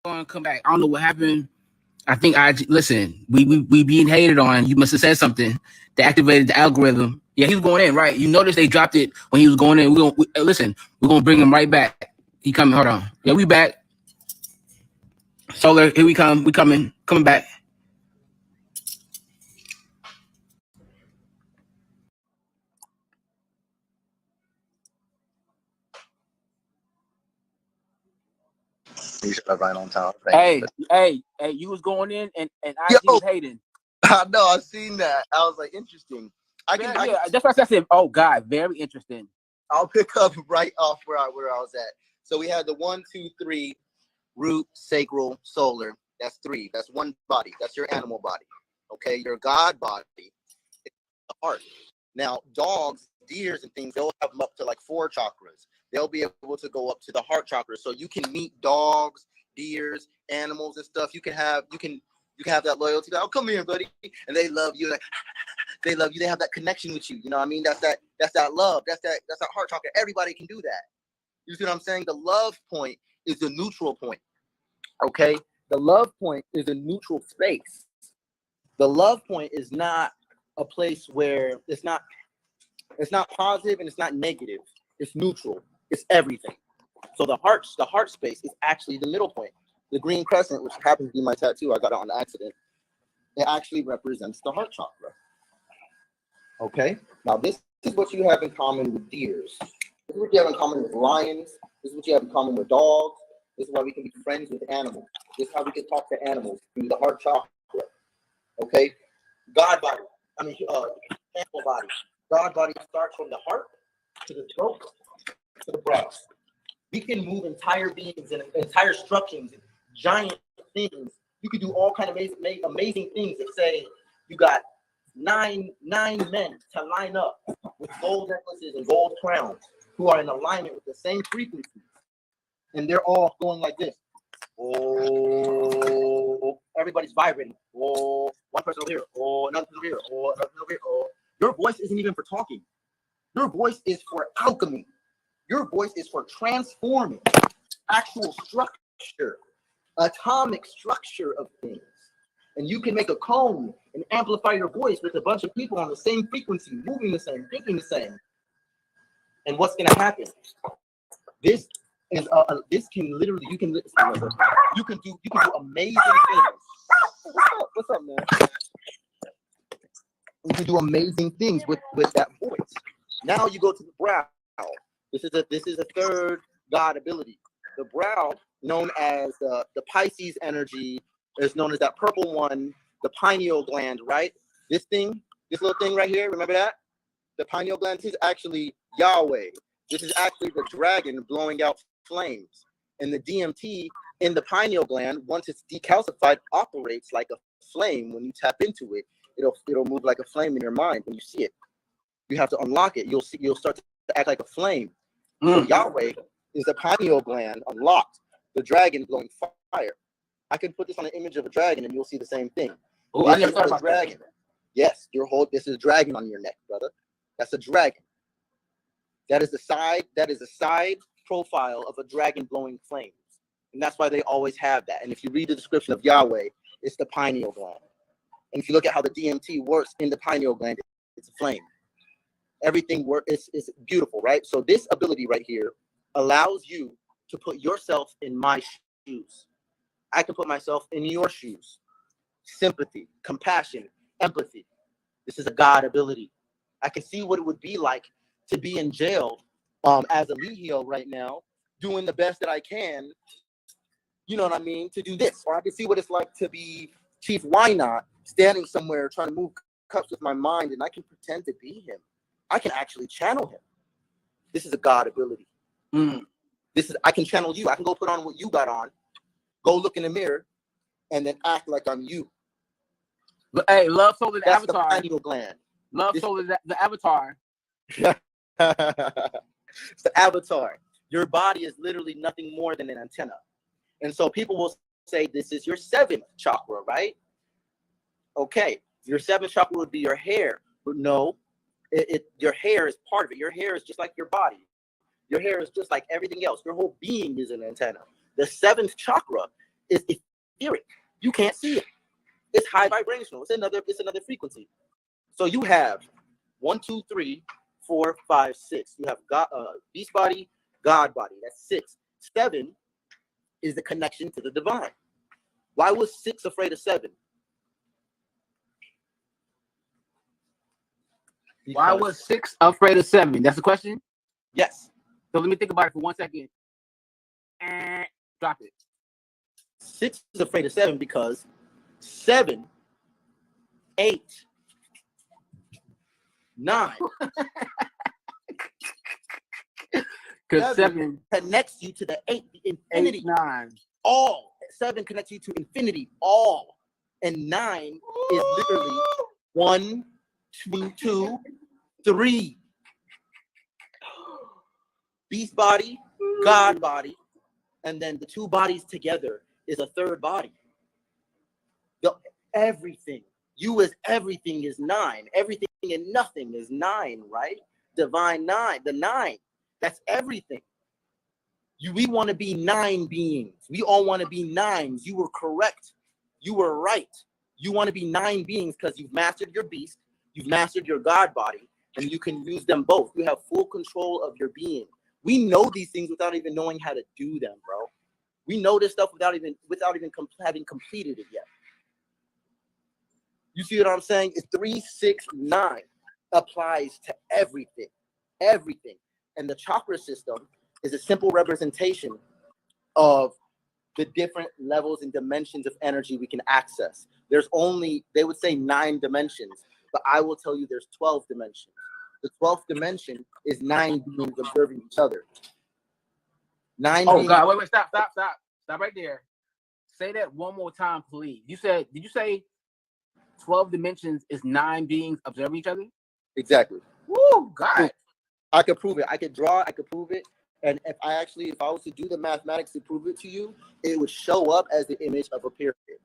gonna come back. I don't know what happened. I think I listen. We being hated on. You must have said something that activated the algorithm. Yeah, he was going in right. You notice they dropped it when he was going in. Listen. We're gonna bring him right back. He coming. Hold on. Yeah, we back. Solar. Here we come. We coming. Coming back. You should have right on time. Thank you. Hey. You was going in, and IG Yo, was hating. I know. I seen that. I was like, interesting. Yeah, that's what I said. Oh God, very interesting. I'll pick up right off where I was at. So we had the 1, 2, 3 root, sacral, solar. That's 3. That's one body. That's your animal body. Okay, your God body, the heart. Now, dogs, deers, and things, they'll have them up to like 4 chakras. They'll be able to go up to the heart chakra. So you can meet dogs, deers, animals, and stuff. You can have that loyalty. Like, oh, come here, buddy, and they love you. Like, they love you. They have that connection with you. You know what I mean? That's that love. That's that heart chakra. Everybody can do that. You see what I'm saying? The love point is the neutral point. Okay? The love point is a neutral space. The love point is not a place where it's not positive and it's not negative. It's neutral. It's everything. So the heart space is actually the middle point. The green crescent, which happens to be my tattoo, I got it on accident. It actually represents the heart chakra. Okay? Now this is what you have in common with deers. This is what you have in common with lions. This is what you have in common with dogs. This is why we can be friends with animals. This is how we can talk to animals through the heart chakra. Okay? God body. Animal body. God body starts from the heart to the throat to the brow. We can move entire beings and entire structures, giant things. You could do all kind of amazing things. If say you got nine men to line up with gold necklaces and gold crowns who are in alignment with the same frequency, and they're all going like this. Oh, everybody's vibrating. Oh, one person over here. Oh, another person over here. Oh, another person over here. Oh, your voice isn't even for talking. Your voice is for alchemy. Your voice is for transforming actual structure, atomic structure of things. And you can make a cone and amplify your voice with a bunch of people on the same frequency, moving the same, thinking the same. And what's going to happen? This can literally, you can do amazing things. What's up, man? You can do amazing things with that voice. Now you go to the brow. This is a third God ability. The brow, known as the Pisces energy, is known as that purple one, the pineal gland, right? This little thing right here, remember that? The pineal gland, this is actually Yahweh. This is actually the dragon blowing out flames. And the DMT in the pineal gland, once it's decalcified, operates like a flame. When you tap into it, it'll move like a flame in your mind when you see it. You have to unlock it. You'll start to act like a flame. So Yahweh is the pineal gland unlocked, the dragon blowing fire. I can put this on an image of a dragon and you'll see the same thing. Oh, I never thought about dragon. Yes, this is a dragon on your neck, brother. That's a dragon. That is the side profile of a dragon blowing flames. And that's why they always have that. And if you read the description of Yahweh, it's the pineal gland. And if you look at how the DMT works in the pineal gland, it's a flame. Everything works. It's beautiful, right? So this ability right here allows you to put yourself in my shoes. I can put myself in your shoes. Sympathy, compassion, empathy. This is a God ability. I can see what it would be like to be in jail as a Lehio right now, doing the best that I can, you know what I mean, to do this. Or I can see what it's like to be Chief Wynot, standing somewhere trying to move cups with my mind, and I can pretend to be him. I can actually channel him. This is a God ability. I can channel you. I can go put on what you got on, go look in the mirror, and then act like I'm you. But hey, Love Soul is the avatar. The pineal gland. Love Soul is the avatar. It's the avatar. Your body is literally nothing more than an antenna. And so people will say this is your 7th chakra, right? Okay, your 7th chakra would be your hair. But no, your hair is part of it. Your hair is just like your body. Your hair is just like everything else. Your whole being is an antenna. The 7th chakra is etheric. You can't see it. It's high vibrational. It's another frequency. So you have 1, 2, 3, 4, 5, 6. You have God, beast body, God body. That's 6. 7 is the connection to the divine. Why was 6 afraid of 7? Why was 6 afraid of 7? That's the question. Yes. So let me think about it for 1 second. And drop it. 6 is afraid of 7 because 7, 8, 9. Because 7 connects you to the 8, the infinity. 8, 9. All. 7 connects you to infinity. All. And 9 is literally 1, 2, 2, 3. Beast body, God body, and then the 2 bodies together is a 3rd body. Everything. You as everything is 9. Everything and nothing is 9, right? Divine 9. The 9. That's everything. We want to be 9 beings. We all want to be 9s. You were correct. You were right. You want to be 9 beings because you've mastered your beast, you've mastered your God body, and you can use them both. You have full control of your being. We know these things without even knowing how to do them, bro. We know this stuff without even having completed it yet. You see what I'm saying? It's 3, 6, 9 applies to everything, everything. And the chakra system is a simple representation of the different levels and dimensions of energy we can access. There's only, they would say 9 dimensions, but I will tell you there's 12 dimensions. The 12th dimension is 9 beings observing each other. 9 Oh, beings. God, wait, stop right there. Say that one more time, please. Did you say 12 dimensions is 9 beings observing each other? Exactly. Woo, God. I could prove it. I could draw, I could prove it. And if I was to do the mathematics to prove it to you, it would show up as the image of a pyramid.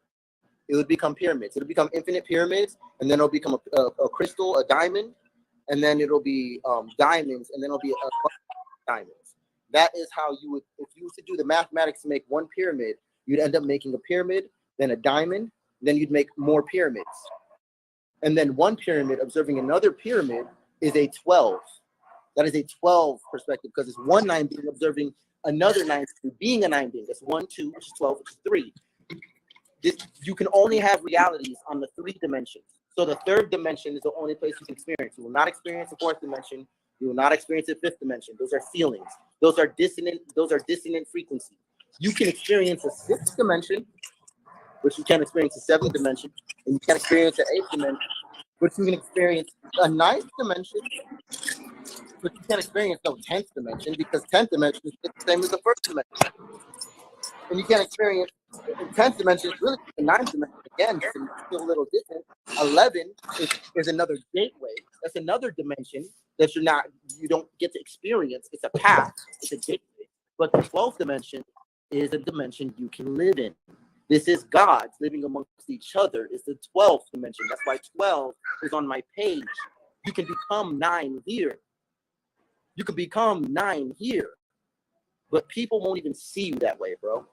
It would become pyramids. It'll become infinite pyramids, and then it'll become a crystal, a diamond, and then it'll be diamonds, and then it'll be a diamonds. That is how you would, if you was to do the mathematics to make one pyramid, you'd end up making a pyramid, then a diamond, then you'd make more pyramids. And then one pyramid observing another pyramid is a 12. That is a 12 perspective because it's one 9 being observing another 9 being a 9 being. That's 1, 2, which is 12, which is 3. You can only have realities on the 3 dimensions. So the 3rd dimension is the only place you can experience. You will not experience the 4th dimension. You will not experience the 5th dimension. Those are ceilings. Those are dissonant frequencies. You can experience a 6th dimension, which you can't experience the 7th dimension, and you can't experience the 8th dimension, which you can experience a 9th dimension, but you can't experience no 10th dimension because 10th dimension is the same as the 1st dimension. And you can't experience the 10th dimension, is really the 9th dimension. Again, it's still a little different. 11 is another gateway. That's another dimension that you don't get to experience. It's a path, it's a gateway. But the 12th dimension is a dimension you can live in. This is gods living amongst each other. It's the 12th dimension. That's why 12 is on my page. You can become 9 here. You can become 9 here. But people won't even see you that way, bro.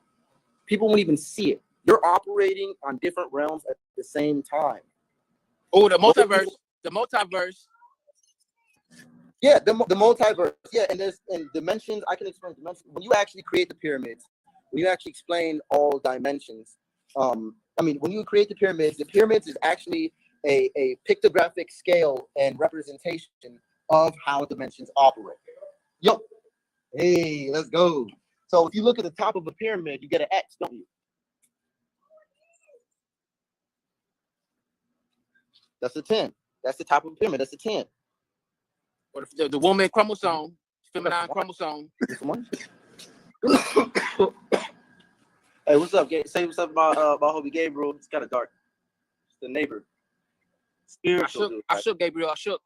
People won't even see it. You're operating on different realms at the same time. Oh, the multiverse. The multiverse. Yeah, the multiverse. Yeah, and dimensions. I can explain dimensions. When you actually create the pyramids, when you actually explain all dimensions, when you create the pyramids is actually a pictographic scale and representation of how dimensions operate. Yo, hey, let's go. So if you look at the top of a pyramid, you get an X, don't you? That's a 10. That's the top of a pyramid. That's a 10. Or the woman chromosome, feminine chromosome. This one. Hey, what's up, Gabe? Say what's up about Hobie Gabriel. It's kind of dark. It's the neighbor. Spiritual. I shook, Gabriel. I shook.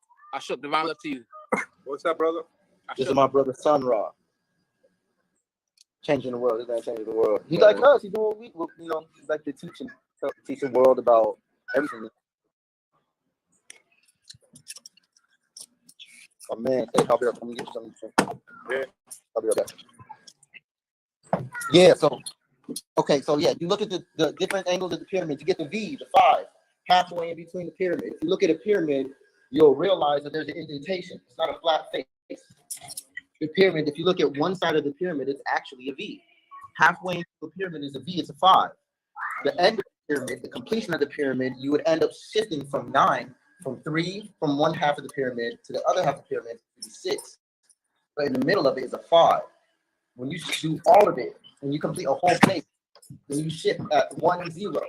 Divine love to you. What's up, brother? This is my brother, Sun Ra. Changing the world. This man changing the world. He like us. He doing what we, he's like to teach the world about everything. Oh man, hey, I'll be right back. Let me get something. Yeah, I'll be right back. Yeah. So, okay. Okay, so yeah, you look at the different angles of the pyramid, you get the V, the 5, halfway in between the pyramid. If you look at a pyramid, you'll realize that there's an indentation. It's not a flat face. The pyramid, if you look at one side of the pyramid, it's actually a V. Halfway into the pyramid is a V, it's a 5. The end of the pyramid, the completion of the pyramid, you would end up shifting from 9, from 3, from one half of the pyramid to the other half of the pyramid to 6. But in the middle of it is a 5. When you do all of it and you complete a whole face, then you shift at 1, 0.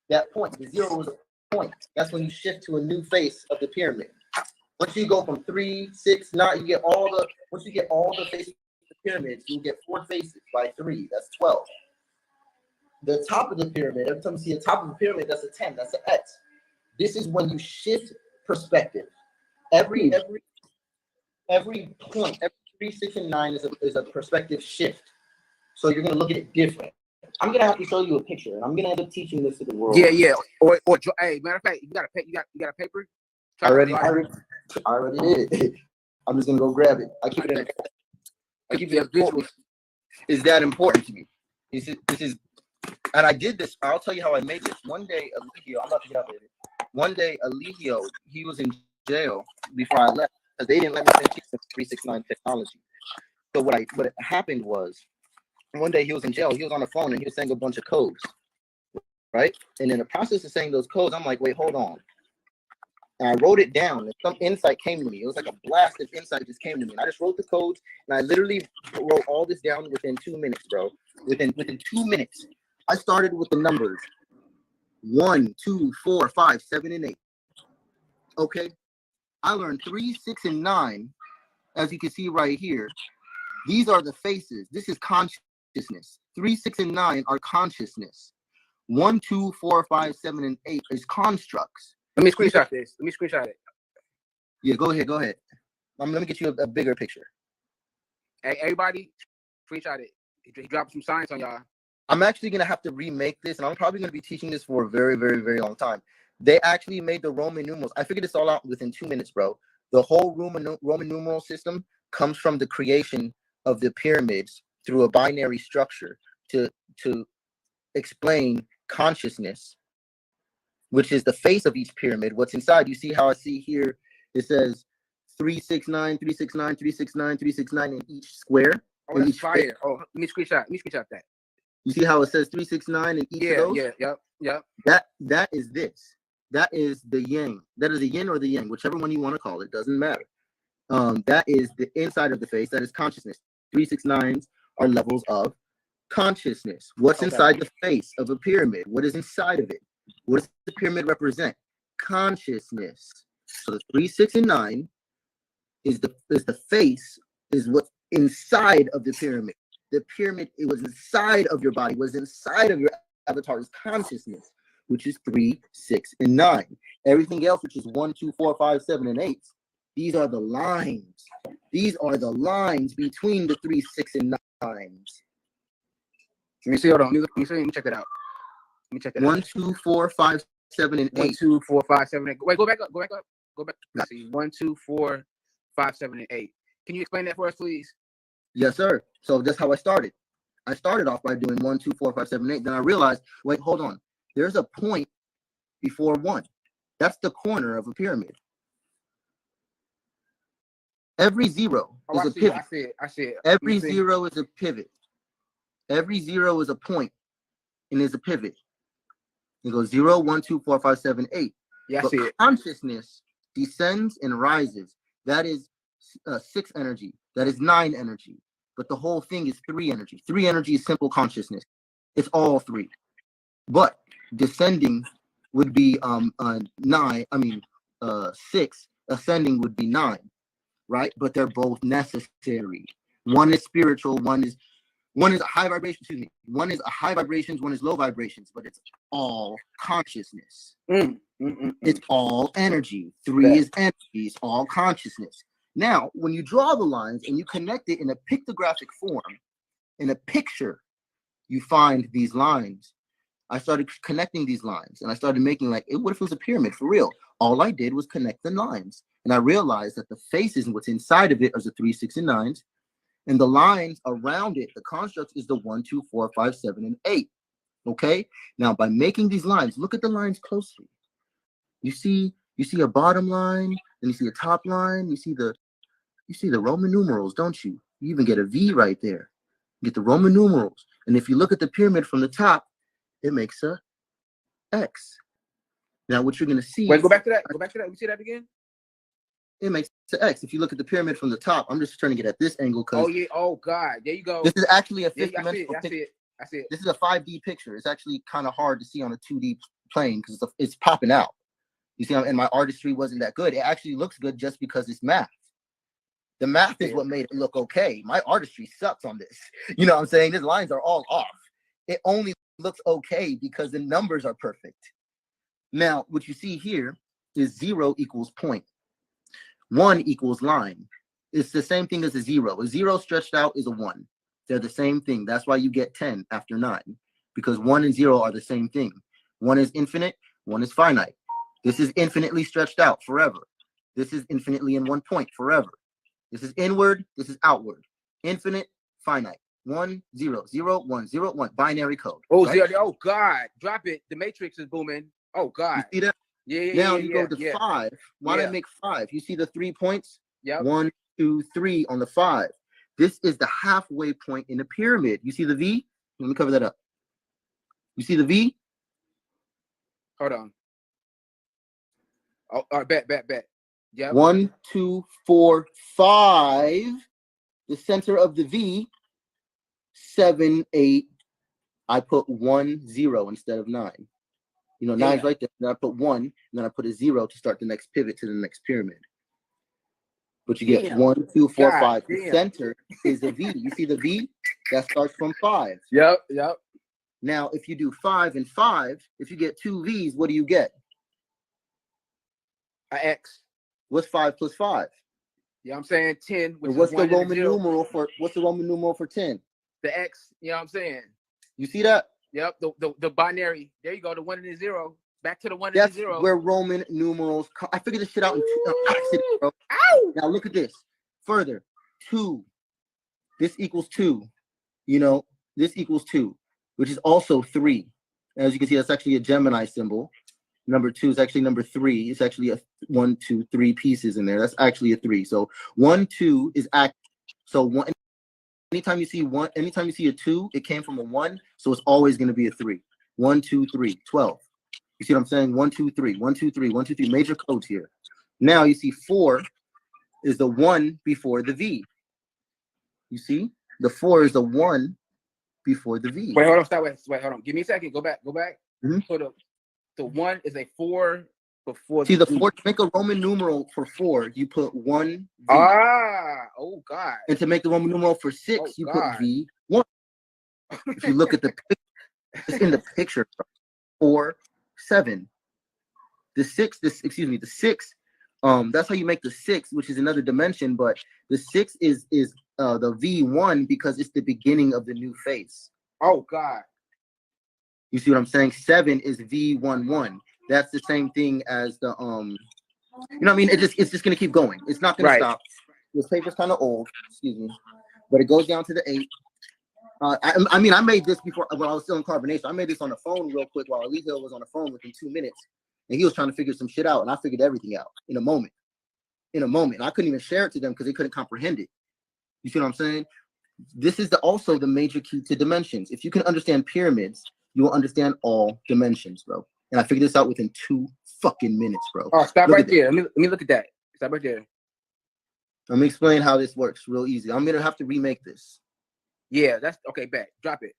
That point, the 0 is a point. That's when you shift to a new face of the pyramid. Once you go from 3, 6, 9, you get all the. Once you get all the faces of the pyramids, you get 4 faces by 3. That's 12. The top of the pyramid. Every time you see the top of the pyramid, that's a 10. That's an X. This is when you shift perspective. Every point, every 3, 6, and 9 is a perspective shift. So you're gonna look at it different. I'm gonna have to show you a picture, and I'm gonna end up teaching this to the world. Yeah. Or hey, matter of fact, you got a paper. I already did. I'm just gonna go grab it. I keep it visual. Is that important to me? This is, and I did this. I'll tell you how I made this. One day, Eligio, I'm about to get out of it. One day, Eligio, he was in jail before I left because they didn't let me finish the 369 technology. So what happened was, one day he was in jail. He was on the phone and he was saying a bunch of codes, right? And in the process of saying those codes, I'm like, wait, hold on. And I wrote it down, and some insight came to me. It was like a blast of insight just came to me. And I just wrote the codes, and I literally wrote all this down within 2 minutes, bro. Within 2 minutes, I started with the numbers 1, 2, 4, 5, 7, and 8. Okay, I learned 3, 6, and 9, as you can see right here. These are the faces. This is consciousness. 3, 6, and 9 are consciousness. 1, 2, 4, 5, 7, and 8 is constructs. Let me screenshot this. Let me screenshot it. Yeah, go ahead. Let me get you a bigger picture. Hey, everybody, screenshot it. He dropped some science on y'all. I'm actually going to have to remake this, and I'm probably going to be teaching this for a very, very, very long time. They actually made the Roman numerals. I figured this all out within 2 minutes, bro. The whole Roman numeral system comes from the creation of the pyramids through a binary structure to explain consciousness, which is the face of each pyramid. What's inside? You see how I see here? It says 369, 369, 369, 369 in each square. Oh, that's fire. Oh, let me screenshot that. You see how it says 369 in each of those? Yep. That is this. That is the yang. That is the yin or the yang, whichever one you want to call it. Doesn't matter. That is the inside of the face. That is consciousness. 369s are levels of consciousness. What's inside the face of a pyramid? What is inside of it? What does the pyramid represent? Consciousness. So the 3, 6, and 9 is the face, is what's inside of the pyramid. The pyramid, it was inside of your body, was inside of your avatar, is consciousness, which is 3, 6, and 9. Everything else, which is 1, 2, 4, 5, 7, and 8, these are the lines. These are the lines between the 3, 6, and 9s. Let me see. Hold on. Let me check it out. 1, 2, 4, 5, 7, and 8. 1, 2, 4, 5, 7, 8. Wait, go back up. Let's see. 1, 2, 4, 5, 7, and 8. Can you explain that for us, please? Yes, sir. So that's how I started. I started off by doing 1, 2, 4, 5, 7, 8. Then I realized, wait, hold on. There's a point before 1. That's the corner of a pyramid. Every 0 is a pivot. I see it. Every 0 is a pivot. Every 0 is a point and is a pivot. It goes 0, 1, 2, 4, 5, 7, 8. Yeah, I but see it. Consciousness descends and rises. That is 6 energy. That is 9 energy. But the whole thing is 3 energy. 3 energy is simple consciousness. It's all 3. But descending would be 6. Ascending would be 9. Right? But they're both necessary. One is spiritual, one is a high vibration, excuse me. One is a high vibrations, one is low vibrations, but it's all consciousness. It's all energy. 3 is energy, it's all consciousness. Now, when you draw the lines and you connect it in a pictographic form, in a picture, you find these lines. I started connecting these lines and I started making what if it was a pyramid for real? All I did was connect the lines. And I realized that the faces and what's inside of it are the 3, 6, and 9s. And the lines around it, the constructs, is the 1, 2, 4, 5, 7, and 8. Okay. Now, by making these lines, look at the lines closely. You see a bottom line, then you see a top line. You see the Roman numerals, don't you? You even get a V right there. You get the Roman numerals, and if you look at the pyramid from the top, it makes a X. Now, what you're gonna see? Wait, go back to that. Go back to that. We see that again. It makes an X. If you look at the pyramid from the top, I'm just trying to get at this angle because Oh yeah. Oh God. There you go. this is actually a Yeah, fifth I see it. dimensional I see picture. it. I see it. This is a 5D picture. It's actually kind of hard to see on a 2D plane because it's popping out. You see, and my artistry wasn't that good. It actually looks good just because it's math. The math is what made it look okay. My artistry sucks on this. You know what I'm saying? These lines are all off. It only looks okay because the numbers are perfect. Now, what you see here is 0 equals point. 1 equals line. It's the same thing as a 0. A 0 stretched out is a 1. They're the same thing. That's why you get 10 after 9, because 1 and 0 are the same thing. 1 is infinite, 1 is finite. This is infinitely stretched out forever. This is infinitely in one point forever. This is inward, this is outward. Infinite, finite. 1, 0, 0, 1, 0, 1. Binary code. Oh, right? oh God. Drop it. The matrix is booming. Oh God. You see that? Yeah. Now you go to 5. Why did I make 5? You see the 3 points? Yeah. 1, 2, 3 on the 5. This is the halfway point in the pyramid. You see the V? Let me cover that up. You see the V? Hold on. Oh, all right, bet. Yeah. 1, 2, 4, 5. The center of the V. 7, 8. I put 1, 0 instead of 9. You know, 9's right there. Then I put 1, and then I put a 0 to start the next pivot to the next pyramid. But you get 1, 2, 4, 5. The center is a V. You see the V? That starts from 5. Yep. Now, if you do 5 and 5, if you get 2 V's, what do you get? An X. What's 5 plus 5? Yeah, I'm saying 10. And what's the Roman numeral for 10? The X. You know what I'm saying? You see that? Yep. The binary. There you go. The 1 and the 0. Back to the 1 and That's the 0. where Roman numerals come. I figured this shit out in accident, bro. Ow! Now look at this. Further, 2. This equals 2. You know, this equals 2, which is also 3. As you can see, that's actually a Gemini symbol. Number 2 is actually number 3. It's actually a 1, 2, 3 pieces in there. That's actually a 3. So 1, 2 is act. So 1. Anytime you see 1, anytime you see a 2, it came from a 1. So it's always going to be a 3. 1, 2, 3, 12. You see what I'm saying? 1, 2, 3, 1, 2, 3, 1, 2, 3. Major codes here. Now you see 4 is the 1 before the V. You see? The 4 is the 1 before the V. Wait, hold on. Stop. Wait, hold on. Give me a second. Go back. Mm-hmm. So the 1 is a 4 before. See the 4. To make a Roman numeral for 4, you put 1 V. Oh God. And to make the Roman numeral for 6, you put V 1. If you look at the it's in the picture, 4, 7. The 6. The 6. That's how you make the 6, which is another dimension. But the 6 is the V1 because it's the beginning of the new phase. Oh God. You see what I'm saying? 7 is V11. That's the same thing as the you know what I mean? It's just gonna keep going. It's not gonna stop. This paper's kind of old, excuse me, but it goes down to the 8. I mean, I made this before when I was still in carbonation. I made this on the phone real quick while Alito was on the phone within 2 minutes, and he was trying to figure some shit out, and I figured everything out in a moment. And I couldn't even share it to them because they couldn't comprehend it. You see what I'm saying? This is also the major key to dimensions. If you can understand pyramids, you will understand all dimensions, bro. And I figured this out within 2 fucking minutes, bro. Oh, stop right there. Let me look at that. Stop right there. Let me explain how this works real easy. I'm gonna have to remake this. Yeah, that's okay. Back. Drop it.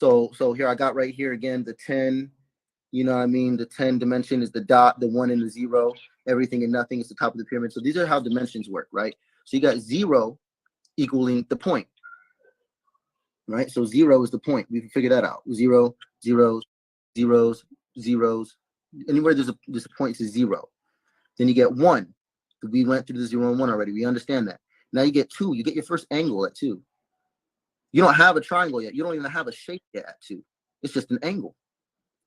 So here I got right here again the 10. You know what I mean? The 10 dimension is the dot, the 1 and the 0. Everything and nothing is the top of the pyramid. So these are how dimensions work, right? So you got 0 equaling the point, right? So 0 is the point. We can figure that out. 0, zeros, zeros, zeros. Anywhere there's a point, it's 0. Then you get 1. We went through the 0 and 1 already. We understand that. Now you get 2. You get your first angle at 2. You don't have a triangle yet. You don't even have a shape yet at 2. It's just an angle.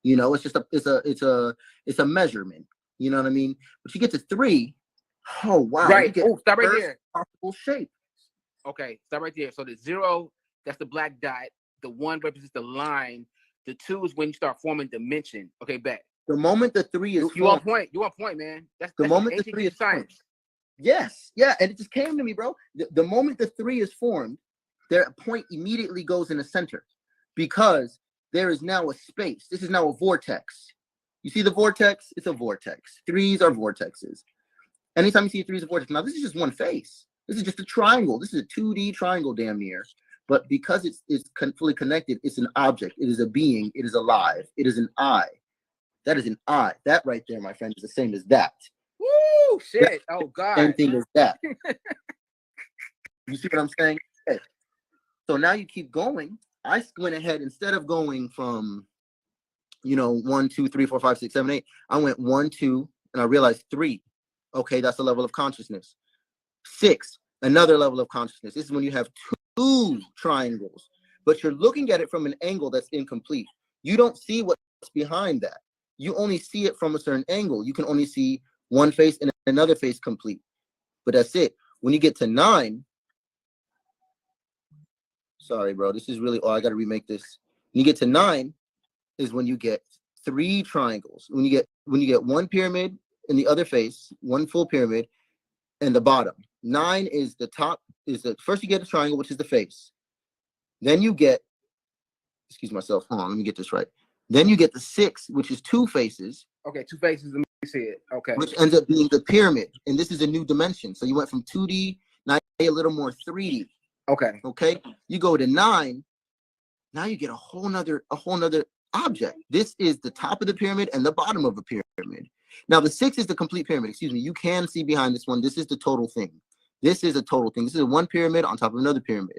You know, it's just it's a measurement. You know what I mean? But you get to 3. Oh wow! Right. Oh, stop right there. Possible shape. Okay, stop right there. So the 0, that's the black dot. The 1 represents the line. The 2 is when you start forming dimension. Okay, bet. The moment the 3 is You on formed, point. You on point, man. That's the that's moment the ancient 3 is science. formed. Yes, yeah, and it just came to me, bro. The moment the 3 is formed, their point immediately goes in the center because there is now a space. This is now a vortex. You see the vortex? It's a vortex. 3s are vortexes. Anytime you see a 3 is a vortex. Now, this is just one face. This is just a triangle. This is a 2D triangle, damn near. But because it's fully connected, it's an object. It is a being. It is alive. It is an I. That is an I. That right there, my friend, is the same as that. Woo! Shit! Oh God! Same thing as that. You see what I'm saying? Okay. So now you keep going. I went ahead, instead of going from, 1, 2, 3, 4, 5, 6, 7, 8. I went 1, 2, and I realized 3. Okay, that's a level of consciousness. 6, another level of consciousness. This is when you have 2 triangles, but you're looking at it from an angle that's incomplete. You don't see what's behind that. You only see it from a certain angle. You can only see one face and another face complete. But that's it. When you get to 9, sorry, bro, this is really, I got to remake this. When you get to 9 is when you get 3 triangles. When you get one pyramid in the other face, one full pyramid, and the bottom. 9 is the top, first you get a triangle, which is the face. Then you get, excuse myself, hold on, let me get this right. Then you get the 6, which is 2 faces. Okay, 2 faces. Let me see it. Okay. Which ends up being the pyramid. And this is a new dimension. So you went from 2D, now a little more 3D. Okay. You go to 9, now you get a whole nother object. This is the top of the pyramid and the bottom of the pyramid. Now the 6 is the complete pyramid. Excuse me. You can see behind this one. This is the total thing. This is a total thing. This is one pyramid on top of another pyramid.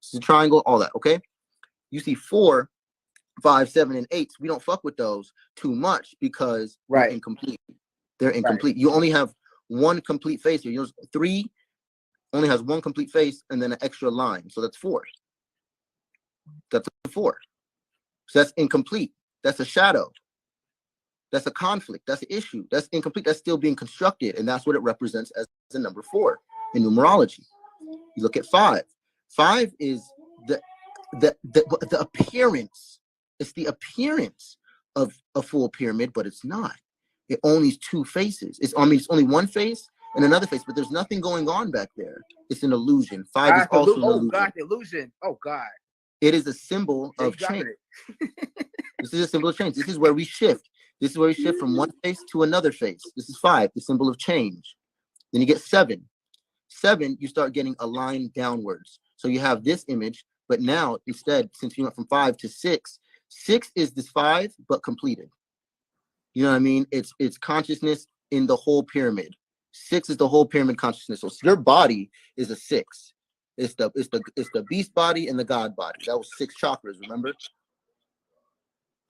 This is a triangle, all that. Okay. You see 4, 5, 7, and 8. We don't fuck with those too much because they're incomplete. They're incomplete. Right. You only have one complete face here. 3 only has one complete face and then an extra line. So that's 4. That's a 4. So that's incomplete. That's a shadow. That's a conflict. That's an issue. That's incomplete. That's still being constructed. And that's what it represents as a number 4 in numerology. You look at 5. 5 is the appearance. It's the appearance of a full pyramid, but it's not. It only is 2 faces. It's only one face and another face, but there's nothing going on back there. It's an illusion. 5 is also an illusion. Oh God, the illusion. Oh God. It is a symbol of change. This is a symbol of change. This is where we shift. This is where we shift from one face to another face. This is 5, the symbol of change. Then you get 7. 7, you start getting a line downwards. So you have this image, but now instead, since you went from 5 to 6, 6 is this 5, but completed. You know what I mean? It's consciousness in the whole pyramid. 6 is the whole pyramid consciousness. So your body is a 6. It's the beast body and the God body. That was 6 chakras, remember?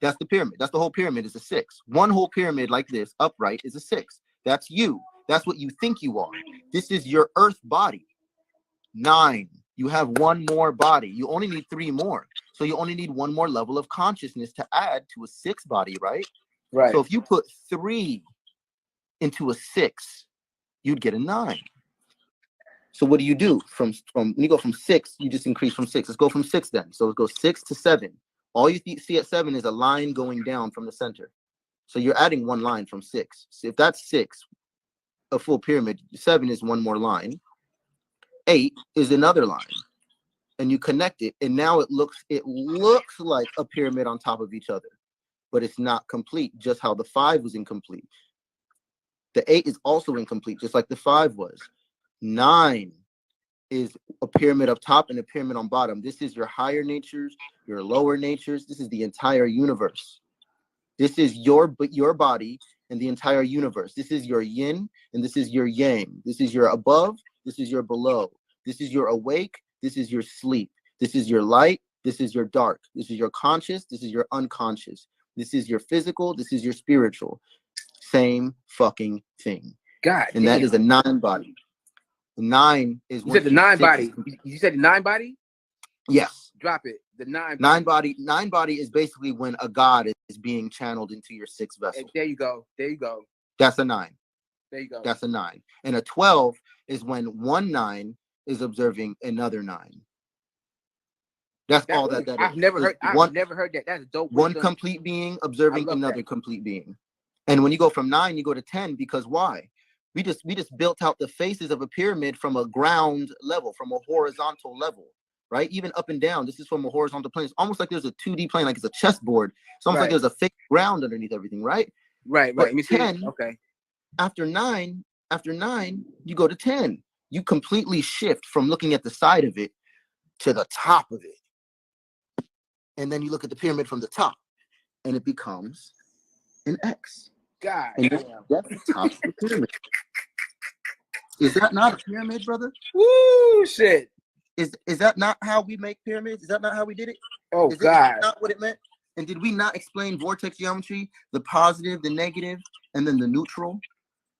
That's the pyramid. That's the whole pyramid is a 6. One whole pyramid like this, upright, is a 6. That's you. That's what you think you are. This is your earth body. 9. You have one more body. You only need 3 more. So you only need one more level of consciousness to add to a 6 body, right? Right. So if you put 3 into a 6, you'd get a 9. So what do you do? From when you go from 6, you just increase from 6. Let's go from 6 then. So it goes 6 to 7. All you see at 7 is a line going down from the center. So you're adding one line from 6. So if that's 6, a full pyramid, 7 is one more line. 8 is another line. And you connect it, and now it looks like a pyramid on top of each other. But it's not complete, just how the 5 was incomplete. The 8 is also incomplete, just like the 5 was. 9 is a pyramid up top and a pyramid on bottom. This is your higher natures, your lower natures. This is the entire universe. This is your body and the entire universe. This is your yin and this is your yang. This is your above. This is your below. This is your awake. This is your sleep. This is your light. This is your dark. This is your conscious. This is your unconscious. This is your physical. This is your spiritual. Same fucking thing. God. And that is a 9 body. 9 is. You said the 9 body. You said the 9 body? Yes. Drop it. The 9 body. 9 body is basically when a god is being channeled into your 6 vessel. There you go. There you go. That's a 9. There you go. That's a 9. And a 12 is when one 9 is observing another 9. That's all that is. I've never heard that. That's dope. One complete being observing another complete being. And when you go from 9, you go to 10, because why? We just built out the faces of a pyramid from a ground level, from a horizontal level, right? Even up and down. This is from a horizontal plane. It's almost like there's a 2D plane, like it's a chessboard. It's almost like there's a fixed ground underneath everything, right? Right. But 10, okay. After 9, you go to 10. You completely shift from looking at the side of it to the top of it. And then you look at the pyramid from the top, and it becomes an X. God. And that's the top of the pyramid. Is that not a pyramid, brother? Woo, shit. Is that not how we make pyramids? Is that not how we did it? Oh, is God. It not what it meant? And did we not explain vortex geometry, the positive, the negative, and then the neutral?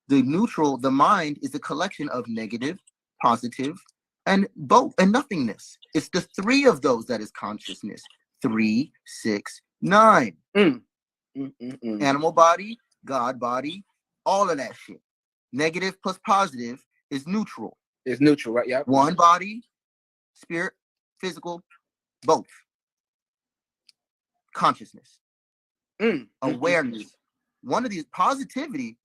The neutral, the mind, is a collection of negative, positive, and both, and nothingness. It's the 3 of those that is consciousness. 3, 6, 9. Animal body, God body, all of that shit. Negative plus positive is neutral. It's neutral, right? Yeah. One body, spirit, physical, both. Consciousness, awareness. One of these positive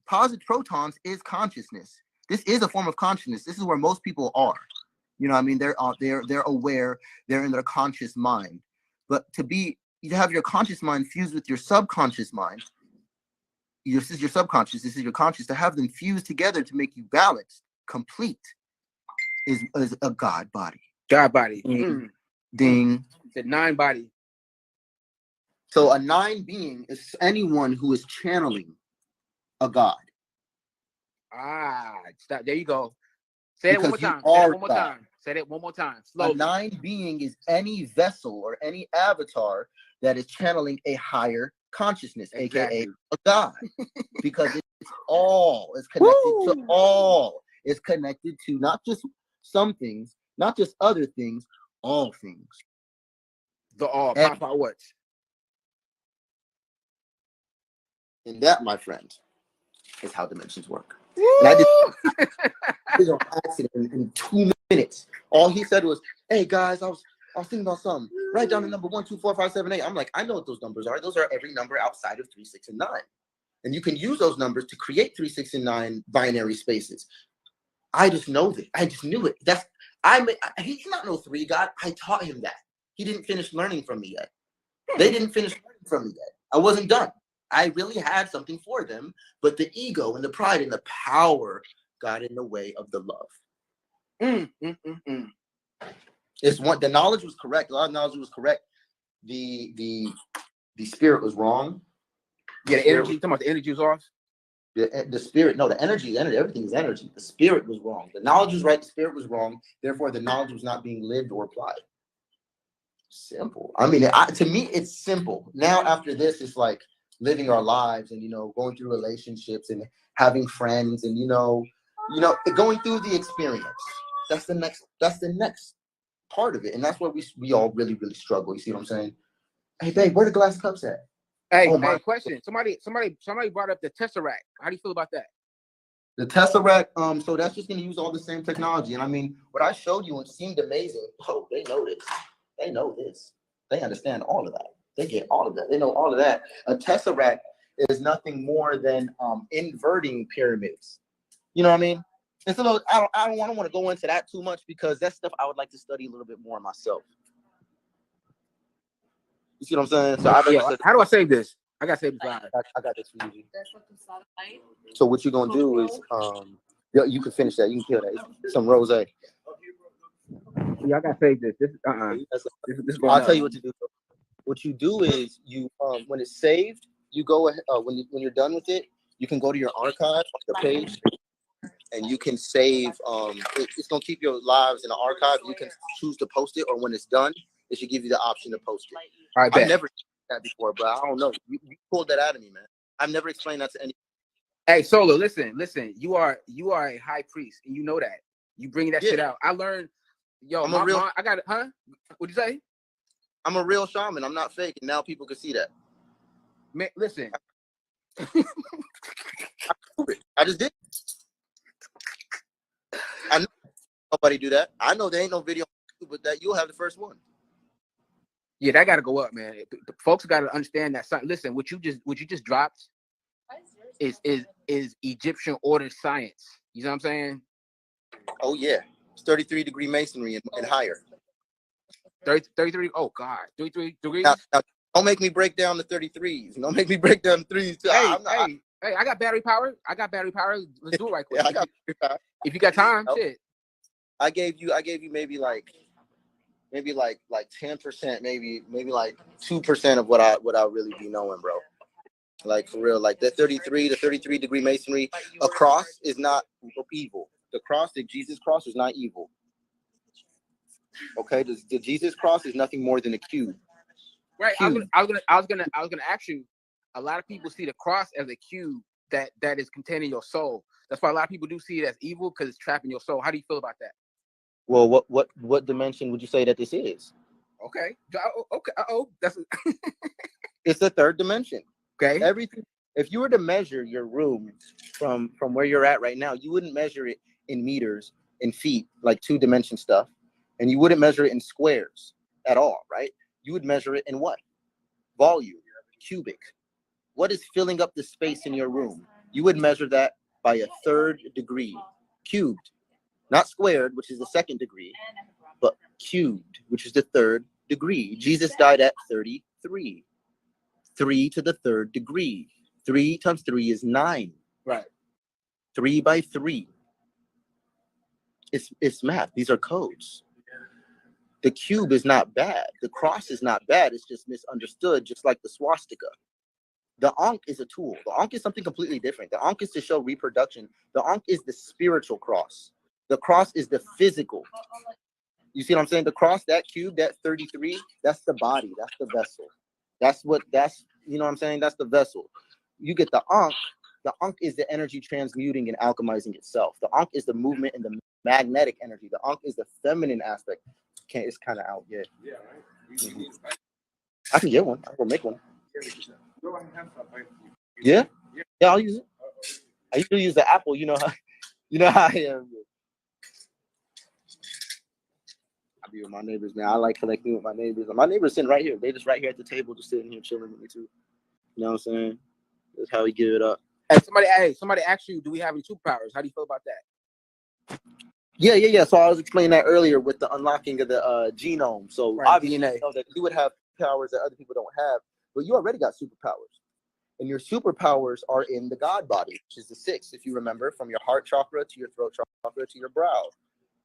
protons is consciousness. This is a form of consciousness. This is where most people are. You know what I mean? They're aware. They're in their conscious mind. But you have your conscious mind fused with your subconscious mind. This is your subconscious. This is your conscious. To have them fused together to make you balanced, complete, is a God body. God body. Ding. The 9 body. So a 9 being is anyone who is channeling a God. Stop. There you go. Say it one more time. Say it one more time. Slowly. A 9 being is any vessel or any avatar that is channeling a higher consciousness, aka a God, because it's connected to all. It's connected to not just some things, not just other things, all things. The all. Pop out what? And that, my friend, is how dimensions work. And I did this on accident in 2 minutes. All he said was, "Hey guys, I was thinking about something. Write down the number 1, 2, 4, 5, 7, 8." I'm like, I know what those numbers are. Those are every number outside of 3, 6, and 9. And you can use those numbers to create 3, 6, and 9 binary spaces. I just know that. I just knew it. He's not no 3 God. I taught him that. He didn't finish learning from me yet. They didn't finish learning from me yet. I wasn't done. I really had something for them, but the ego and the pride and the power got in the way of the love. It's one. The knowledge was correct. A lot of knowledge was correct. The spirit was wrong. Yeah, the energy. You talking about the energy was off? The spirit. No, the energy. Everything is energy. The spirit was wrong. The knowledge was right. The spirit was wrong. Therefore, the knowledge was not being lived or applied. Simple. I mean, to me, it's simple. Now, after this, it's like living our lives and going through relationships and having friends and going through the experience. That's the next part of it, and that's where we all really, really struggle. You see what I'm saying? Hey babe, where the glass cups at? Hey, question. Somebody brought up the Tesseract. How do you feel about that? The Tesseract, so that's just gonna use all the same technology. And I mean, what I showed you, it seemed amazing. Oh, they know this. They know this. They understand all of that. They get all of that. They know all of that. A Tesseract is nothing more than inverting pyramids. You know what I mean? It's a little. I don't want to go into that too much because that's stuff I would like to study a little bit more myself. You see what I'm saying? So how do I save this? I gotta save this. I got this for you. So what you're gonna do is you can finish that. You can kill that. It's some rosé. Yeah, I gotta save this. This is I'll tell you what to do. What you do is you when it's saved, you go ahead when you're done with it, you can go to your archive on the page. And you can save. It's gonna keep your lives in the archive. You can choose to post it, or when it's done, it should give you the option to post it. All right, I've never done that before, but I don't know. You pulled that out of me, man. I've never explained that to anyone. Hey, Solo, listen. You are a high priest, and you know that. You bring that shit out. I learned. Yo, I got it. Huh? What'd you say? I'm a real shaman. I'm not fake, and now people can see that. Man, listen. I just did. I know nobody do that. I know there ain't no video, but that you'll have the first one. Yeah, that got to go up, man. The folks got to understand that. Listen, what you just dropped is Egyptian ordered science. You know what I'm saying? Oh yeah, it's 33 degree masonry and higher. 33. Oh God, 33 degrees. Now, don't make me break down the 33s. Don't make me break down the threes. Hey, I got battery power. Let's do it right quick. Yeah, if you got time, shit. I gave you maybe like 10%, maybe like 2% of what I really be knowing, bro. Like for real, like the 33 degree masonry. A cross is not evil. The cross, the Jesus cross, is not evil. Okay, the Jesus cross is nothing more than a cube. Right. Cube. I was gonna ask you. A lot of people see the cross as a cube that is containing your soul. That's why a lot of people do see it as evil because it's trapping your soul. How do you feel about that? Well, what dimension would you say that this is? Okay. That's it's the third dimension. Okay. Everything. If you were to measure your room from where you're at right now, you wouldn't measure it in meters, in feet, like 2-dimension stuff, and you wouldn't measure it in squares at all, right? You would measure it in what? Volume, cubic. What is filling up the space in your room? You would measure that by a 3rd degree, cubed, not squared, which is the 2nd degree, but cubed, which is the 3rd degree. Jesus died at 33. 3 to the 3rd degree. 3 times 3 is 9. Right. 3 by 3. It's math. These are codes. The cube is not bad. The cross is not bad. It's just misunderstood, just like the swastika. The Ankh is a tool. The Ankh is something completely different. The Ankh is to show reproduction. The Ankh is the spiritual cross. The cross is the physical. You see what I'm saying? The cross, that cube, that 33, that's the body. That's the vessel. You know what I'm saying? That's the vessel. You get the Ankh. The Ankh is the energy transmuting and alchemizing itself. The Ankh is the movement and the magnetic energy. The Ankh is the feminine aspect. It's kind of out yet. Yeah, right? Mm-hmm. I can get one. I will make one. Yeah? Yeah, I'll use it. I usually use the Apple. You know how I am. I be with my neighbors, man. I like connecting with my neighbors. My neighbors sitting right here. They just right here at the table, just sitting here chilling with me too. You know what I'm saying? That's how we give it up. Hey, somebody asked you, do we have any superpowers? How do you feel about that? Yeah. So I was explaining that earlier with the unlocking of the genome. So right, obviously, DNA. You know that you would have powers that other people don't have, but you already got superpowers. And your superpowers are in the God body, which is the 6, if you remember, from your heart chakra to your throat chakra to your brow.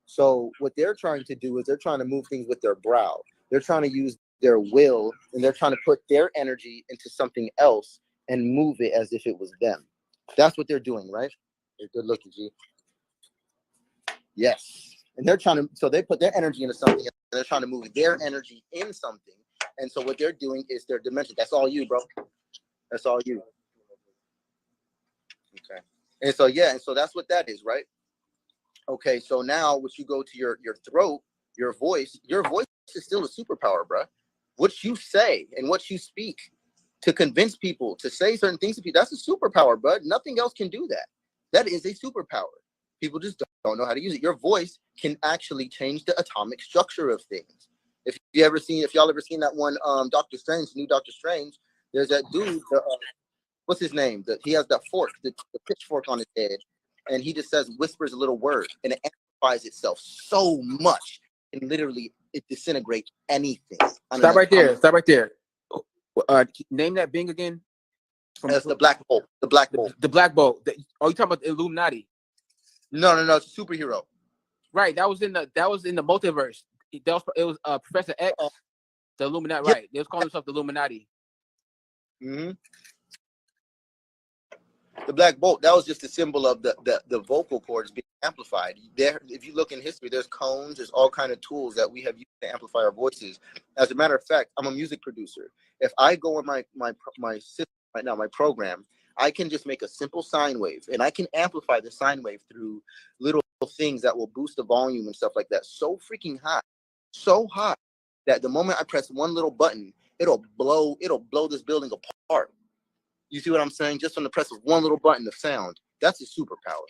So what they're trying to do is they're trying to move things with their brow. They're trying to use their will, and they're trying to put their energy into something else and move it as if it was them. That's what they're doing, right? They're good looking, G. Yes. And they're trying to, so they put their energy into something, and they're trying to move their energy in something. And so what they're doing is their dimension. That's all you, bro. That's all you. Okay. And so, yeah, and so that's what that is, right? Okay, so now when you go to your throat, your voice is still a superpower, bro. What you say and what you speak to convince people to say certain things to people, that's a superpower, bro. Nothing else can do that. That is a superpower. People just don't know how to use it. Your voice can actually change the atomic structure of things. If y'all ever seen that one Doctor Strange, new Doctor Strange, there's that dude, what's his name? He has that fork, the pitchfork on his head, and he just whispers a little word, and it amplifies itself so much, and literally it disintegrates anything. Stop right there. Name that being again. That's the Black Bolt. The Black Bolt. The Black Bolt. You talking about the Illuminati? No, it's a superhero. Right. That was in the multiverse. It was Professor X, the Illuminati. Yep. Right. They was calling themselves the Illuminati. Mm-hmm. The Black Bolt, that was just a symbol of the vocal cords being amplified. There, if you look in history, there's cones, there's all kind of tools that we have used to amplify our voices. As a matter of fact, I'm a music producer. If I go in my system right now, my program, I can just make a simple sine wave, and I can amplify the sine wave through little things that will boost the volume and stuff like that. So freaking hot, so hot that the moment I press one little button, it'll blow this building apart. You see what I'm saying? Just from the press of one little button of sound, that's a superpower.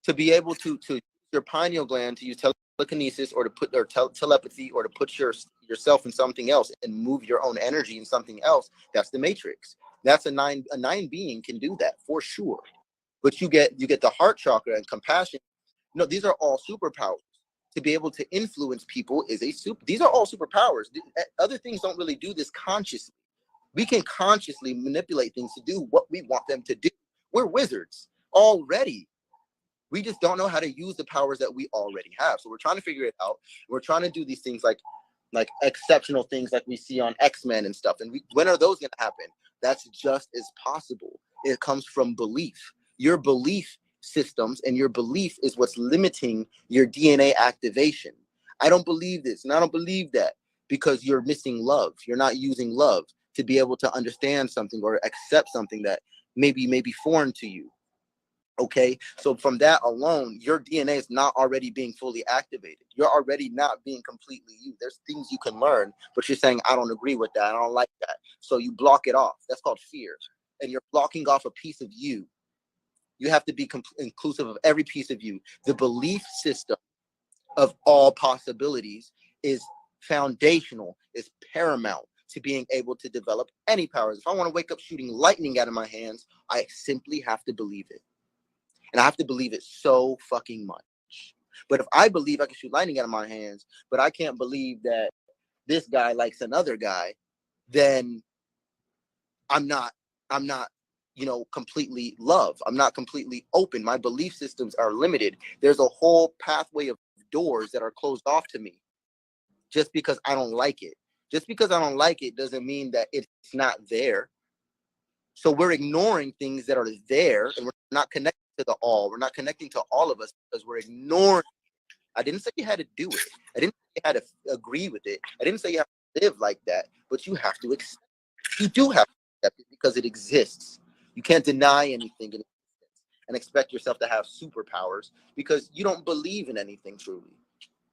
To be able to use your pineal gland to use telekinesis or to put telepathy or to put your yourself in something else and move your own energy in something else. That's the matrix. That's a nine being can do that for sure. But you get the heart chakra and compassion. No, these are all superpowers. To be able to influence people is a super. These are all superpowers. Other things don't really do this consciously. We can consciously manipulate things to do what we want them to do. We're wizards already. We just don't know how to use the powers that we already have. So we're trying to figure it out. We're trying to do these things like exceptional things like we see on X-Men and stuff. And when are those going to happen? That's just as possible. It comes from belief. Your belief systems and your belief is what's limiting your DNA activation. I don't believe this and I don't believe that because you're missing love. You're not using love to be able to understand something or accept something that may be foreign to you. Okay, so from that alone, your DNA is not already being fully activated. You're already not being completely you. There's things you can learn, but you're saying, I don't agree with that. I don't like that. So you block it off. That's called fear. And you're blocking off a piece of you. You have to be inclusive of every piece of you. The belief system of all possibilities is foundational, is paramount to being able to develop any powers. If I want to wake up shooting lightning out of my hands, I simply have to believe it. And I have to believe it so fucking much. But if I believe I can shoot lightning out of my hands, but I can't believe that this guy likes another guy, then I'm not, completely love. I'm not completely open. My belief systems are limited. There's a whole pathway of doors that are closed off to me just because I don't like it. Just because I don't like it doesn't mean that it's not there. So we're ignoring things that are there and we're not connecting to the all. We're not connecting to all of us because we're ignoring. I didn't say you had to do it. I didn't say you had to agree with it. I didn't say you have to live like that, but you have to accept it. You do have to accept it because it exists. You can't deny anything in existence and expect yourself to have superpowers because you don't believe in anything truly.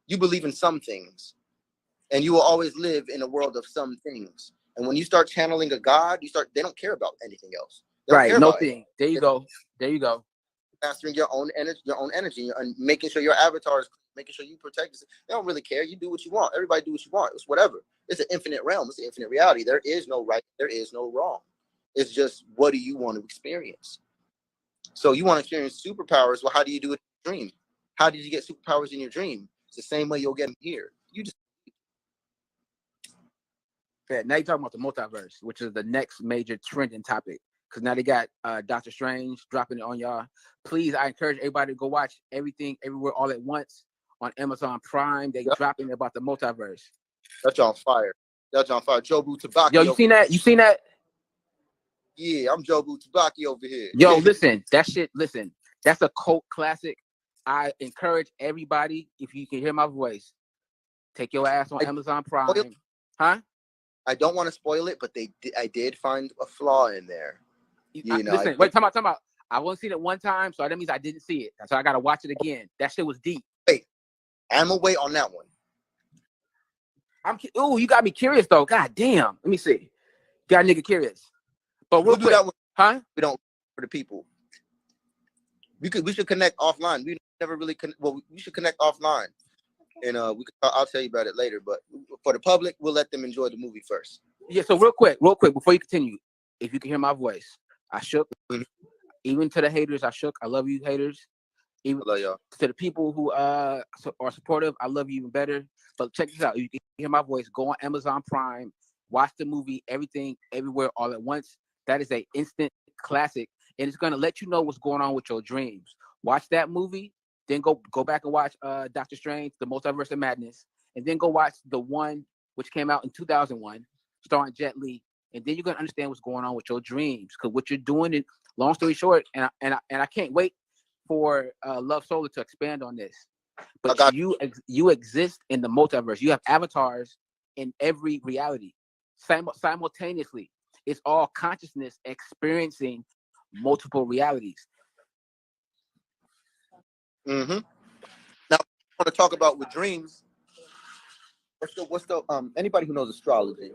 You believe in some things and you will always live in a world of some things. And when you start channeling a God, they don't care about anything else. Right. No thing. There you go. There you go. Mastering your own energy and making sure your avatar is making sure you protect yourself. They don't really care. You do what you want. Everybody do what you want. It's whatever. It's an infinite realm. It's an infinite reality. There is no right. There is no wrong. It's just, what do you want to experience? So you want to experience superpowers. Well, how do you do it in your dream? How did you get superpowers in your dream? It's the same way you'll get them here. You just. Yeah, now you're talking about the multiverse, which is the next major trending topic. Because now they got Doctor Strange dropping it on y'all. Please, I encourage everybody to go watch Everything Everywhere All at Once on Amazon Prime. They dropping about the multiverse. That's on fire. That's on fire. Jobu Tabaki. Yo, you seen that? You seen that? Yeah, I'm Jobu Tabaki over here. Yo, listen, that shit, listen, that's a cult classic. I encourage everybody, if you can hear my voice, take your ass on Amazon Prime. Huh? I don't want to spoil it, but I did find a flaw in there. Listen, wait, time out. I only seen it one time, so that means I didn't see it. So I got to watch it again. That shit was deep. Wait, I'm gonna wait on that one. You got me curious though. God damn. Let me see. Got a nigga curious. But we'll do that one. Huh? We don't for the people. We should connect offline. We never really we should connect offline, and I'll tell you about it later. But for the public, we'll let them enjoy the movie first. Yeah. So real quick, before you continue, if you can hear my voice, I shook. Mm-hmm. Even to the haters, I shook. I love you, haters. Even I love y'all. To the people who are supportive, I love you even better. But check this out. You can hear my voice. Go on Amazon Prime. Watch the movie Everything Everywhere All at Once. That is an instant classic, and it's gonna let you know what's going on with your dreams. Watch that movie, then go back and watch Doctor Strange, The Multiverse of Madness, and then go watch the one which came out in 2001, starring Jet Li, and then you're gonna understand what's going on with your dreams. Because what you're doing is, long story short, and I can't wait for Love Solar to expand on this. But you exist in the multiverse. You have avatars in every reality simultaneously. It's all consciousness experiencing multiple realities. Mm-hmm. Now, I want to talk about with dreams. What's the anybody who knows astrology?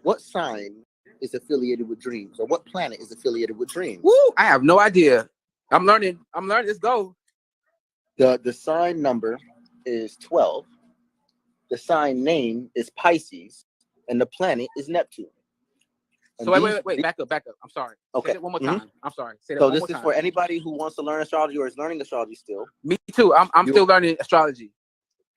What sign is affiliated with dreams, or what planet is affiliated with dreams? Woo! I have no idea. I'm learning. Let's go. The sign number is 12, the sign name is Pisces, and the planet is Neptune. And So wait, back up. I'm sorry. Okay. Say that one more time. I'm sorry. Say that So one this more is time. for anybody who wants to learn astrology or is learning astrology still. Me too. I'm still learning astrology.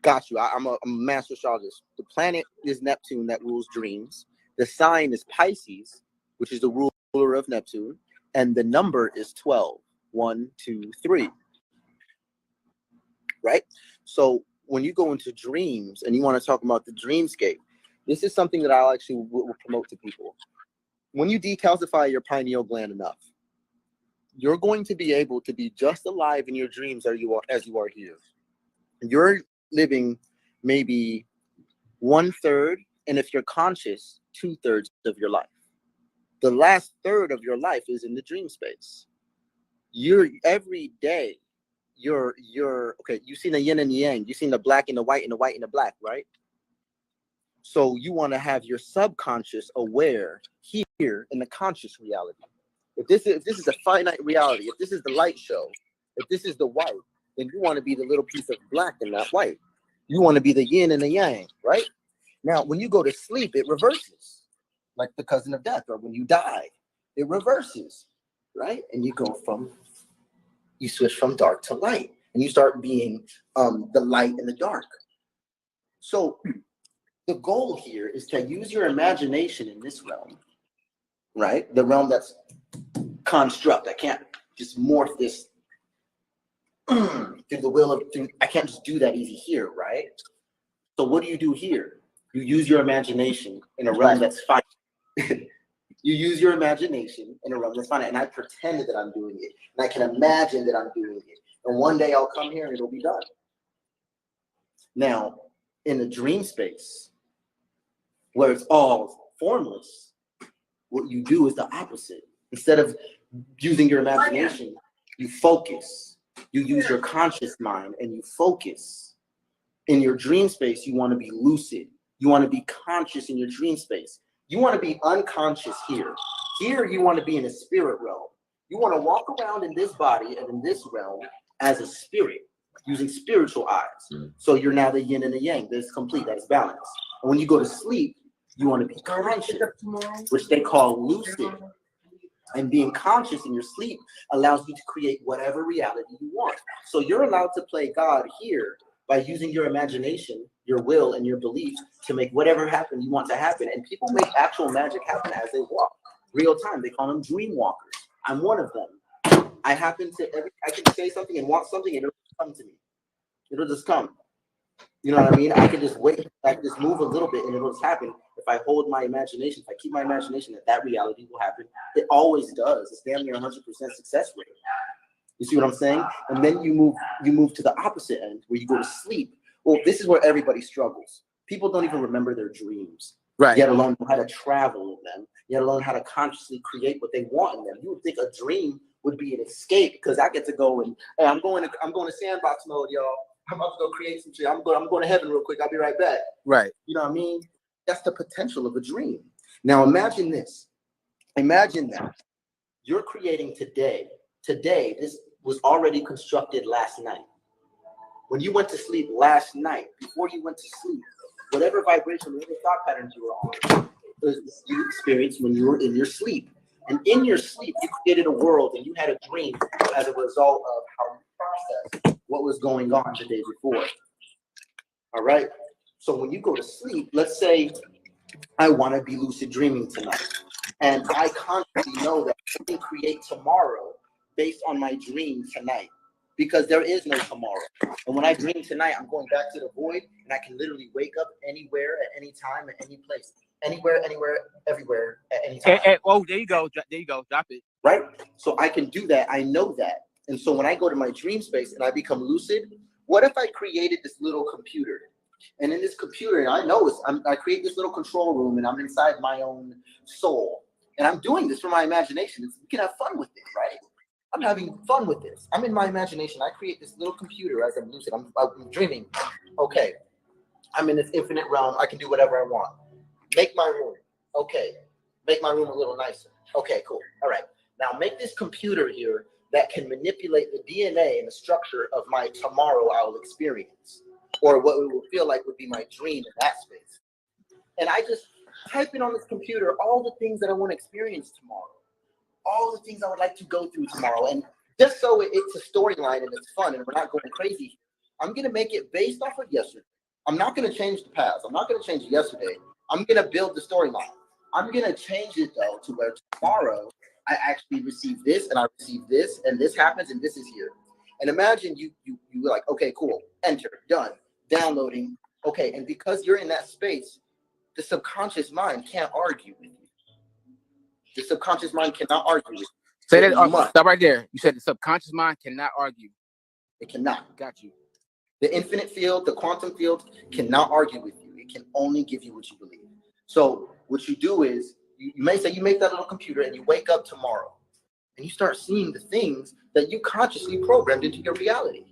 Got you. I'm a master astrologist. The planet is Neptune that rules dreams. The sign is Pisces, which is the ruler of Neptune, and the number is 12. 1, 2, 3. Right? So when you go into dreams and you want to talk about the dreamscape, this is something that I'll actually will promote to people. When you decalcify your pineal gland enough, you're going to be able to be just alive in your dreams as you are here. You're living maybe 1/3, and if you're conscious, 2/3 of your life. The last third of your life is in the dream space. You're every day. You're okay. You've seen the yin and the yang. You've seen the black and the white and the white and the black, right? So you want to have your subconscious aware here in the conscious reality. If this is a finite reality, if this is the light show, if this is the white, then you want to be the little piece of black in that white. You want to be the yin and the yang, right? Now, when you go to sleep, it reverses, like the cousin of death, or when you die, it reverses, right? And you switch from dark to light, and you start being the light and the dark. So the goal here is to use your imagination in this realm, right? The realm that's construct. I can't just morph this through the will of, I can't just do that easy here, right? So what do you do here? You use your imagination in a realm that's fine. You use your imagination in a realm that's fine, and I pretend that I'm doing it, and I can imagine that I'm doing it, and one day I'll come here and it'll be done. Now, in the dream space, where it's all formless, what you do is the opposite. Instead of using your imagination, you focus. You use your conscious mind and you focus. In your dream space, you want to be lucid. You want to be conscious in your dream space. You want to be unconscious here. Here, you want to be in a spirit realm. You want to walk around in this body and in this realm as a spirit, using spiritual eyes. So you're now the yin and the yang. That's complete. That's balance. And when you go to sleep, you want to be conscious, which they call lucid. And being conscious in your sleep allows you to create whatever reality you want. So you're allowed to play God here by using your imagination, your will, and your belief to make whatever happen you want to happen. And people make actual magic happen as they walk, real time. They call them dream walkers. I'm one of them. I can say something and want something, and it'll come to me. It'll just come. You know what I mean? I can just wait. I can just move a little bit, and it'll just happen. If I hold my imagination, if I keep my imagination that reality will happen, it always does. It's damn near 100% success rate. You see what I'm saying? And then you move to the opposite end where you go to sleep. Well, this is where everybody struggles. People don't even remember their dreams, right? Yet alone know how to travel in them, yet alone how to consciously create what they want in them. You would think a dream would be an escape because I get to go and hey, I'm going to sandbox mode, y'all. I'm about to go create some shit. I'm going to heaven real quick. I'll be right back. Right. You know what I mean? That's the potential of a dream. Now imagine this. Imagine that you're creating today. Today, this was already constructed last night. When you went to sleep last night, before you went to sleep, whatever vibration, whatever thought patterns you were on, you experienced when you were in your sleep. And in your sleep, you created a world and you had a dream as a result of how you processed what was going on the day before. All right? So when you go to sleep, let's say I want to be lucid dreaming tonight. And I consciously know that I can create tomorrow based on my dream tonight. Because there is no tomorrow. And when I dream tonight, I'm going back to the void, and I can literally wake up anywhere, at any time, at any place. Anywhere, everywhere, at any time. Oh, there you go. There you go. Drop it. Right? So I can do that. I know that. And so when I go to my dream space and I become lucid, what if I created this little computer? And in this computer, I know I create this little control room, and I'm inside my own soul. And I'm doing this for my imagination. We can have fun with it, right? I'm having fun with this. I'm in my imagination. I create this little computer as I'm lucid. I'm dreaming. Okay. I'm in this infinite realm. I can do whatever I want. Make my room. Okay. Make my room a little nicer. Okay, cool. All right. Now make this computer here that can manipulate the DNA and the structure of my tomorrow I'll experience. or what it will feel like would be my dream in that space. And I just type in on this computer all the things that I want to experience tomorrow, all the things I would like to go through tomorrow. And just so it's a storyline and it's fun and we're not going crazy, I'm going to make it based off of yesterday. I'm not going to change the past. I'm not going to change yesterday. I'm going to build the storyline. I'm going to change it, though, to where tomorrow I actually receive this and I receive this and this happens and this is here. And imagine you were like, okay, cool, enter, done, downloading. Okay, and because you're in that space, the subconscious mind can't argue with you. The subconscious mind cannot argue with you. Say that. Stop right there. You said the subconscious mind cannot argue. It cannot. Got you. The infinite field, the quantum field cannot argue with you. It can only give you what you believe. So what you do is you may say you make that little computer and you wake up tomorrow and you start seeing the things that you consciously programmed into your reality.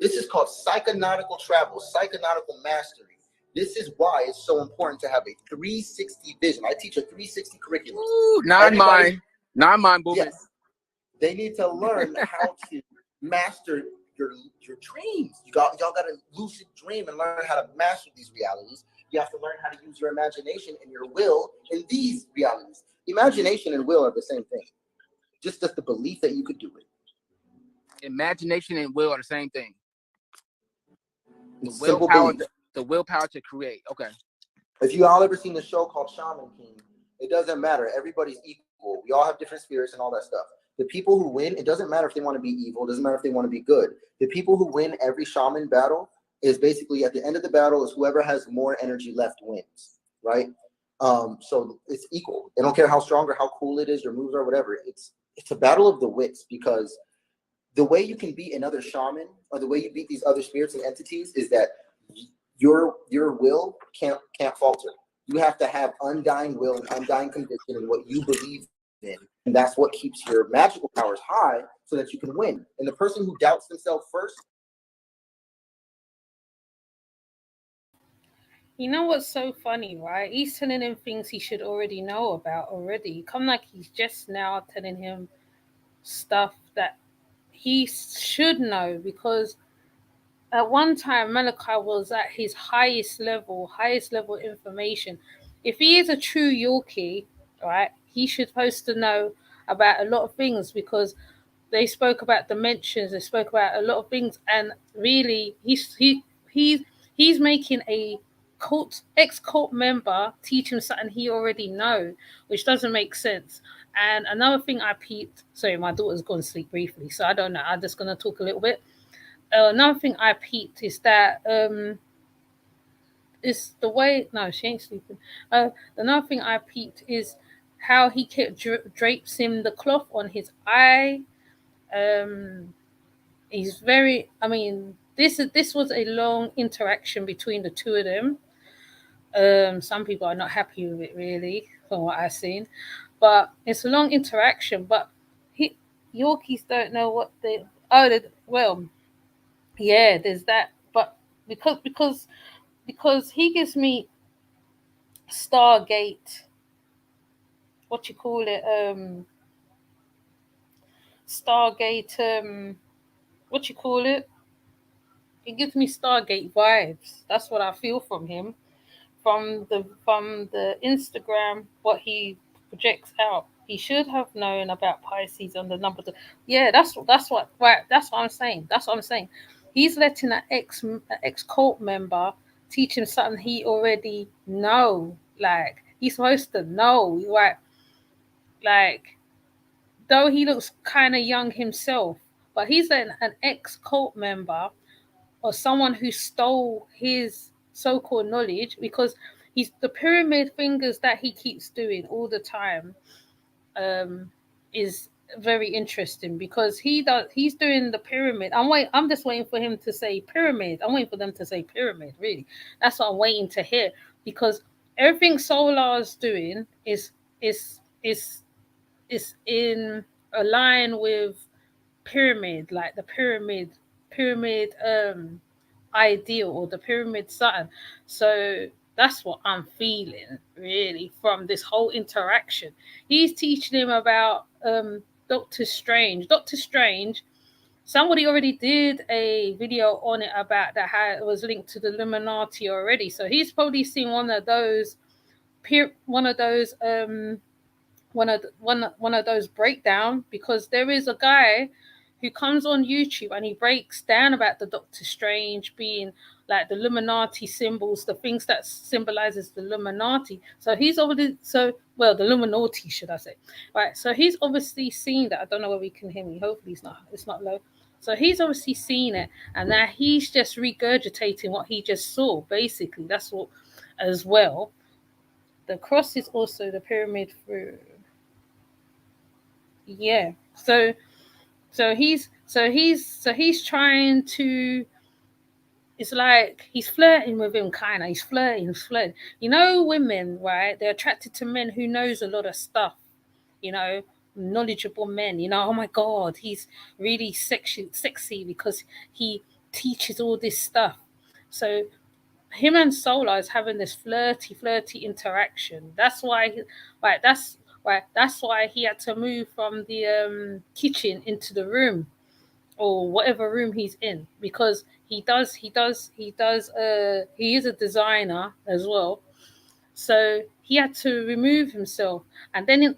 This is called psychonautical travel, psychonautical mastery. This is why it's so important to have a 360 vision. I teach a 360 curriculum. Ooh, non-mind movement. Yes. They need to learn how to master your dreams. Y'all got to lucid dream and learn how to master these realities. You have to learn how to use your imagination and your will in these realities. Imagination and will are the same thing. Just the belief that you could do it. Imagination and will are the same thing. The willpower to create. Okay. If you all ever seen the show called Shaman King, it doesn't matter. Everybody's equal. We all have different spirits and all that stuff. The people who win, it doesn't matter if they want to be evil. It doesn't matter if they want to be good. The people who win every shaman battle is basically at the end of the battle is whoever has more energy left wins, right? So it's equal. They don't care how strong or how cool it is, your moves or whatever. It's a battle of the wits, because the way you can beat another shaman or the way you beat these other spirits and entities is that your will can't falter. You have to have undying will and undying conviction in what you believe in. And that's what keeps your magical powers high so that you can win. And the person who doubts themselves first. You know what's so funny, right? He's telling him things he should already know about already. Come like he's just now telling him stuff that he should know, because at one time Malachi was at his highest level information. If he is a true Yorkie, right, he's supposed to know about a lot of things, because they spoke about dimensions, they spoke about a lot of things, and really he's making a ex-cult member teach him something he already know, which doesn't make sense. And another thing I peeped, sorry, my daughter's gone to sleep briefly, so I don't know, I'm just going to talk a little bit. Another thing I peeped is that it's the way, no, she ain't sleeping. Another thing I peeped is how he kept drapes him the cloth on his eye. He's very, I mean, this was a long interaction between the two of them. Some people are not happy with it, really, from what I've seen, but it's a long interaction. But Yorkies don't know what they. Well, yeah, there's that. But because he gives me Stargate. What you call it? Stargate. What you call it? It gives me Stargate vibes. That's what I feel from him. From the Instagram, what he projects out. He should have known about Pisces and the number. Yeah, that's what I'm saying. That's what I'm saying. He's letting an ex cult member teach him something he already know. Like, he's supposed to know. Right? Like, though he looks kind of young himself, but he's an ex cult member or someone who stole his so-called knowledge, because he's the pyramid fingers that he keeps doing all the time is very interesting, because he's doing the pyramid. I'm just waiting for him to say pyramid. I'm waiting for them to say pyramid, really. That's what I'm waiting to hear, because everything Solar's doing is in a line with pyramid, like the pyramid ideal, or the pyramid something. So that's what I'm feeling, really, from this whole interaction. He's teaching him about Doctor Strange. somebody already did a video on it about that, how it was linked to the Illuminati already. So he's probably seen one of those breakdown, because there is a guy who comes on YouTube and he breaks down about the Doctor Strange being like the Illuminati symbols, the things that symbolizes the Illuminati. So he's obviously the Illuminati, should I say? Right. So he's obviously seen that. I don't know whether he can hear me. Hopefully it's not low. So he's obviously seen it, and now he's just regurgitating what he just saw. Basically, that's what as well. The cross is also the pyramid through. Yeah. So he's trying to. It's like he's flirting with him, kind of. He's flirting. You know, women, right? They're attracted to men who knows a lot of stuff. You know, knowledgeable men. You know, oh my God, he's really sexy because he teaches all this stuff. So him and Solar is having this flirty interaction. That's why, That's why he had to move from the kitchen into the room, or whatever room he's in, because he is a designer as well. So he had to remove himself, and then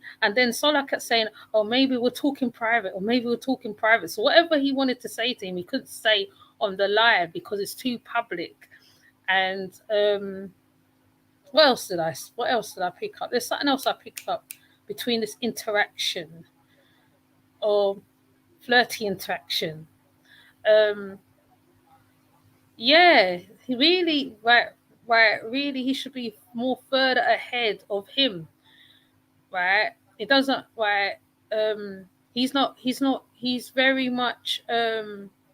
Solar kept saying, "Oh, maybe we'll talk in private, or maybe we'll talk in private." So whatever he wanted to say to him, he couldn't say on the live because it's too public. And what else did I pick up? There's something else I picked up between this interaction, or flirty interaction. Yeah, he really really he should be more further ahead of him, right? It doesn't he's very much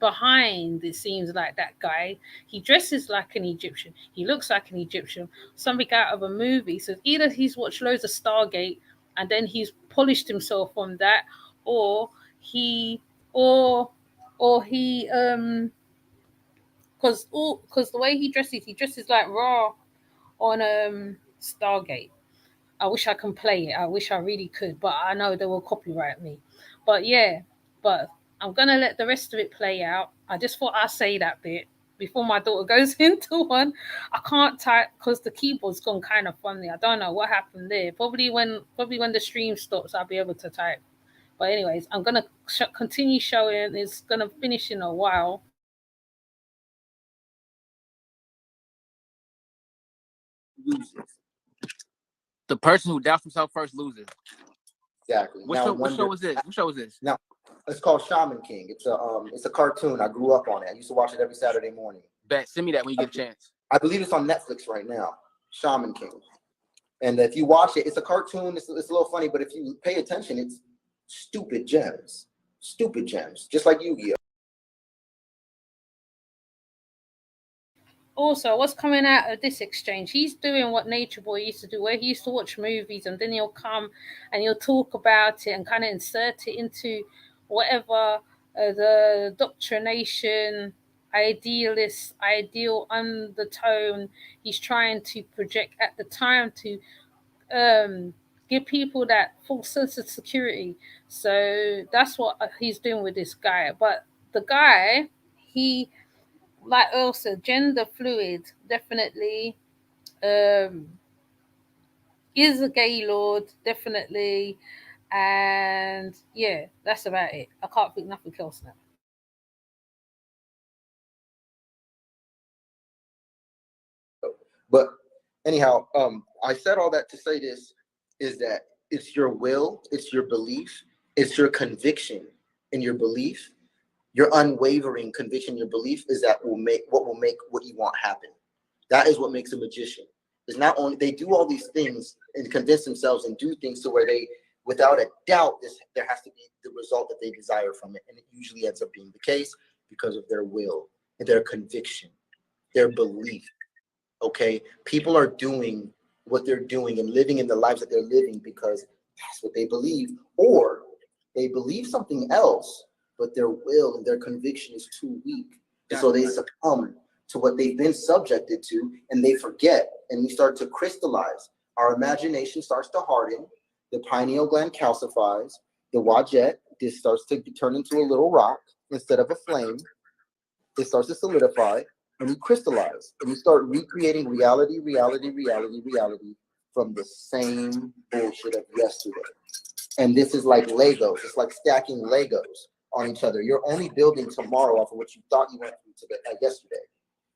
behind. It seems like that guy. He dresses like an Egyptian. He looks like an Egyptian, something out of a movie. So either he's watched loads of Stargate and then he's polished himself on that, or he because the way he dresses like Raw on Stargate. I wish I can play it. I wish I really could, but I know they will copyright me. But yeah, but I'm gonna let the rest of it play out. I just thought I'd say that bit before my daughter goes into one. I can't type because the keyboard's gone kind of funny. I don't know what happened there. Probably when the stream stops, I'll be able to type. But anyways, I'm gonna continue showing. It's gonna finish in a while. Loses. The person who doubts himself first loses. Exactly. What show was this? What show was this? Now, it's called Shaman King. It's a cartoon. I grew up on it. I used to watch it every Saturday morning. Bet, send me that when you get a chance. I believe it's on Netflix right now. Shaman King. And if you watch it, it's a cartoon. It's a little funny, but if you pay attention, it's stupid gems. Stupid gems, just like Yu-Gi-Oh. Also, what's coming out of this exchange? He's doing what Nature Boy used to do, where he used to watch movies and then he'll come and he'll talk about it and kind of insert it into whatever the doctrination, ideal undertone he's trying to project at the time to give people that false sense of security. So that's what he's doing with this guy. But the guy, he, like also gender fluid, definitely is a gay lord, definitely. And yeah, that's about it. I can't think nothing else now. But anyhow, I said all that to say this is that it's your will, it's your belief, it's your conviction in your belief, your unwavering conviction, your belief is that will make what you want happen. That is what makes a magician. It's not only they do all these things and convince themselves and do things to where they, without a doubt, there has to be the result that they desire from it, and it usually ends up being the case because of their will and their conviction, their belief. Okay, people are doing what they're doing and living in the lives that they're living because that's what they believe, or they believe something else, but their will and their conviction is too weak, and so they succumb to what they've been subjected to, and they forget, and we start to crystallize. Our imagination starts to harden, the pineal gland calcifies, the Wadjet, this starts to turn into a little rock, instead of a flame, it starts to solidify and you crystallize and you start recreating reality from the same bullshit of yesterday. And this is like Legos. It's like stacking Legos on each other. You're only building tomorrow off of what you thought you went through today, yesterday.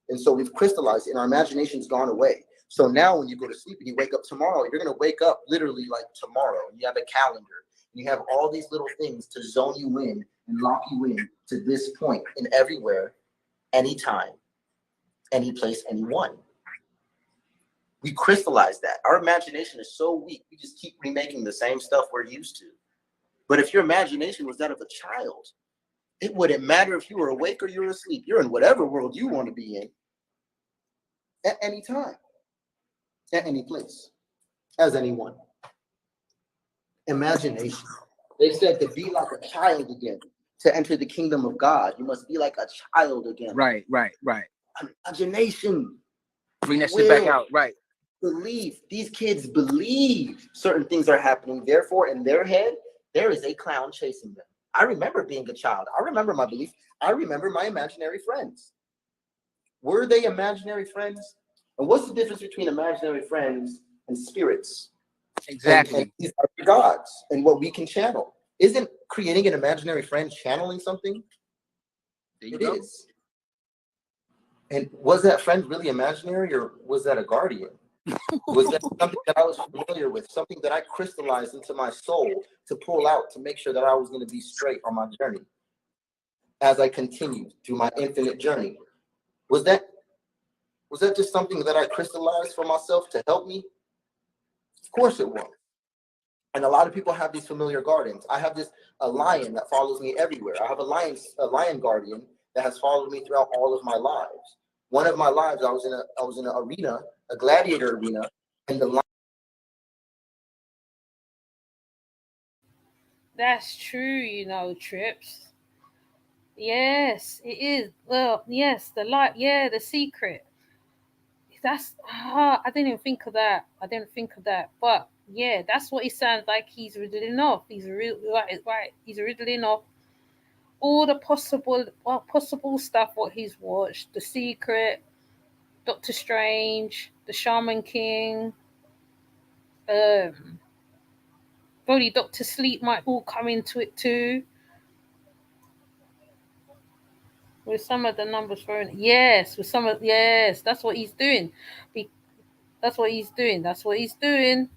And so we've crystallized and our imagination's gone away. So now when you go to sleep and you wake up tomorrow, you're going to wake up literally like tomorrow. And you have a calendar. And you have all these little things to zone you in and lock you in to this point and everywhere, anytime, any place, anyone. We crystallize that. Our imagination is so weak. We just keep remaking the same stuff we're used to. But if your imagination was that of a child, it wouldn't matter if you were awake or you were asleep. You're in whatever world you want to be in at any time, at any place, as anyone. Imagination. They said to be like a child again, to enter the kingdom of God, you must be like a child again. Right. Imagination. Bring that shit back out. Right. Believe. These kids believe certain things are happening. Therefore, in their head, there is a clown chasing them. I remember being a child. I remember my belief. I remember my imaginary friends. Were they imaginary friends? And what's the difference between imaginary friends and spirits? Exactly. And these are gods and what we can channel. Isn't creating an imaginary friend channeling something? It is. And was that friend really imaginary or was that a guardian? Was that something that I was familiar with, something that I crystallized into my soul to pull out to make sure that I was going to be straight on my journey as I continued through my infinite journey? Was that just something that I crystallized for myself to help me? Of course it was. And a lot of people have these familiar guardians. I have a lion that follows me everywhere. I have a lion guardian that has followed me throughout all of my lives. One of my lives, I was in an arena, a gladiator arena, and the lion. That's true, Trips. Yes, it is. Well, yes, the secret. I didn't even think of that. But yeah, that's what it sounds like. He's riddling off. He's right. He's riddling off all the possible stuff what he's watched. The Secret, Doctor Strange, The Shaman King, probably Doctor Sleep might all come into it too. With some of the numbers thrown, yes. That's what he's doing. That's what he's doing.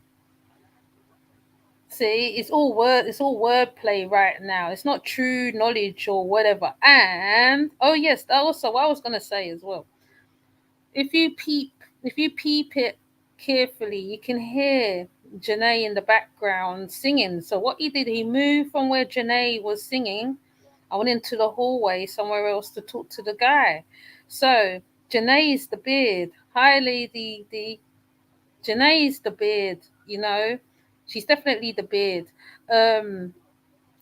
See, it's all wordplay right now. It's not true knowledge or whatever. And yes, also what I was gonna say as well. If you peep it carefully, you can hear Janae in the background singing. So what he did, he moved from where Janae was singing. I went into the hallway somewhere else to talk to the guy. So Janae's the beard. Hi, Lady D. Janae's the beard. She's definitely the beard.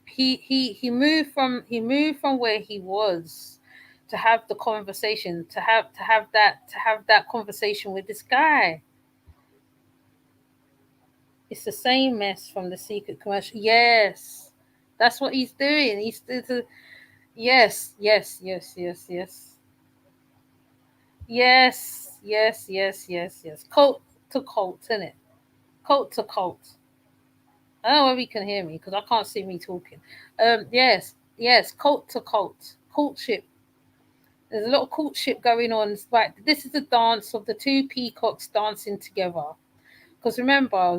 He moved from where he was to have the conversation, to have that conversation with this guy. It's the same mess from the Secret commercial. Yes, that's what he's doing. Yes. Cult to cult, isn't it? Cult to cult. I don't know if you can hear me because I can't see me talking. Yes, cult to cult. Courtship. There's a lot of courtship going on. Right, this is the dance of the two peacocks dancing together. Because remember,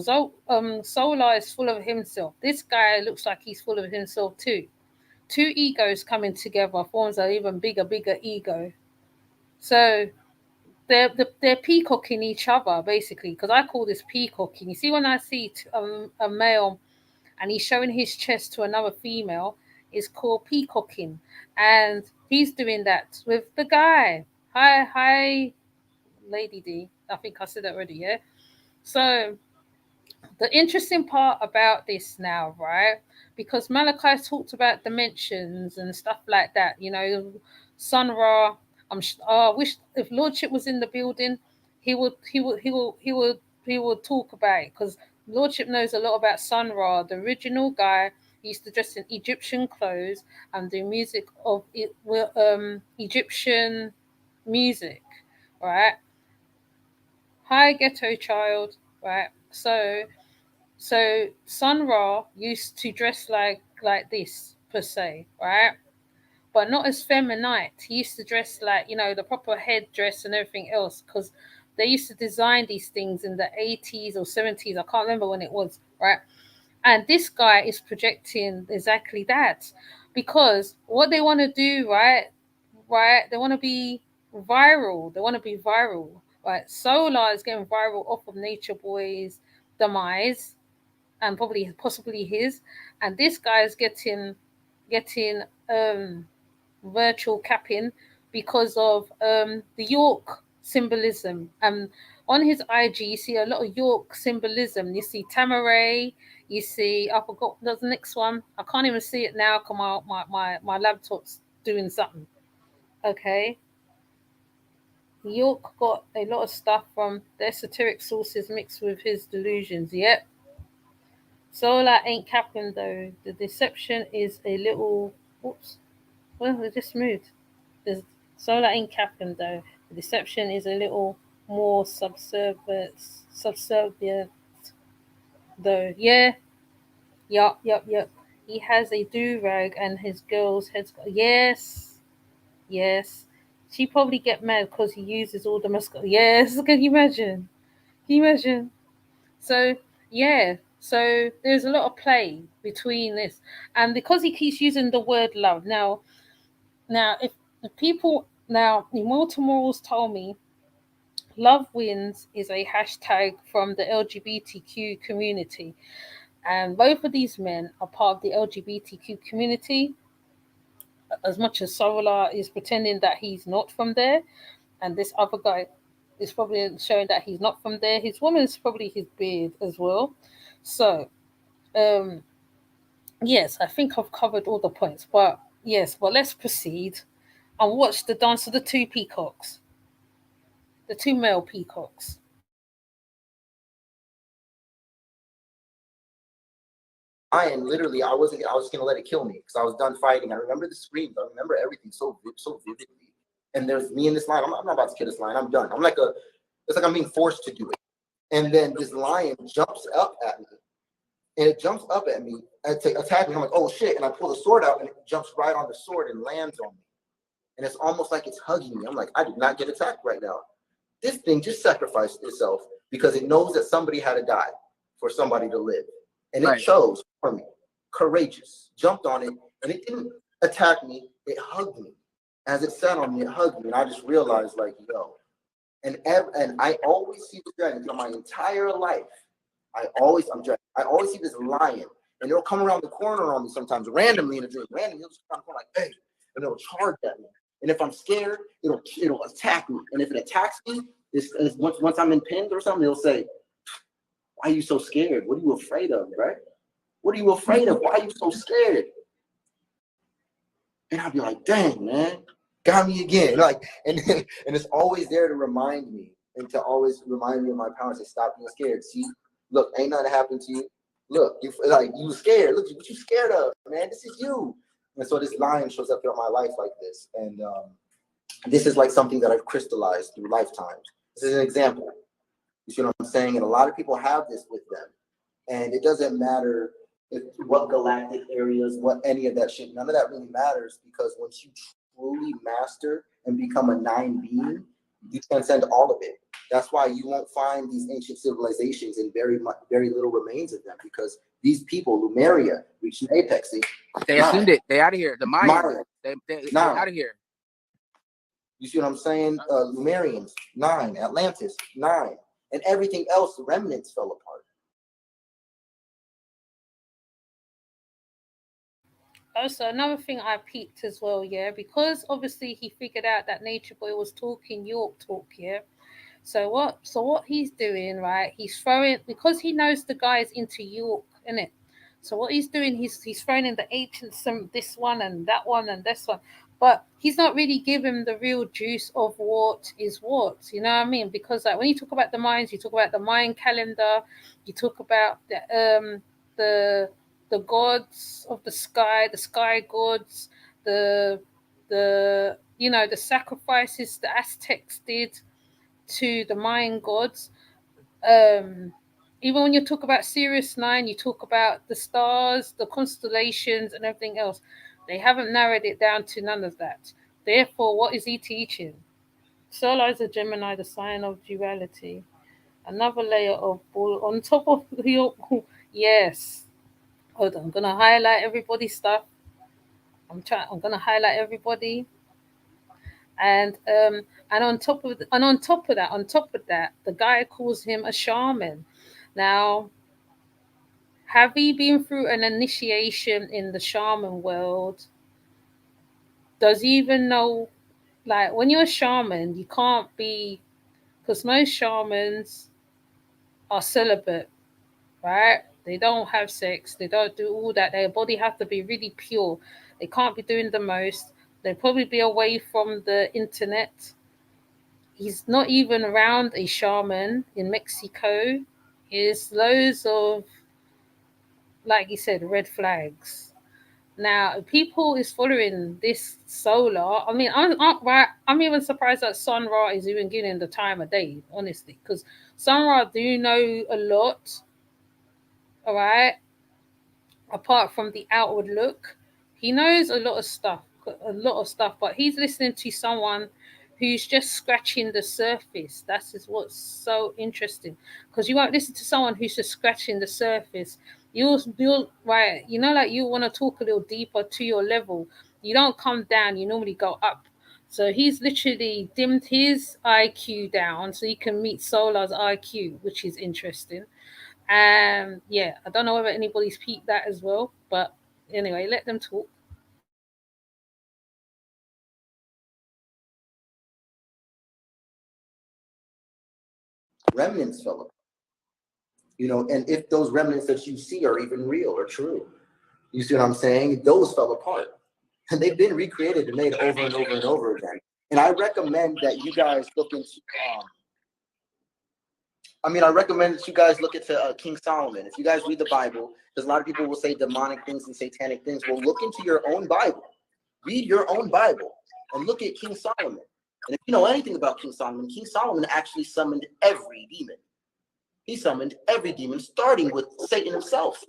Solar is full of himself. This guy looks like he's full of himself too. Two egos coming together forms an even bigger ego. So they're peacocking each other basically. Because I call this peacocking. You see, when I see a male and he's showing his chest to another female, it's called peacocking. And he's doing that with the guy. Hi, Lady D. I think I said that already, yeah? So the interesting part about this now, right? Because Malachi talked about dimensions and stuff like that, Sun Ra. I wish if Lordship was in the building, he would talk about it because Lordship knows a lot about Sun Ra, the original guy He used to dress in Egyptian clothes and do music of Egyptian music, right? Hi, ghetto child, right? So Sun Ra used to dress like this per se, right? But not as feminine. He used to dress like, the proper headdress and everything else, because they used to design these things in the 80s or 70s. I can't remember when it was, right? And this guy is projecting exactly that, because what they want to do, right? They want to be viral. They want to be viral, right? Solar is getting viral off of Nature Boy's demise, and possibly his, and this guy is getting virtual capping because of the York symbolism. On his IG, you see a lot of York symbolism. You see Tamaray, you see, I forgot the next one. I can't even see it now because my laptop's doing something. Okay. York got a lot of stuff from the esoteric sources mixed with his delusions. Yep. Solar ain't capping though. The deception is a little. Oops. Well, it just moved. The solar ain't capping though. The deception is a little more subservient though. Yeah. Yup. He has a do rag and his girl's head's got. Yes. She probably get mad because he uses all the mascot. Yes. Can you imagine? Can you imagine? So yeah, so there's a lot of play between this, and because he keeps using the word love. Now if the people, now Immortal Morals told me love wins is a hashtag from the LGBTQ community, and both of these men are part of the LGBTQ community. As much as Solar is pretending that he's not from there, and this other guy is probably showing that he's not from there. His woman is probably his beard as well. So yes, I think I've covered all the points, but let's proceed and watch the dance of the two peacocks, the two male peacocks. Literally, I was just gonna let it kill me because I was done fighting. I remember the screams. I remember everything so vividly. And there's me in this lion. I'm not about to kill this lion. I'm done. It's like I'm being forced to do it. And then this lion jumps up at me, and it jumps up at me to attack me. I'm like, oh shit! And I pull the sword out, and it jumps right on the sword and lands on me. And it's almost like it's hugging me. I'm like, I did not get attacked right now. This thing just sacrificed itself because it knows that somebody had to die for somebody to live. And it chose for me. Courageous. Jumped on it, and it didn't attack me. It hugged me. As it sat on me, it hugged me. And I just realized, like, yo. And I always see the dragon through my entire life. I always see this lion, and it'll come around the corner on me sometimes, randomly in a dream. Randomly, it'll just come like, hey, and it'll charge at me. And if I'm scared, it'll attack me. And if it attacks me, once I'm in pins or something, it'll say, why are you so scared? What are you afraid of, right? What are you afraid of? Why are you so scared? And I'll be like, dang, man, got me again. And it's always there to remind me and to always remind me of my power. Say, stop being scared. See, look, ain't nothing happened to you. Look, you scared. Look, what you scared of, man? This is you. And so this lion shows up throughout my life like this. And this is like something that I've crystallized through lifetimes. This is an example. You see what I'm saying? And a lot of people have this with them. And it doesn't matter what galactic areas, what any of that shit. None of that really matters, because once you truly master and become a 9 being, you transcend all of it. That's why you won't find these ancient civilizations and very little remains of them, because these people, Lemuria, reached an apex. They assumed it. They out of here. The Mayans, they out of here. You see what I'm saying? Lemurians, 9. Atlantis, 9. And everything else, remnants fell apart. Also, another thing I peeped as well, yeah, because obviously he figured out that Nature Boy was talking York talk, yeah. So what he's doing, right? He's throwing, because he knows the guy's into York, innit? So what he's doing, he's throwing in the ancient, some this one and that one and this one, but he's not really giving the real juice of what is what. You know what I mean? Because like when you talk about the Mayans, you talk about the Mayan calendar, you talk about the the gods of the sky gods, the the sacrifices the Aztecs did to the Mayan gods. Even when you talk about Sirius 9, you talk about the stars, the constellations, and everything else. They haven't narrowed it down to none of that. Therefore, what is he teaching? Solar is a Gemini, the sign of duality. Another layer of bull on top of your. Yes. Hold on, I'm gonna highlight everybody's stuff. I'm gonna highlight everybody, and on top of that, the guy calls him a shaman. Now, have he been through an initiation in the shaman world? Does he even know? Like, when you're a shaman, you can't be, because most shamans are celibate, right? They don't have sex. They don't do all that. Their body has to be really pure. They can't be doing the most. They'll probably be away from the internet. He's not even around a shaman in Mexico. There's loads of, like you said, red flags. Now, people is following this solar. I mean, I'm even surprised that Sun Ra is even getting the time of day, honestly, because Sun Ra do know a lot. All right, apart from the outward look, he knows a lot of stuff. But he's listening to someone who's just scratching the surface. That is what's so interesting, because you won't listen to someone who's just scratching the surface. You'll right, like you want to talk a little deeper to your level. You don't come down. You normally go up. So he's literally dimmed his IQ down so he can meet Solar's IQ, which is interesting. Yeah, I don't know whether anybody's peeped that as well, but anyway, let them talk. Remnants fell apart. And if those remnants that you see are even real or true, you see what I'm saying? Those fell apart. And they've been recreated and made over and over and over again. And I recommend that you guys look into I recommend that you guys look into King Solomon. If you guys read the Bible, because a lot of people will say demonic things and satanic things. Well, look into your own Bible. Read your own Bible and look at King Solomon. And if you know anything about King Solomon actually summoned every demon. He summoned every demon, starting with Satan himself.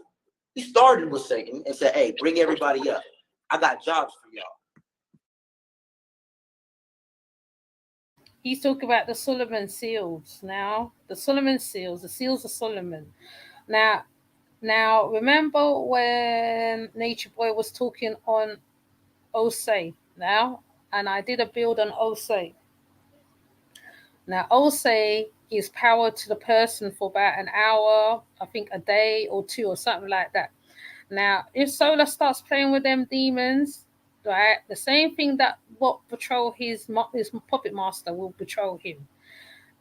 He started with Satan and said, hey, bring everybody up. I got jobs for y'all. He's talking about the Solomon seals now. The Solomon seals, the seals of Solomon. Now, remember when Nature Boy was talking on Osei now? And I did a build on Osei. Now, Osei gives power to the person for about an hour, I think a day or two or something like that. Now, if Solar starts playing with them demons, right, the same thing that what patrol his puppet master will patrol him.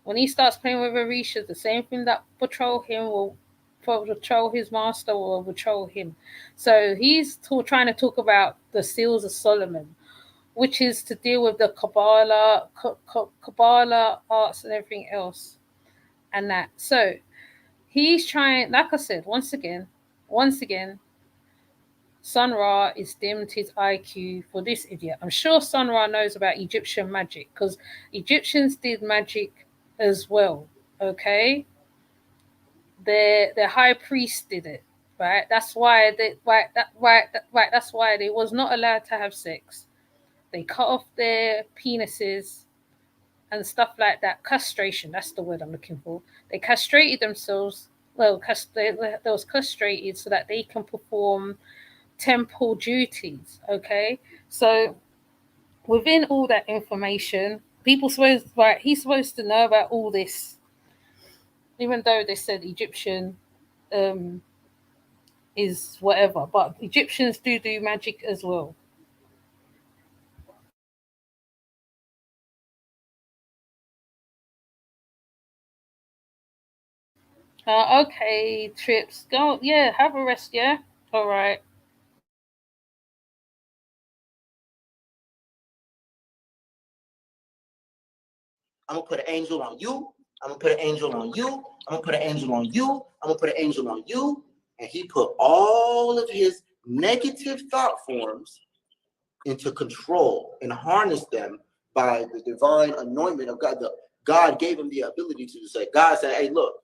When he starts playing with Orisha, the same thing that patrol him will patrol his master or patrol him. So he's trying to talk about the seals of Solomon, which is to deal with the Kabbalah arts and everything else, and that. So he's trying, like I said, once again, Sun Ra is dimmed his IQ for this idiot. I'm sure Sun Ra knows about Egyptian magic because Egyptians did magic as well. Okay, their high priest did it. Right. That's why That's why they was not allowed to have sex. They cut off their penises and stuff like that. Castration. That's the word I'm looking for. They castrated themselves. Well, they was castrated so that they can perform temple duties. Okay, so within all that information, he's supposed to know about all this, even though they said Egyptian is whatever, but Egyptians do magic as well. Okay, Trips, go. Yeah, have a rest. Yeah, all right. I'm gonna put an angel on you. I'm gonna put an angel on you. I'm gonna put an angel on you. I'm gonna put an angel on you. and he put all of his negative thought forms into control and harnessed them by the divine anointment of God. God gave him the ability to say, God said, hey, look,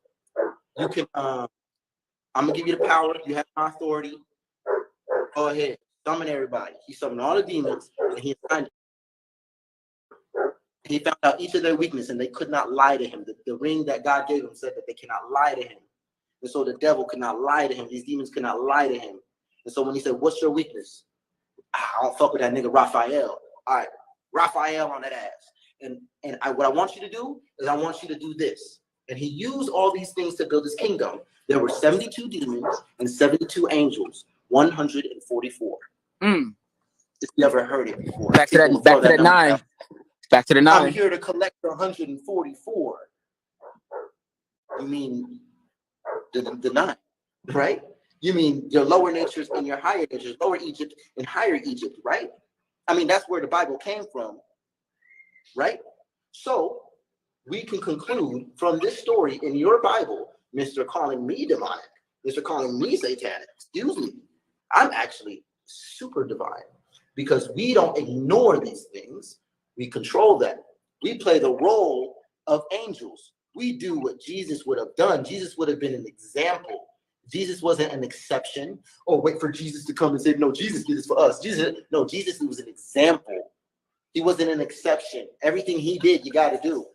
you can, I'm gonna give you the power. You have my authority. Go ahead, summon everybody. He summoned all the demons, and he found out each of their weakness, and they could not lie to him. The ring that God gave him said that they cannot lie to him. And so the devil could not lie to him. These demons could not lie to him. And so when he said, what's your weakness? I don't fuck with that nigga Raphael. All right, Raphael on that ass. And what I want you to do is I want you to do this. And he used all these things to build his kingdom. There were 72 demons and 72 angels, 144. If you ever heard it before. Back to that 9. Back to the 9. I'm here to collect the 144. You mean the 9, right? You mean your lower natures and your higher natures, lower Egypt and higher Egypt, right? I mean, that's where the Bible came from, right? So we can conclude from this story in your Bible, Mr. calling me demonic, Mr. calling me satanic, excuse me, I'm actually super divine because we don't ignore these things. We control them. We play the role of angels. We do what Jesus would have done. Jesus would have been an example. Jesus wasn't an exception. Oh, wait for Jesus to come and say, no, Jesus did this for us. Jesus was an example. He wasn't an exception. Everything he did, you got to do.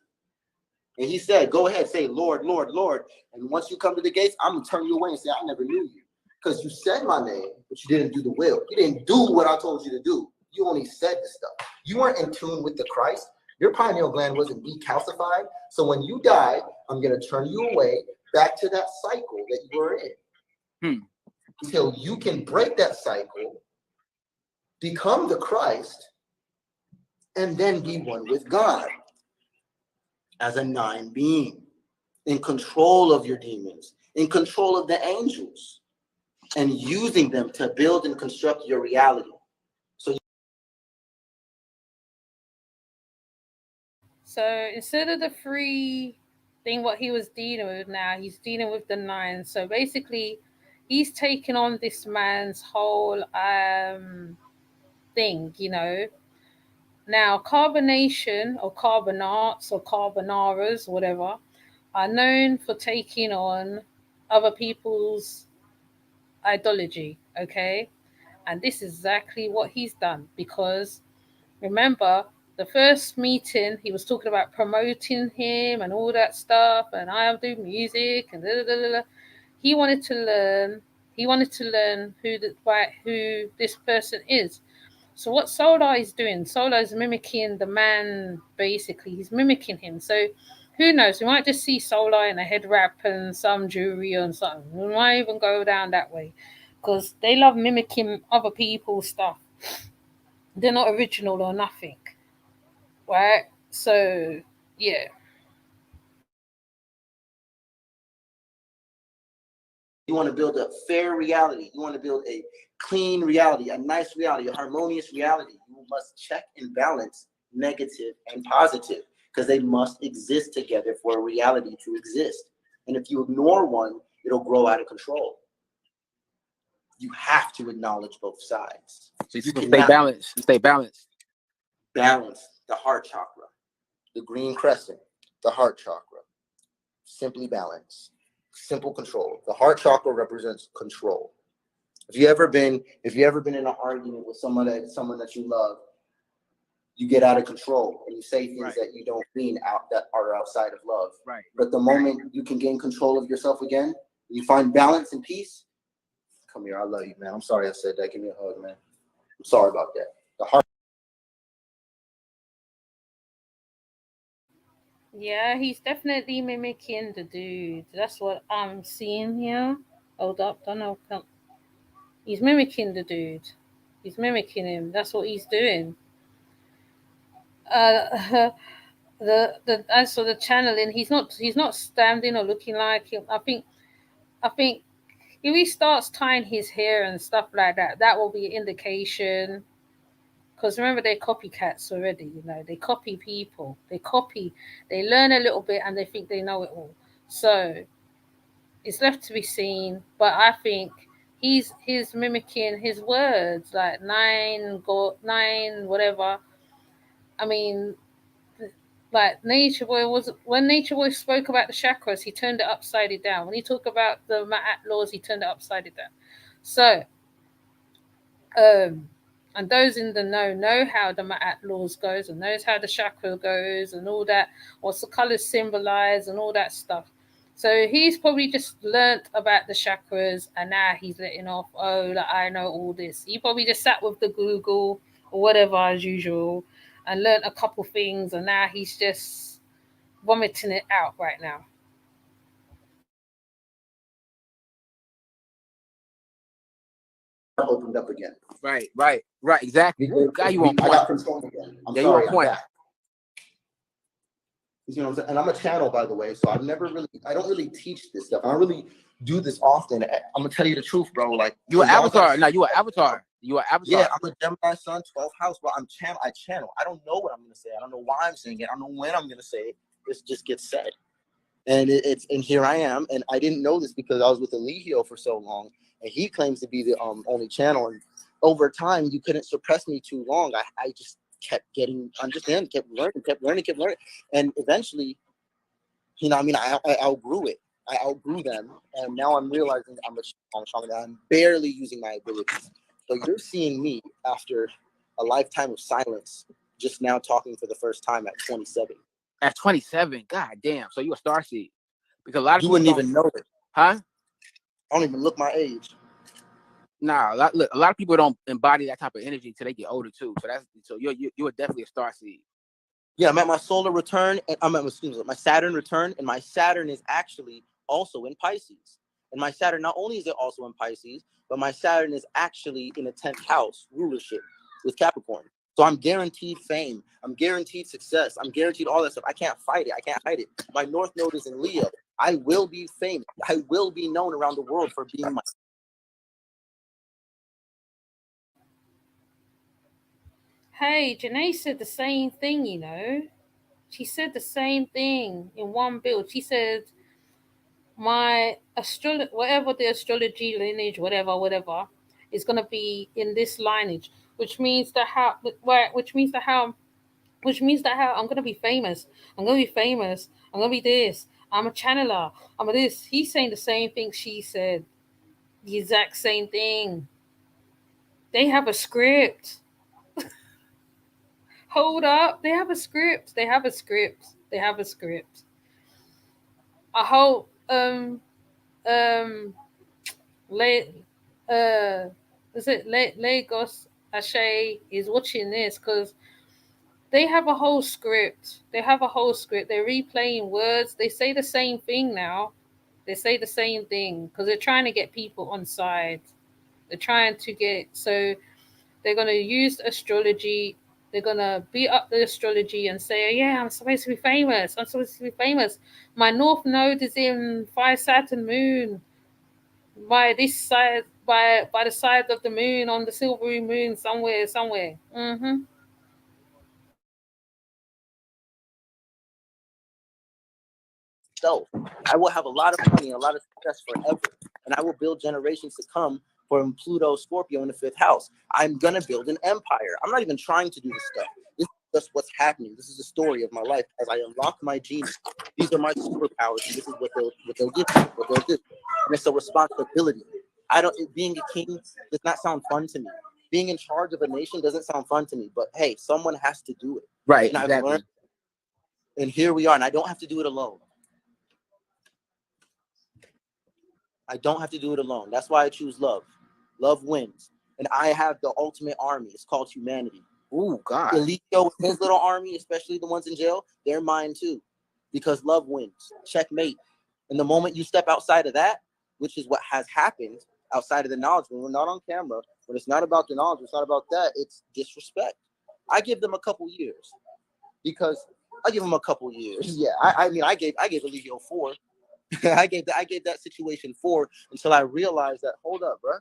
And he said, go ahead, say, Lord, Lord, Lord. And once you come to the gates, I'm going to turn you away and say, I never knew you. Because you said my name, but you didn't do the will. You didn't do what I told you to do. You only said the stuff. You weren't in tune with the Christ. Your pineal gland wasn't decalcified. So when you die, I'm going to turn you away back to that cycle that you were in. Until you can break that cycle, become the Christ, and then be one with God as a 9 being, in control of your demons, in control of the angels, and using them to build and construct your reality. So instead of the 3 thing, what he was dealing with now, he's dealing with the 9. So basically, he's taking on this man's whole thing, you know. Now, carbonation or carbonates or carbonaras, whatever, are known for taking on other people's ideology, okay? And this is exactly what he's done because remember, the first meeting, he was talking about promoting him and all that stuff, and I'll do music and da, da, da, da. He wanted to learn. He wanted to learn who this person is. So what Solar is doing? Solar is mimicking the man. Basically, he's mimicking him. So who knows? We might just see Solar in a head wrap and some jewelry and something. We might even go down that way because they love mimicking other people's stuff. They're not original or nothing. Right? So, yeah. You want to build a fair reality. You want to build a clean reality, a nice reality, a harmonious reality. You must check and balance negative and positive because they must exist together for a reality to exist. And if you ignore one, it'll grow out of control. You have to acknowledge both sides. So you stay balanced. Stay balanced. Balance the heart chakra, the green crescent, the heart chakra. Simply balance. Simple control. The heart chakra represents control. If you ever been in an argument with someone that you love, you get out of control and you say things that you don't mean that are outside of love. Right. But the moment you can gain control of yourself again, you find balance and peace. Come here, I love you, man. I'm sorry I said that. Give me a hug, man. I'm sorry about that. The heart. Yeah, he's definitely mimicking the dude. That's what I'm seeing here. Hold up, don't know. He's mimicking the dude. He's mimicking him. That's what he's doing. The as for the channeling, he's not standing or looking like him. I think if he starts tying his hair and stuff like that, that will be an indication. Because remember, they're copycats already. You know, they copy people. They learn a little bit and they think they know it all. So It's left to be seen, but I think he's mimicking his words like nine whatever. I mean, like Nature Boy was when Nature Boy spoke about the chakras, he turned it upside down. When he talked about the Ma'at laws, he turned it upside down. So, um, and those in the know how the Ma'at laws goes and knows how the chakra goes and all that, what's the colors symbolize and all that stuff. So he's probably just learnt about the chakras and now he's letting off, oh, like, I know all this. He probably just sat with the Google or whatever as usual and learnt a couple things and now he's just vomiting it out right now. Opened up again. Right. Exactly. God, you on I point. got control again. I'm Yeah, sorry, you on point. I'm back. You know what I'm saying? And I'm a channel, by the way, so I don't really teach this stuff. I don't really do this often. I'm gonna tell you the truth, bro. Like You an avatar. No, you an avatar. You an avatar. Yeah, I'm a Gemini sun, 12th house, but I channel. I don't know what I'm gonna say. I don't know why I'm saying it. I don't know when I'm gonna say it. This just gets said. And and here I am. And I didn't know this because I was with Eligio for so long. And he claims to be the only channel. And over time, you couldn't suppress me too long. I just kept getting understand, kept learning. And eventually, you know, I mean, I outgrew it. I outgrew them. And now I'm realizing I'm barely using my abilities. So you're seeing me after a lifetime of silence, just now talking for the first time at 27. At 27, god damn. So you a starseed? Because a lot of You people wouldn't don't, even know it. huh? I don't even look my age. Nah, a lot of people don't embody that type of energy till they get older too. So you're definitely a starseed. Yeah, I'm at my solar return, and I'm at my Saturn return, and my Saturn is actually also in Pisces. And my Saturn, not only is it also in Pisces, but my Saturn is actually in a 10th house rulership with Capricorn. So I'm guaranteed fame. I'm guaranteed success. I'm guaranteed all that stuff. I can't fight it. I can't hide it. My North Node is in Leo. I will be famous. I will be known around the world for being my. Hey, Janae said the same thing, you know. She said the same thing in one build. She said, my whatever the astrology lineage, whatever, is gonna be in this lineage, which means that how I'm gonna be famous. I'm gonna be famous. I'm gonna be this. I'm a channeler. I'm a this. He's saying the same thing she said. The exact same thing. They have a script. Hold up. They have a script. They have a script. They have a script. I hope um Le- uh is it Lagos Ashay is watching this because they have a whole script. They have a whole script. They're replaying words. They say the same thing now. They say the same thing because they're trying to get people on side. They're trying to get so they're gonna use astrology. They're gonna beat up the astrology and say, "Yeah, I'm supposed to be famous. I'm supposed to be famous. My North Node is in 5 Saturn moon by this side, by the side of the moon on the silvery moon somewhere." Mm-hmm. So I will have a lot of money and a lot of success forever. And I will build generations to come from Pluto, Scorpio in the 5th house. I'm going to build an empire. I'm not even trying to do this stuff. This is just what's happening. This is the story of my life as I unlock my genius. These are my superpowers. And this is what they'll give me, what they'll do. And it's a responsibility. Being a king does not sound fun to me. Being in charge of a nation doesn't sound fun to me. But hey, someone has to do it. Right. And I've Exactly. learned. And here we are. And I don't have to do it alone. I don't have to do it alone. That's why I choose love. Love wins. And I have the ultimate army. It's called humanity. Ooh, God. Eligio, his little army, especially the ones in jail, they're mine too. Because love wins. Checkmate. And the moment you step outside of that, which is what has happened outside of the knowledge, when we're not on camera, when it's not about the knowledge, it's not about that, it's disrespect. I give them a couple years. Because I give them a couple years. Yeah, I mean, I gave Eligio 4. I gave that situation 4 until I realized that, hold up, bro.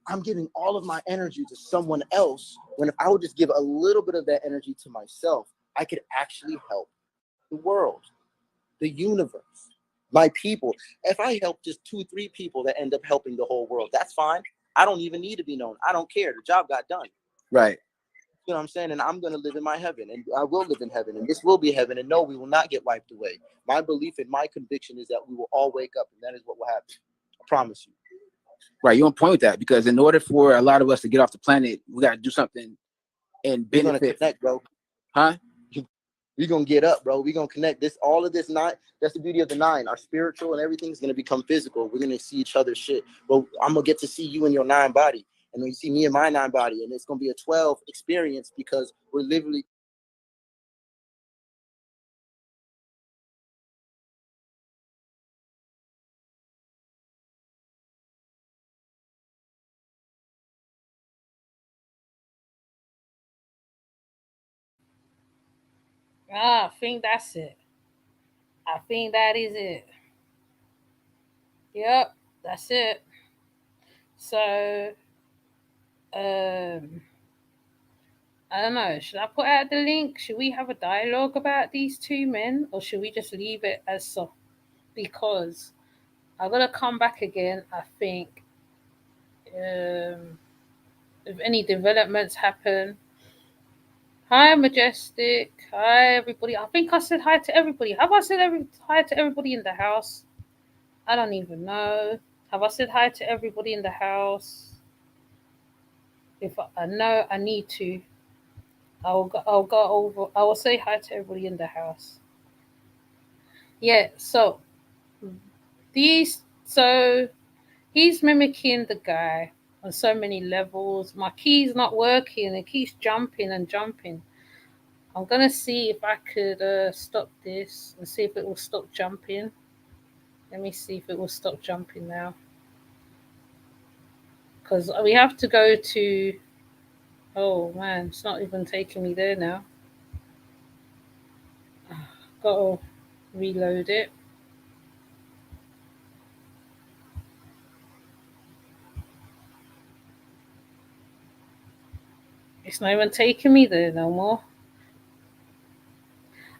I'm giving all of my energy to someone else when if I would just give a little bit of that energy to myself, I could actually help the world, the universe. My people. If I help just 2-3 people that end up helping the whole world, that's fine. I don't even need to be known. I don't care. The job got done. Right. You know what I'm saying? And I'm going to live in my heaven, and I will live in heaven, and this will be heaven. And no, we will not get wiped away. My belief and my conviction is that we will all wake up, and that is what will happen. I promise you. Right. You're on point with that, because in order for a lot of us to get off the planet, we got to do something and We're going to benefit. connect, bro. Huh? We're going to get up, bro. We're going to connect. All of this 9, that's the beauty of the 9. Our spiritual and everything's going to become physical. We're going to see each other's shit. Well, I'm going to get to see you in your 9 body. And when you see me in my 9 body, and it's going to be a 12 experience, because we're literally. I think that's it. I think that is it. Yep, that's it. So, I don't know. Should I put out the link? Should we have a dialogue about these 2 men, or should we just leave it as so? Because I'm gonna come back again. I think if any developments happen. Hi, Majestic. Hi, everybody. I think I said hi to everybody. Have I said hi to everybody in the house? I don't even know. Have I said hi to everybody in the house? If I know I need to, I'll go over. I will say hi to everybody in the house. Yeah. So he's mimicking the guy on so many levels. My key's not working. It keeps jumping and jumping. I'm gonna see if I could stop this and see if it will stop jumping. Let me see if it will stop jumping now. Because we have to go to. Oh man, it's not even taking me there now. Gotta reload it. It's not even taking me there no more.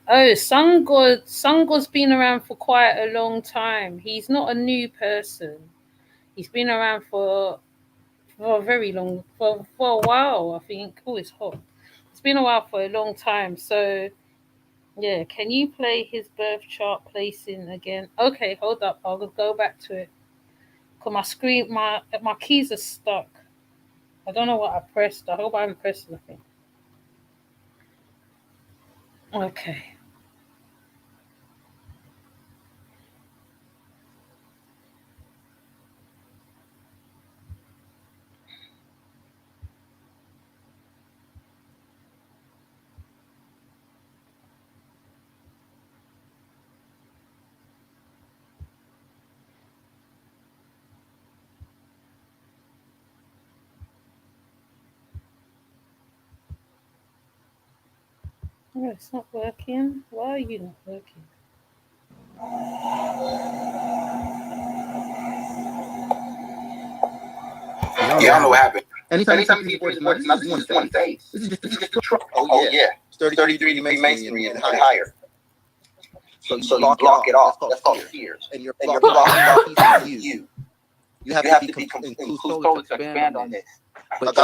Oh, Sun God's been around for quite a long time. He's not a new person. He's been around for a very long, for a while, I think. Oh, it's hot. It's been a while for a long time. So, yeah, can you play his birth chart placing again? Okay, hold up. I'll go back to it. Because my keys are stuck. I don't know what I pressed. I hope I haven't pressed nothing. Okay. Oh, it's not working. Why are you not working? Yeah, I don't know what happened. Anytime you see boards, it's not just one face. This is just a truck. Oh yeah. It's 33 degree masonry and higher. So you block it off. That's called fear. And you're blocking off you. You have to be inclusive to expand on this. But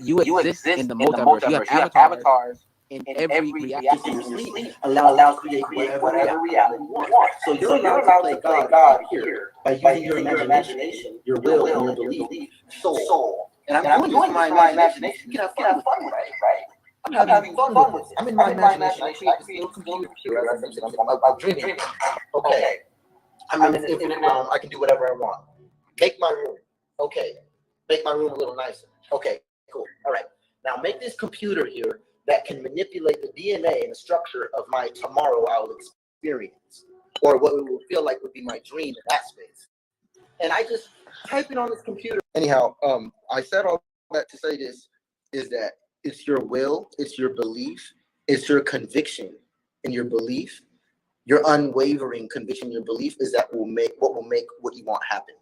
you exist in the multiverse. You have avatars in every reality. Allow to create whatever reality you want. So you're allowed to play God here by using your imagination, your will, and your belief, soul. And I'm doing my imagination. You can have fun with it, right? I'm having fun with it. I'm in my imagination. I create this little computer. I'm dreaming. Okay. I'm in an infinite realm. I can do whatever I want. Make my room. Okay. Make my room a little nicer. Okay, cool. All right. Now make this computer here that can manipulate the DNA and the structure of my tomorrow I will experience, or what it will feel like would be my dream in that space. And I just type it on this computer. Anyhow, I said all that to say this is that it's your will, it's your belief, it's your conviction and your belief, your unwavering conviction, your belief is that will make what you want happen.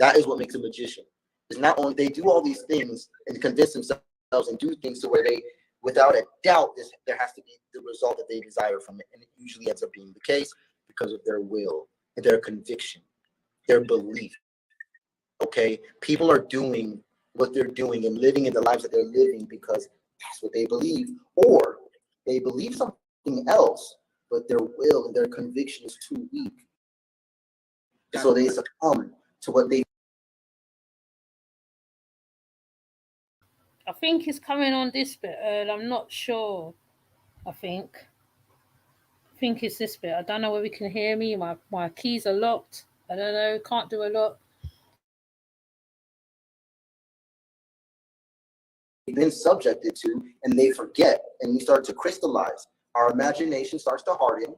That is what makes a magician. It's not only they do all these things and convince themselves and do things to where they, without a doubt, there has to be the result that they desire from it, and it usually ends up being the case because of their will their conviction, their belief. Okay, people are doing what they're doing and living in the lives that they're living because that's what they believe, or they believe something else, but their will and their conviction is too weak, so they succumb to what they. I think it's coming on this bit, Earl. I'm not sure. I think it's this bit. I don't know whether you can hear me. My keys are locked. I don't know. Can't do a lot. Been subjected to, and they forget, and we start to crystallize. Our imagination starts to harden.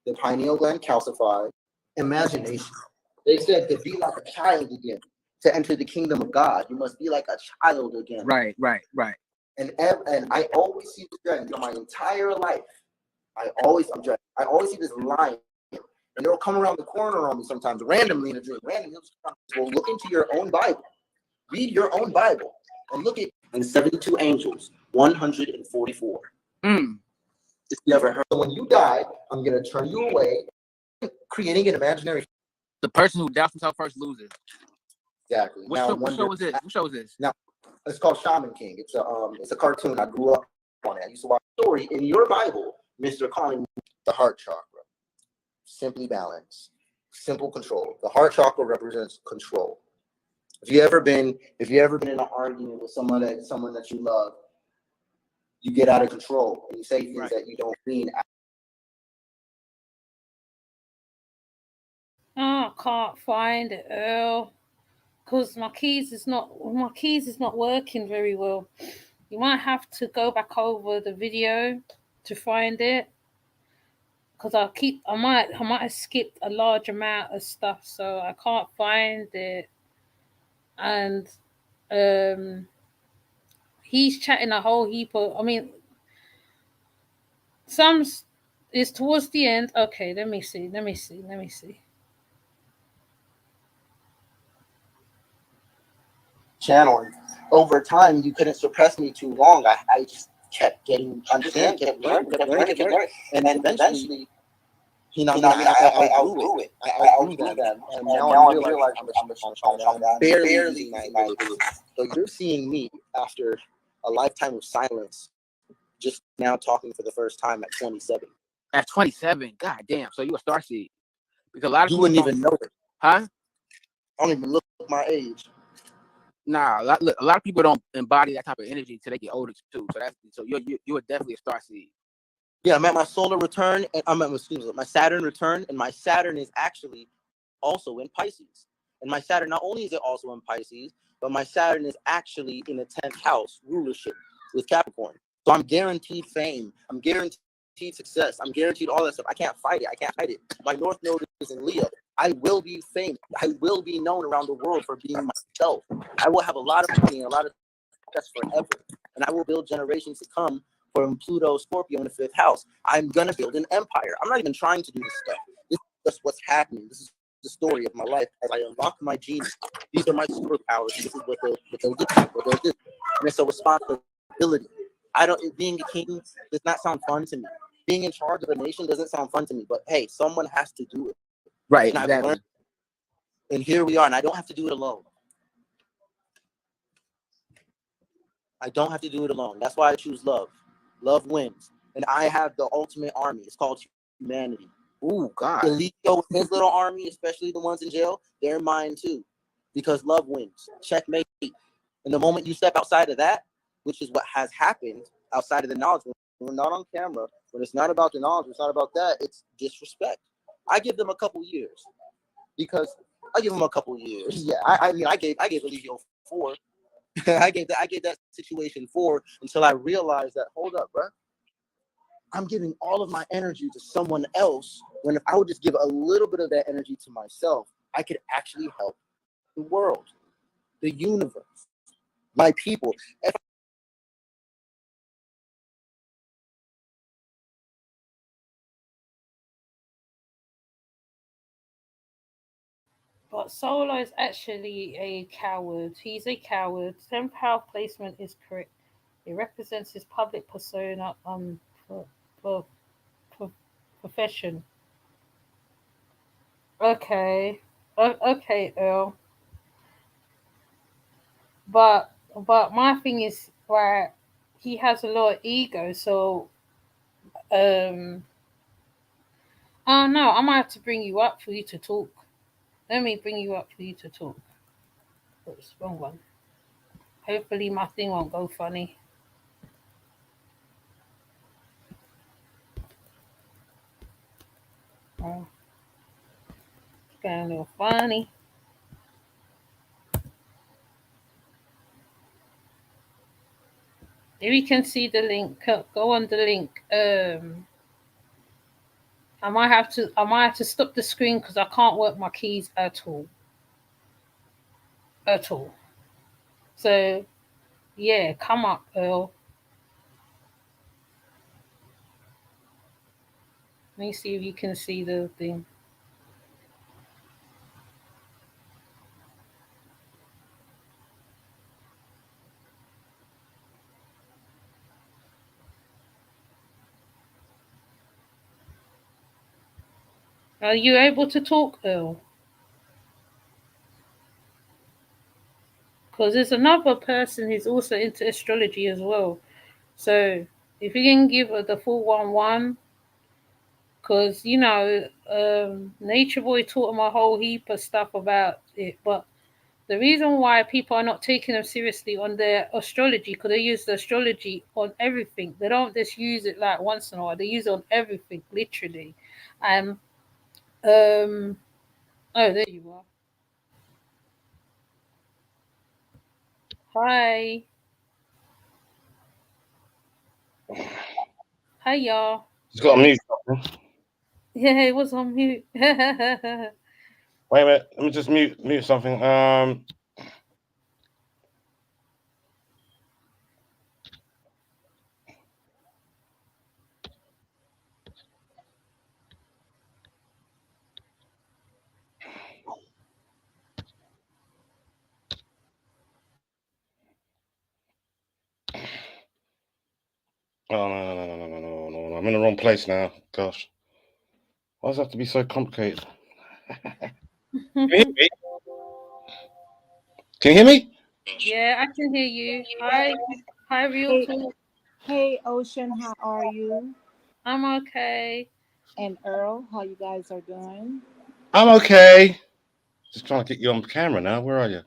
The pineal gland calcifies. Imagination. They said to be like a child again. To enter the kingdom of God, you must be like a child again. Right. And I always see this trend in my entire life. I always see this line, and they'll come around the corner on me sometimes randomly in a dream. Randomly, well, look into your own Bible, read your own Bible, and look at and 72 angels, 144. If you ever heard, when you die, I'm gonna turn you away, creating an imaginary. The person who doubts himself first loses. Exactly. What show is this? What show is this? Now, it's called Shaman King. It's a cartoon. I grew up on it. I used to watch a story in your Bible, Mr. Calling the heart chakra. Simply balance, simple control. The heart chakra represents control. If you ever been in an argument with someone that you love, you get out of control and you say things that you don't mean. Oh, I can't find it, Earl, because my keys is not working very well. You might have to go back over the video to find it, because I might have skipped a large amount of stuff, so I can't find it. And he's chatting a whole heap of. I mean, some is towards the end. Okay, let me see. Channeling. Over time, you couldn't suppress me too long. I just kept getting understand, kept learning, and then eventually, I outgrew it. I outgrew that, and now I realize I'm barely using my ability. So you're seeing me after a lifetime of silence, just now talking for the first time at 27. At 27, god damn. So you a starseed? Because a lot of You people wouldn't even know it. Huh? I don't even look my age. Nah, a lot of people don't embody that type of energy until they get older too. So you're definitely a starseed. Yeah, I'm at my solar return, and I'm at my Saturn return, and my Saturn is actually also in Pisces. And my Saturn, not only is it also in Pisces, but my Saturn is actually in the 10th house rulership with Capricorn. So I'm guaranteed fame. I'm guaranteed success. I'm guaranteed all that stuff. I can't fight it. I can't hide it. My North Node is in Leo. I will be famous. I will be known around the world for being myself. I will have a lot of money and a lot of success forever. And I will build generations to come from Pluto, Scorpio in the 5th house. I'm going to build an empire. I'm not even trying to do this stuff. This is just what's happening. This is the story of my life as I unlock my genius. These are my superpowers. This is what they'll do. And it's a responsibility. Being a king does not sound fun to me. Being in charge of a nation doesn't sound fun to me. But hey, someone has to do it. Right, and exactly. And here we are, and I don't have to do it alone. I don't have to do it alone. That's why I choose love. Love wins. And I have the ultimate army. It's called humanity. Ooh, God. Elio with his little army, especially the ones in jail, they're mine too. Because love wins. Checkmate. And the moment you step outside of that, which is what has happened outside of the knowledge, when we're not on camera, when it's not about the knowledge, it's not about that, it's disrespect. I give them a couple years. Because I give them a couple years. Yeah, I mean, I gave Eligio 4. I gave that situation 4 until I realized that, hold up, bro. I'm giving all of my energy to someone else when if I would just give a little bit of that energy to myself, I could actually help the world, the universe, my people. But Solo is actually a coward. He's a coward. 10th house placement is correct. It represents his public persona for profession. Okay. Okay, Earl. But my thing is, right, he has a lot of ego, so um oh no, I might have to bring you up for you to talk. Let me bring you up for you to talk. Oops, wrong one. Hopefully my thing won't go funny. Oh, it's going a little funny. If you can see the link, go on the link. I might have to stop the screen because I can't work my keys at all. At all. So yeah, come up, Earl. Let me see if you can see the thing. Are you able to talk, Earl? Because there's another person who's also into astrology as well. So if you can give her the 411, because Nature Boy taught him a whole heap of stuff about it, but the reason why people are not taking them seriously on their astrology, because they use the astrology on everything. They don't just use it like once in a while. They use it on everything, literally. And oh, there you are. Hi, hi, y'all. It's got a mute. Yeah, it was on mute. Wait a minute. Let me just mute something. Oh no. I'm in the wrong place now. Gosh. Why does it have to be so complicated? Can you hear me? Can you hear me? Yeah, I can hear you. Hi, real Hey, talk. hey, Ocean, how are you? I'm okay. And Earl, how you guys are doing? I'm okay. Just trying to get you on camera now. Where are you?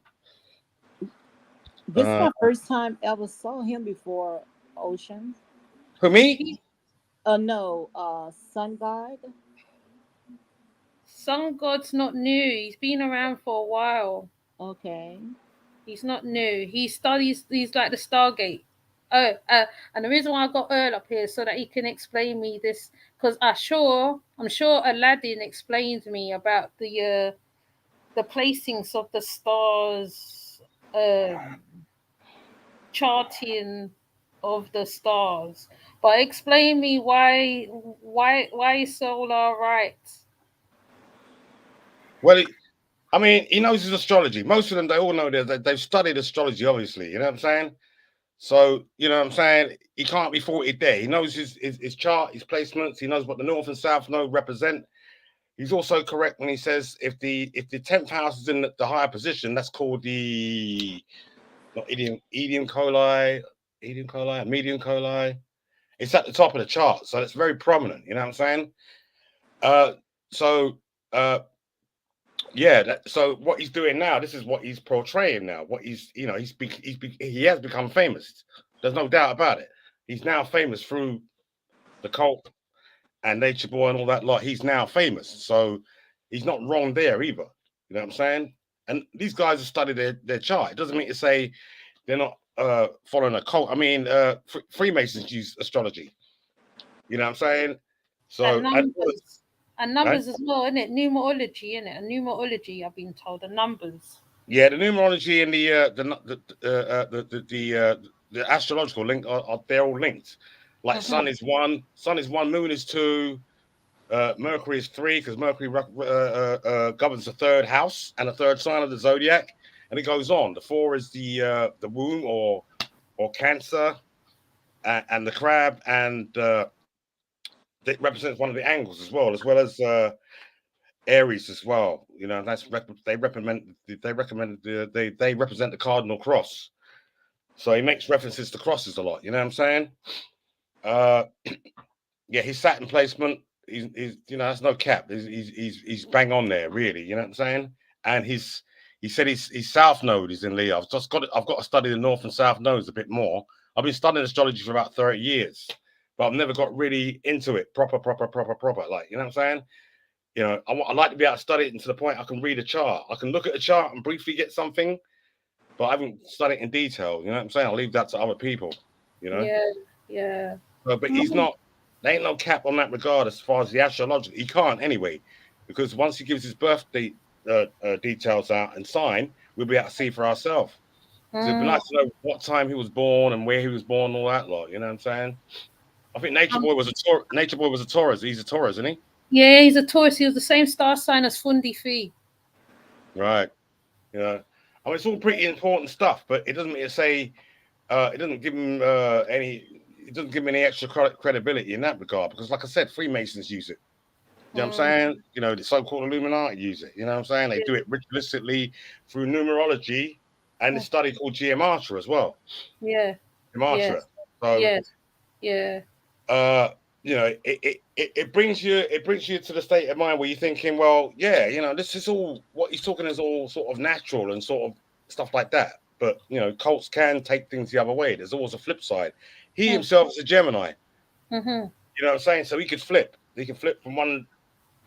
This is Uh, my first time ever saw him before, Ocean. who me? He, No, Sun God. Sun God's not new. He's been around for a while. Okay. He's not new. He studies. He's like the Stargate. Oh, and the reason why I got Earl up here is so that he can explain me this, because I'm sure Aladdin explained to me about the placings of the stars, charting of the stars. But explain me why is solar right? Well, I mean, he knows his astrology. Most of them, they all know that they've studied astrology, obviously. You know what I'm saying? So, you know what I'm saying? He can't be faulted there. He knows his chart, his placements. He knows what the North and South node represent. He's also correct when he says if the 10th house is in the higher position, that's called the not idiom coli, medium coli. It's at the top of the chart, so it's very prominent. You know what I'm saying? Uh, so uh, yeah. So what he's doing now, this is what he's portraying now. What he has become famous. There's no doubt about it. He's now famous through the cult and Nature Boy and all that lot. He's now famous, so he's not wrong there either. You know what I'm saying? And these guys have studied their chart. It doesn't mean to say they're not following a cult. I mean, Freemasons use astrology. You know what I'm saying? And So, numbers. And right? numbers as well, isn't it? Numerology, isn't it? And numerology, I've been told, the numbers. Yeah, the numerology and the astrological link are they're all linked. Like Mhm. sun is one, moon is two, Mercury is three because Mercury governs the third house and the third sign of the zodiac, and it goes on. The four is the womb or Cancer, and the crab, and it represents one of the angles as well as Aries as well. You know, they represent the cardinal cross. So he makes references to crosses a lot. You know what I'm saying? Yeah, his Saturn placement. He's you know, that's no cap. He's bang on there, really. You know what I'm saying? And he said his South Node is in Leo. I've got to study the North and South nodes a bit more. I've been studying astrology for about 30 years, but I've never got really into it proper. Like, you know what I'm saying? You know, I like to be able to study it and to the point I can read a chart. I can look at a chart and briefly get something, but I haven't studied it in detail. You know what I'm saying? I'll leave that to other people. You know? Yeah. But he's not. There ain't no cap on that regard as far as the astrological. He can't anyway, because once he gives his birthday details out and sign, we'll be able to see for ourselves. So it'd be nice to know what time he was born and where he was born, all that lot. You know what I'm saying? I think Nature Boy was a Taurus. He's a Taurus, isn't he? Yeah, he's a Taurus. He was the same star sign as Fundi Fee. Right. Yeah. I mean, it's all pretty important stuff, but it doesn't mean to say it doesn't give him it doesn't give him any extra credibility in that regard, because, like I said, Freemasons use it. You know what I'm saying? You know, the so-called Illuminati use it. You know what I'm saying? They do it ritualistically through numerology and a study called Gematria as well. Yeah. Gematria. Yes. So, yeah. You know, it brings you to the state of mind where you're thinking, well, yeah, you know, this is all what he's talking is all sort of natural and sort of stuff like that. But you know, cults can take things the other way. There's always a flip side. He himself is a Gemini. Mm-hmm. You know what I'm saying? So he could flip. He can flip from one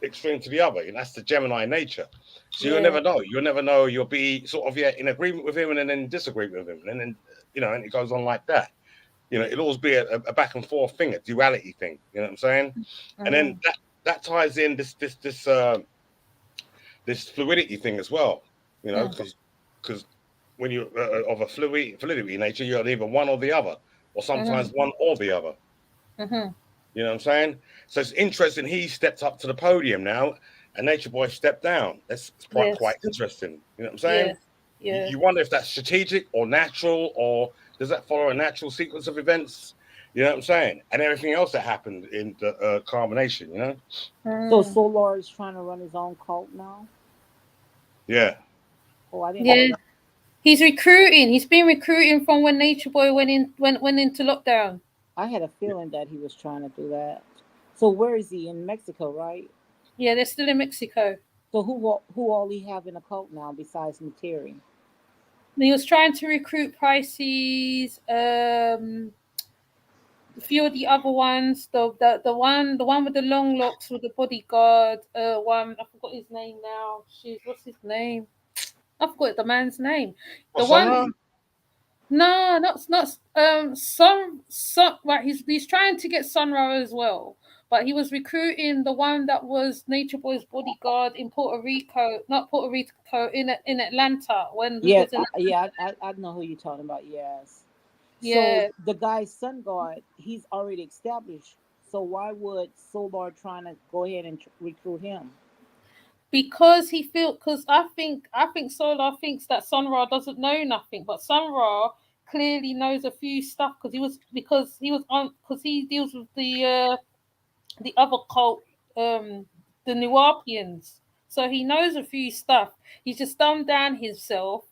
extreme to the other. And that's the Gemini nature. So you'll never know. You'll never know. You'll be sort of in agreement with him and then disagree with him, and then you know, and it goes on like that. You know, it'll always be a back and forth thing, a duality thing. You know what I'm saying? Mm-hmm. And then that ties in this fluidity thing as well. You know, because when you're of a fluidity nature, you're either one or the other, or sometimes one or the other. Mm-hmm. You know what I'm saying? So it's interesting. He stepped up to the podium now, and Nature Boy stepped down. That's quite interesting. You know what I'm saying? Yeah. You wonder if that's strategic or natural, or does that follow a natural sequence of events? You know what I'm saying? And everything else that happened in the culmination, you know? So Solar is trying to run his own cult now? Yeah. Oh, I didn't know that. He's recruiting. He's been recruiting from when Nature Boy went into lockdown. I had a feeling that he was trying to do that. So where is he? In Mexico, right? Yeah, they're still in Mexico. So who all he have in a cult now besides Materi? He was trying to recruit Pisces, a few of the other ones. The one with the long locks with the bodyguard. One, I forgot his name now. What's his name? I forgot the man's name. The one. No, not right. He's trying to get Sunra as well, but he was recruiting the one that was Nature Boy's bodyguard in Puerto Rico, not Puerto Rico, in Atlanta when he was in. I know who you're talking about. Yes. Yeah. So the guy's sun god, he's already established. So why would Solar trying to go ahead and recruit him? Because I think Solar thinks that Sun Ra doesn't know nothing, but Sun Ra clearly knows a few stuff because he deals with the other cult, the Nuapians, so he knows a few stuff. He's just dumbed down himself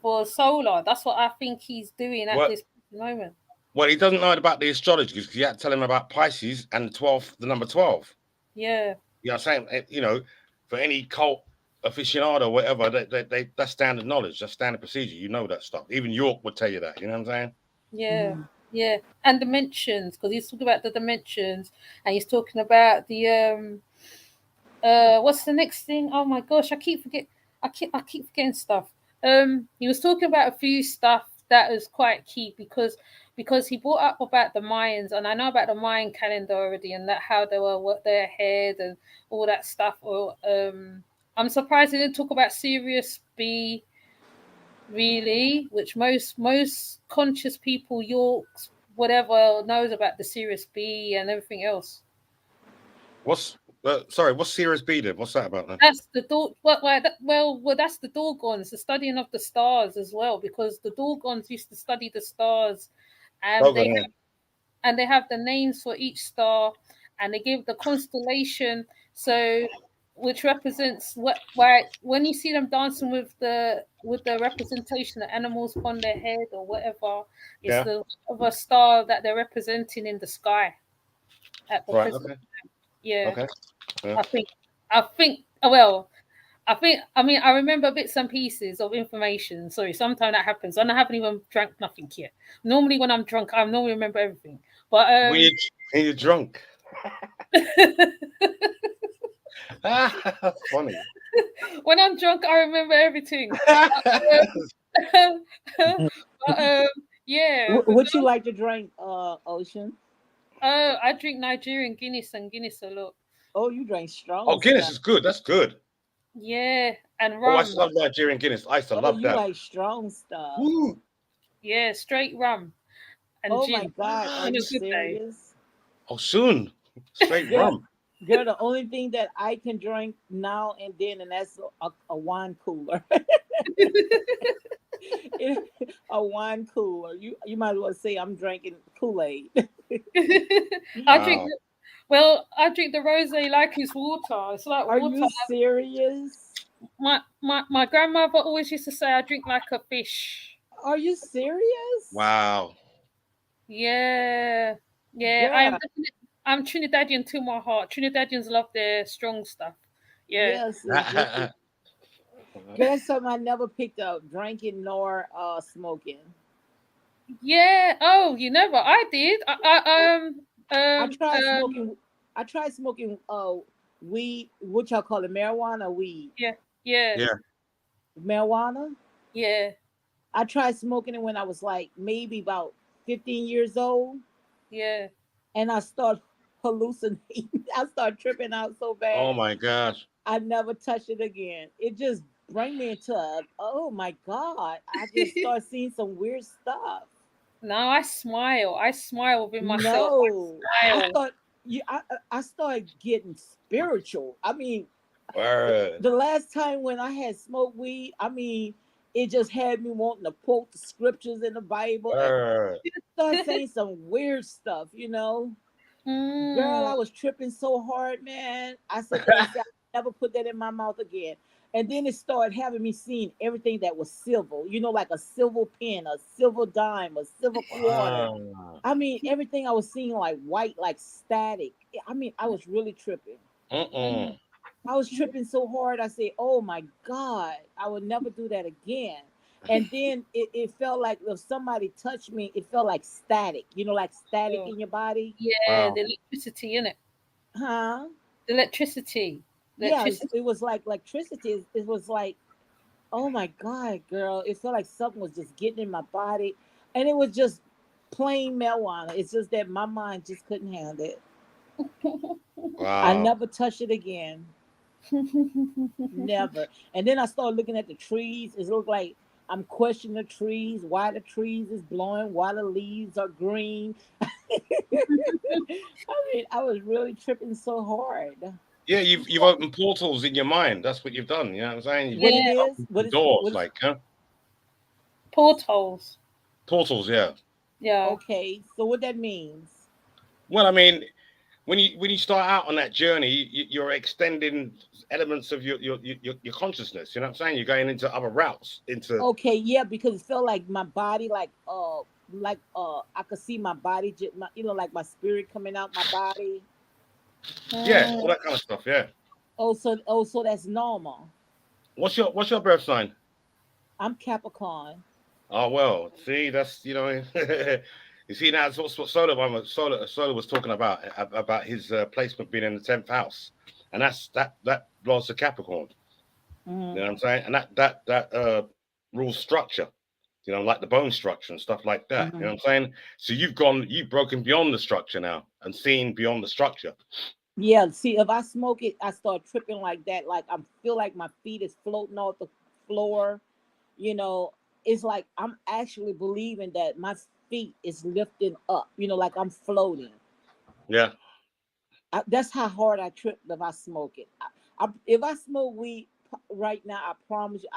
for Solar. That's what I think he's doing at this moment. Well, he doesn't know about the astrology because you had to tell him about Pisces and the number 12. Yeah. You know what I'm saying? You know, for any cult aficionado or whatever, that's standard knowledge, that's standard procedure. You know that stuff. Even York would tell you that. You know what I'm saying? Yeah. Yeah. And dimensions, because he's talking about the dimensions, and he's talking about the what's the next thing? Oh my gosh, I keep forgetting stuff. He was talking about a few stuff that was quite key because he brought up about the Mayans, and I know about the Mayan calendar already, and that how they were their head and all that stuff. Or I'm surprised he didn't talk about Sirius B, really, which most conscious people, Yorks, whatever, knows about the Sirius B and everything else. What's Sirius B then? What's that about then? That's the that's the Dorgons, the studying of the stars as well, because the Dorgons used to study the stars, and they have the names for each star, and they give the constellation. So which represents what why when you see them dancing with the representation of animals upon their head or whatever, it's Yeah. the of a star that they're representing in the sky at the Right. present. Okay. Yeah, Okay. Yeah. I think well, I mean I remember bits and pieces of information. Sorry, sometimes that happens, and I haven't even drank nothing yet. Normally, when I'm drunk, I normally remember everything. But When you're drunk. That's funny. when I'm drunk, I remember everything. But, yeah. What you like to drink, Ocean? I drink Nigerian Guinness and Guinness a lot. Oh, you drink strong Oh, Guinness stuff. is good. That's good. Yeah, and Oh, I rum. used to love Nigerian Guinness. I used to Oh, love you that. like strong stuff. Woo. Yeah, straight rum and Oh gin my God, are on a you good day. serious? Oh, soon. Straight Girl, rum. girl, the only thing that I can drink now and then, and that's a wine cooler. A wine cooler. You might as well say I'm drinking Kool-Aid. I drink the rosé like it's water. It's like Are water. you serious? My grandmother always used to say I drink like a fish. Are you serious? Wow. Yeah. Yeah. I'm Trinidadian to my heart. Trinidadians love their strong stuff. Yeah. Yes. That's something I never picked up: drinking nor smoking. Yeah. Oh, you never. I did. I tried smoking. I tried smoking. Weed. What y'all call it? Marijuana. Or weed. Yeah. Yeah. Marijuana. Yeah. I tried smoking it when I was like maybe about 15 years old, Yeah. and I started hallucinating. I started tripping out so bad. Oh my gosh. I never touched it again. It just bring me into oh my God. I just start seeing some weird stuff. No, I smile. I smile within myself. No, I I smile. thought I started getting spiritual. I mean, Word. the last time when I had smoked weed, I mean, it just had me wanting to quote the scriptures in the Bible and Word. start saying some weird stuff, you know. Girl, I was tripping so hard, man. I said, I never put that in my mouth again. And then it started having me seeing everything that was silver, you know, like a silver pen, a silver dime, a silver quarter. Wow. I mean, everything I was seeing like white, like static. I mean, I was really tripping. Mm-mm. I was tripping so hard. I said, oh my God, I would never do that again. And then it felt like if somebody touched me, it felt like static, you know, like static in your body. Yeah, Wow. the electricity in it. Huh? The electricity. Yeah, it was like electricity. It was like, oh my God, girl. It felt like something was just getting in my body. And it was just plain marijuana. It's just that my mind just couldn't handle it. I Wow. never touched it again. Never. And then I started looking at the trees. It looked like I'm questioning the trees, why the trees is blowing, why the leaves are green. I mean, I was really tripping so hard. Yeah, you've opened portals in your mind. That's what you've done. You know what I'm saying? What Yeah. it is? What is Doors, what is- like, huh? Portals. Portals, yeah. Yeah. Okay, so what that means? Well, I mean, when you start out on that journey, you're extending elements of your consciousness. You know what I'm saying? You're going into other routes. Into Okay, yeah, because it felt like my body, like I could see my body, you know, like my spirit coming out my body. yeah, all that kind of stuff. Yeah. So that's normal. What's your birth sign? I'm Capricorn. Oh well, see, that's you see now that's what Solar was talking about his placement being in the 10th house, and that belongs to Capricorn. You know what I'm saying? And that rules structure, you know, like the bone structure and stuff like that. You know what I'm saying? So you've broken beyond the structure now and seen beyond the structure. Yeah, see, if I smoke it, I start tripping like that. Like I feel like my feet is floating off the floor. You know, it's like I'm actually believing that my feet is lifting up. You know, like I'm floating. Yeah. That's how hard I trip if I smoke it. If I smoke weed right now, I promise you,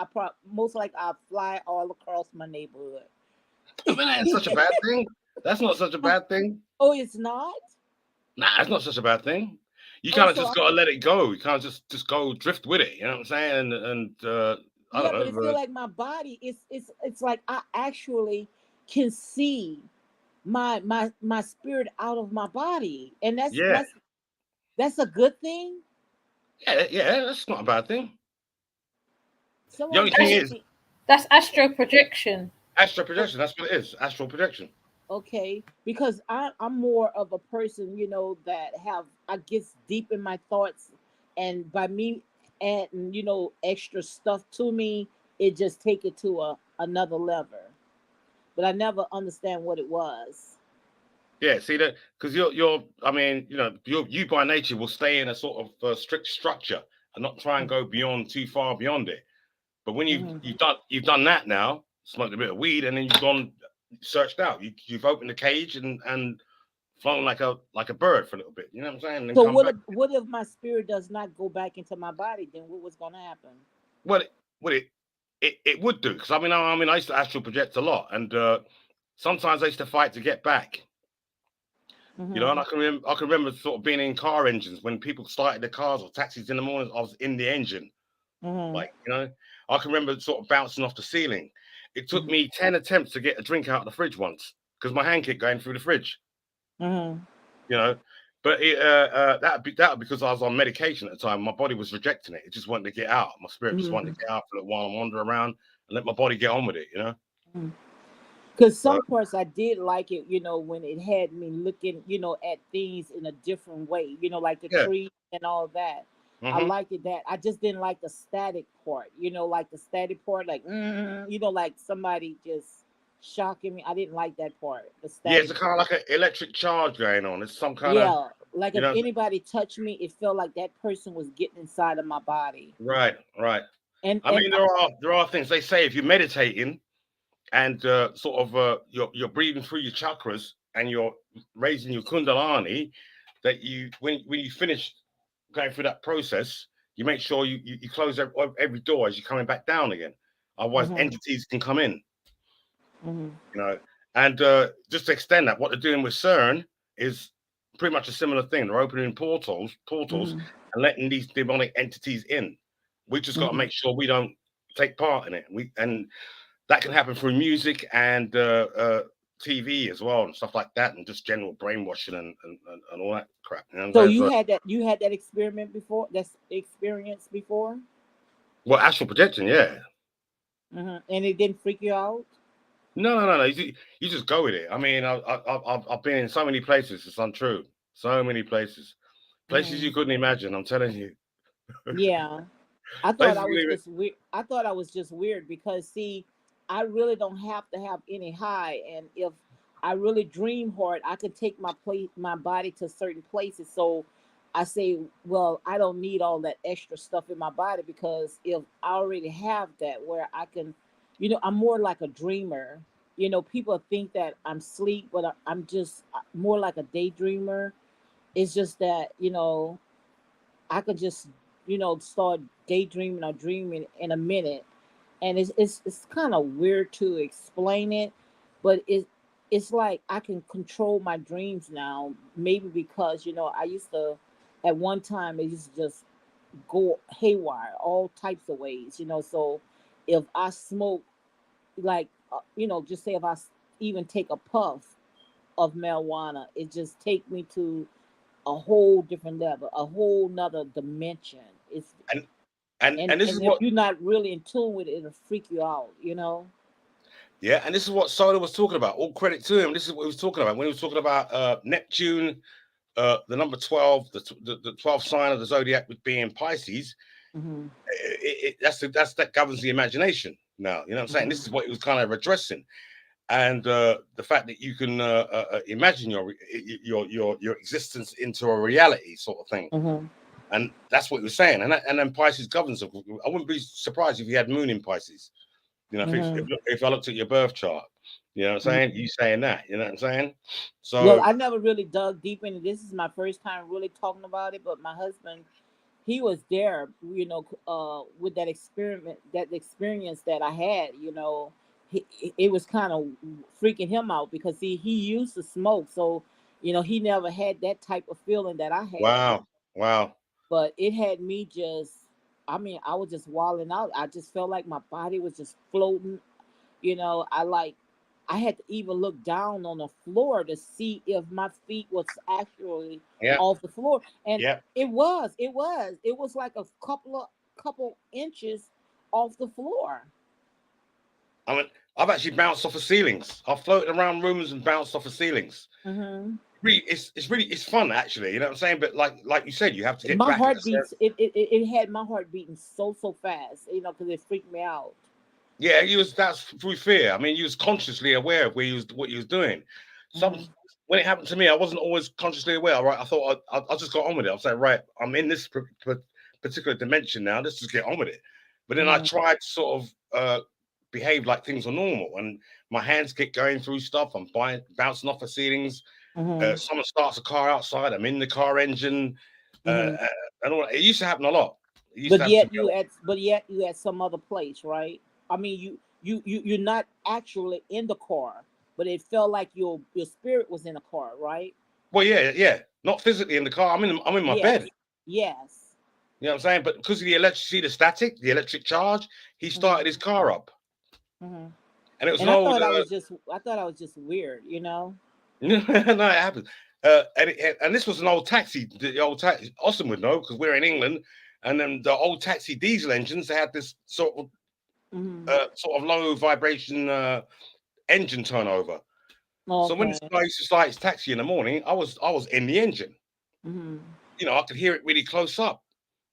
most likely I'll fly all across my neighborhood. I mean, that's such a bad thing. That's not such a bad thing. Oh, it's not? Nah, it's not such a bad thing. you Oh, kind of so just got to let it go. You can't just go drift with it. You know what I'm saying? And I yeah, don't but it know. feel like my body it's like I actually can see my spirit out of my body, and Yeah, that's a good thing. yeah. That's not a bad thing. The Someone only thing told That's is me, that's astro projection. astral o- projection. That's what it is. Astral projection. okay, because I'm more of a person, that I gets deep in my thoughts, and by me adding, extra stuff to me, it just take it to another level. But I never understand what it was. Yeah, see that because you're. I mean, you by nature will stay in a sort of strict structure and not try and go beyond too far beyond it. But when Mm-hmm. you've done that now, smoked a bit of weed, and then you've gone searched out. You've opened the cage and flown like a bird for a little bit. You know what I'm saying? And then So come what back. if what if my spirit does not go back into my body? Then what was gonna happen? Well, it would do because I used to astral project a lot, and sometimes I used to fight to get back. And Mm-hmm. I can remember sort of being in car engines when people started the cars or taxis in the morning. I was in the engine, Mm-hmm. like I can remember sort of bouncing off the ceiling. It took me 10 attempts to get a drink out of the fridge once because my hand kept going through the fridge. Mm-hmm. You know, but that because I was on medication at the time. My body was rejecting it. It just wanted to get out. My spirit just wanted Mm-hmm. to get out for a little while and wander around and let my body get on with it. Because So, some parts I did like it, when it had me looking, at things in a different way, like the yeah. tree and all that. I Hmm. liked it that. I just didn't like the static part, like the static part, like, like somebody just shocking me. I didn't like that part, the Yeah, it's static a kind part. of like an electric charge going on. It's some kind of, Yeah, like you if know, anybody touched me, it felt like that person was getting inside of my body. right, right. And I and mean, there are things they say if you're meditating and sort of you're breathing through your chakras and you're raising your kundalani, that you when you finish going through that process, you make sure you close every door as you're coming back down again. Otherwise, Mhm, entities can come in. mhm, You know, and just to extend that, what they're doing with CERN is pretty much a similar thing. They're opening portals, mhm, and letting these demonic entities in. We just got to mhm. make sure we don't take part in it. And that can happen through music and TV as well and stuff like that, and just general brainwashing and all that crap. So So, you had that experiment before, that's experience before, well, astral projection, yeah. and it didn't freak you out. No. You just go with it. I mean, I've been in so many places. It's untrue. So many places you Mhm. couldn't imagine. I'm telling you, Yeah, I thought places I you was couldn't even. just weird. I thought I was just weird because see, I really don't have to have any high, and if I really dream hard, I could take my body to certain places. So I say, well, I don't need all that extra stuff in my body because if I already have that, where I can, I'm more like a dreamer. People think that I'm sleep, but I'm just more like a daydreamer. It's just that I could just, start daydreaming or dreaming in a minute, and it's kind of weird to explain it, but it's like I can control my dreams now. Maybe because I used to, at one time, it used to just go haywire, all types of ways. So if I smoke, like just say if even take a puff of marijuana, it just take me to a whole different level, a whole nother dimension. It's And and and and this is and if what you're not really in tune with it, it'll freak you out. yeah, and this is what Soda was talking about. All credit to him. This is what he was talking about when he was talking about Neptune, the number 12, the 12th sign of the zodiac with being Pisces. Hmm. That governs the imagination. Now, you know what I'm saying. Hmm. This is what he was kind of addressing, and the fact that you can imagine your existence into a reality sort of thing, Hmm. and that's what he was saying. And then Pisces governs. I wouldn't be surprised if you had Moon in Pisces. Hmm. If I looked at your birth chart, you know what I'm saying. You saying that, you know what I'm saying. Well, So I never really dug deep into this. Is my first time really talking about it, but my husband, he was there, with that experience that I had. It was kind of freaking him out because he used to smoke, so he never had that type of feeling that I had. wow, Wow. But it had me just, I mean, I was just walling out. I just felt like my body was just floating. You know, I had to even look down on the floor to see if my feet was actually Yeah. off the floor. And Yeah. it was like a couple inches off the floor. I mean, I've actually bounced off of ceilings. I've floated around rooms and bounced off of ceilings. Hmm. Really, it's fun actually. You know what I'm saying? But like you said, you have to get My back at heart a certain. beats. It had my heart beating so fast. You know, because it freaked me out. Yeah, that's through fear. I mean, you was consciously aware of what you was doing. Some Hmm. When it happened to me, I wasn't always consciously aware. Right, I thought I just got on with it. I was like, right, I'm in this particular dimension now. Let's just get on with it. But then I Hmm. tried to sort of behave like things are normal, and my hands keep going through stuff. I'm bouncing off the ceilings. Hmm. Someone starts a car outside. I'm in the car engine, Hmm. and all. It used to happen a lot. It used to happen to me a lot. But yet you at some other place, right? I mean, you're not actually in the car, but it felt like your spirit was in a car, right? Well, yeah. Not physically in the car. I'm in my Yes, bed. yes. You know what I'm saying? But because of the electricity, the static, the electric charge, he started his Hmm. car up, Hmm. and it was And an old. I thought I was just weird, you know. No, it happens. And this was an old taxi. The old taxi, Austin would know because we're in England, and then the old taxi diesel engines, they had this Hmm. sort of low vibration engine turnover. So when this Okay. guy used to start his taxi in the morning, I was in the engine. Hmm. You know, I could hear it really close up.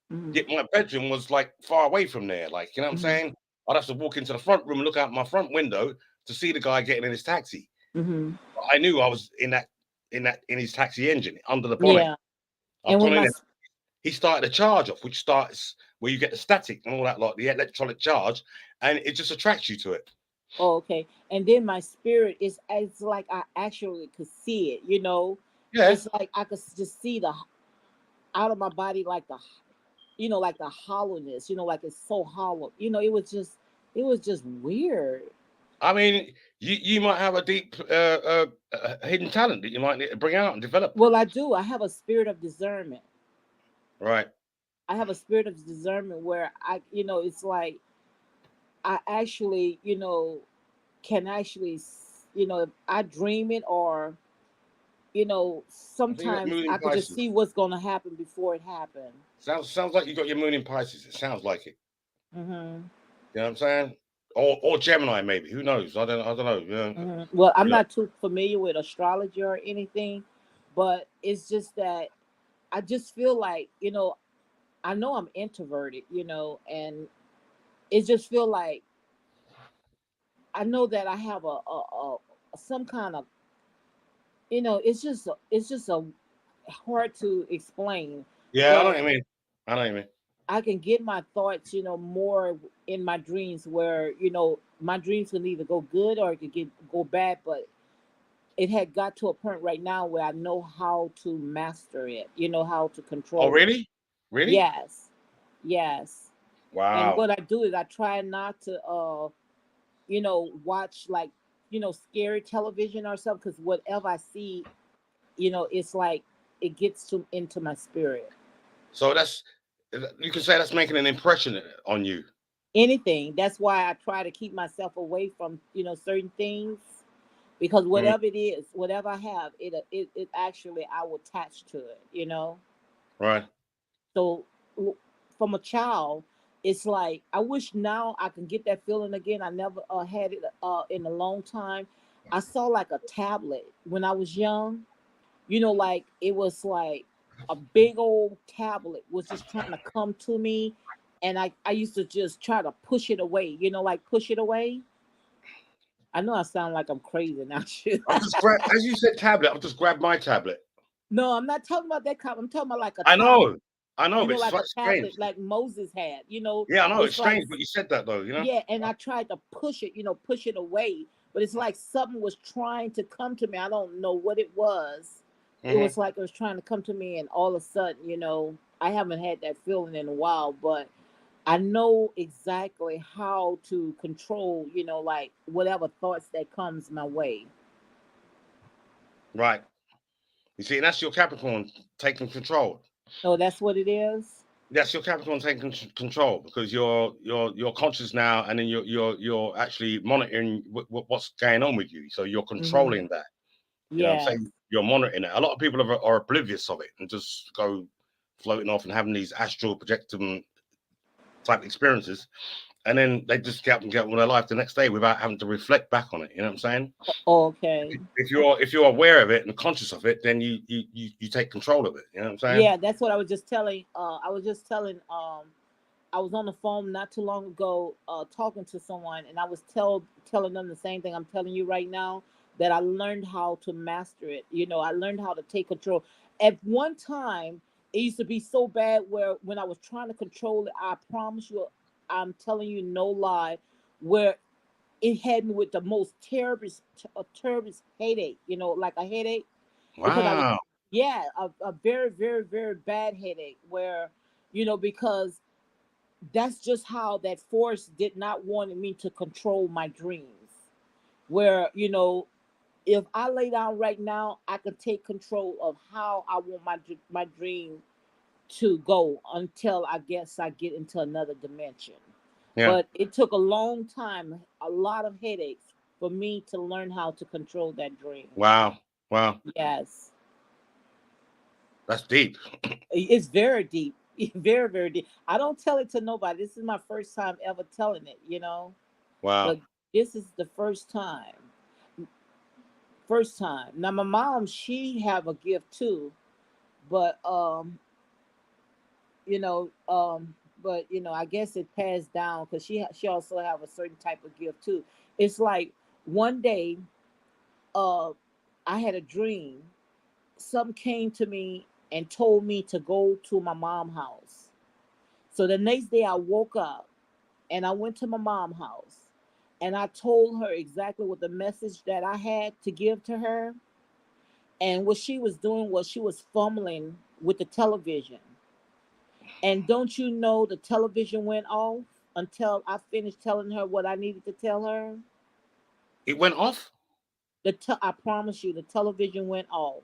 Hmm. Yet my bedroom was like far away from there. Like, you know what I'm Hmm. saying? I'd have to walk into the front room and look out my front window to see the guy getting in his taxi. Hmm. I knew I was in his taxi engine under the bonnet. Yeah. I've And gone when in there. He started a charge off, which starts where you get the static and all that, like the electronic charge, and it just attracts you to it. oh, okay, and then my spirit is, it's like I actually could see it, you know. Yeah. It's like I could just see the out of my body, like the, you know, like the hollowness, you know, like it's so hollow, you know. It was just weird. I mean, you might have a deep hidden talent that you might need to bring out and develop. Well, I do. I have a spirit of discernment. Right. I have a spirit of discernment where I, you know, it's like I actually, you know, can actually, you know, if I dream it, or you know, I think you got sometimes moon in I could just Pisces. see what's going to happen before it happened. Sounds like you got your moon in Pisces. It sounds like it. Hmm. You know what I'm saying? Or Gemini maybe. Who knows? I don't know. Yeah. Hmm. Well, I'm Yeah. not too familiar with astrology or anything, but it's just that I just feel like, you know, I know I'm introverted, you know, and it just feel like I know that I have a some kind of, you know, it's just a hard to explain, Yeah, I know but what you mean. I know what you mean. I can get my thoughts, you know, more in my dreams, where, you know, my dreams can either go good or it could go bad, but it had got to a point right now where I know how to master it, you know, how to Oh, control it. really? Really? Yes. Yes. And Wow. what I do is I try not to you know, watch like, you know, scary television or something, because whatever I see, you know, it's like it gets to into my spirit. So you can say that's making an impression on you. Anything. That's why I try to keep myself away from, you know, certain things, because Mm, whatever it is, whatever I have, it actually I will attach to it, you know. right. So from a child, it's like I wish now I can get that feeling again. I never had it in a long time. I saw like a tablet when I was young, you know, like it was like a big old tablet was just trying to come to me, and I used to just try to push it away, you know, like push it away. I know I sound like I'm crazy now. As you said, tablet. I've just grabbed my tablet. No, I'm not talking about that kind. I'm talking about like a I tablet, know, I know, you but know, it's like like a strange. tablet like Moses had, you know. Yeah, I know it's It's like, strange, but you said that though. You know. yeah, and I tried to push it, you know, push it away, but it's like something was trying to come to me. I don't know what it was. It Hmm. was like it was trying to come to me, and all of a sudden, you know, I haven't had that feeling in a while, but I know exactly how to control, you know, like whatever thoughts that comes my way. Right. You see, and that's your Capricorn taking control. Oh, that's what it is. That's your Capricorn taking control because you're conscious now, and then you're actually monitoring what's going on with you. So you're Mm-hmm. controlling that. You know what I'm Yes. saying? You're monitoring it. A lot of people are oblivious of it and just go floating off and having these astral projectum type experiences, and then they just get up and get on with their life the next day without having to reflect back on it. You know what I'm saying? Okay. If you're aware of it and conscious of it, then you take control of it. You know what I'm saying? Yeah, that's what I was just telling. I was just telling. I was on the phone not too long ago, talking to someone, and I was telling them the same thing I'm telling you right now. That I learned how to master it. You know, I learned how to take control. At one time, it used to be so bad where when I was trying to control it, I promise you, I'm telling you no lie, where it had me with the most terrible headache. You know, like a headache because I was, Wow. yeah, a very, very, very bad headache where, because that's just how that force did not want me to control my dreams. Where, if I lay down right now, I could take control of how I want my dream to go until I guess I get into another dimension. Yeah. But it took a long time, a lot of headaches for me to learn how to control that dream. Wow. Wow. Yes. That's deep. It's very deep. Very, very deep. I don't tell it to nobody. This is my first time ever telling it. Wow. But this is the first time. First time. Now my mom, she have a gift too, but you know, I guess it passed down because she also have a certain type of gift too. It's like one day, uh, I had a dream. Something came to me and told me to go to my mom's house. So the next day I woke up and I went to my mom's house and I told her exactly what the message that I had to give to her. And what she was doing was she was fumbling with the television. And don't you know the television went off until I finished telling her what I needed to tell her? It went off. I promise you, the television went off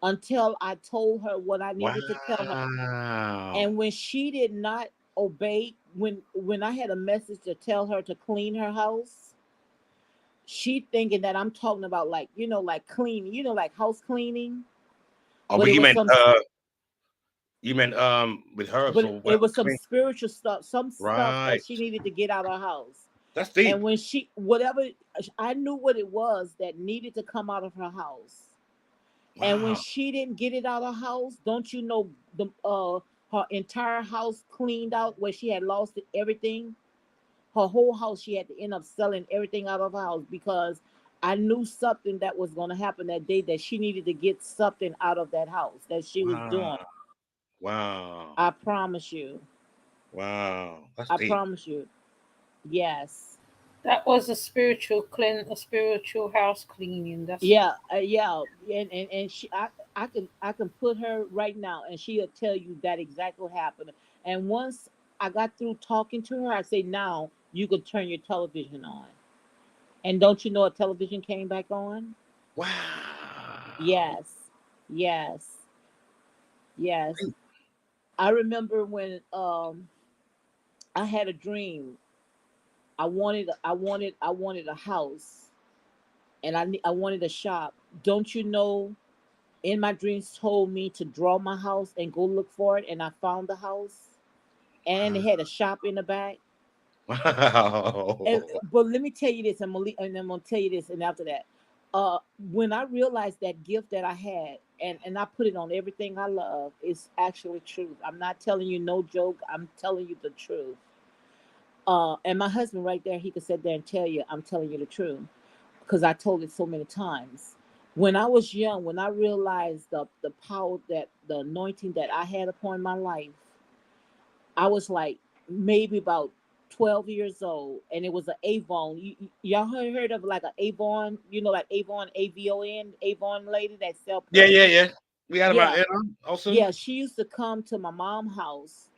until I told her what I needed to tell her. Wow. And when she did not obey, when I had a message to tell her to clean her house, she thinking that I'm talking about like like cleaning, like house cleaning, Oh, but but it you was meant some with herbs but or it what? was some Clean. spiritual stuff, some stuff that Right. she needed to get out of her house. That's And deep. when she whatever I knew what it was that needed to come out of her house. And when Wow. she didn't get it out of her house, don't you know her entire house cleaned out where she had lost everything? Her whole house, she had to end up selling everything out of her house because I knew something that was going to happen that day that she needed to get something out of that house that she was Wow. doing. Wow. I promise you. Wow. That's I deep. promise you. Yes. That was a spiritual house cleaning. That's Yeah, and I can put her right now, and she'll tell you that exactly what happened. And once I got through talking to her, I say, now you can turn your television on. And don't you know a television came back on? Wow. Yes, yes, yes. I remember when I had a dream. I wanted a house, and I wanted a shop. Don't you know? In my dreams, told me to draw my house and go look for it, and I found the house, and it had a shop in the back. And Wow. but let me tell you this, and I'm gonna tell you this, and after that, when I realized that gift that I had, and I put it on everything I love, it's actually truth. I'm not telling you no joke. I'm telling you the truth. And my husband right there, he could sit there and tell you I'm telling you the truth because I told it so many times. When I was young, when I realized the power, that the anointing that I had upon my life, I was like maybe about 12 years old, and it was an Avon. Y'all heard of like an Avon, like Avon, Avon, Avon lady that sell Yeah, yeah, perfume? yeah. We had them out Yeah, here also. yeah. She used to come to my mom's house,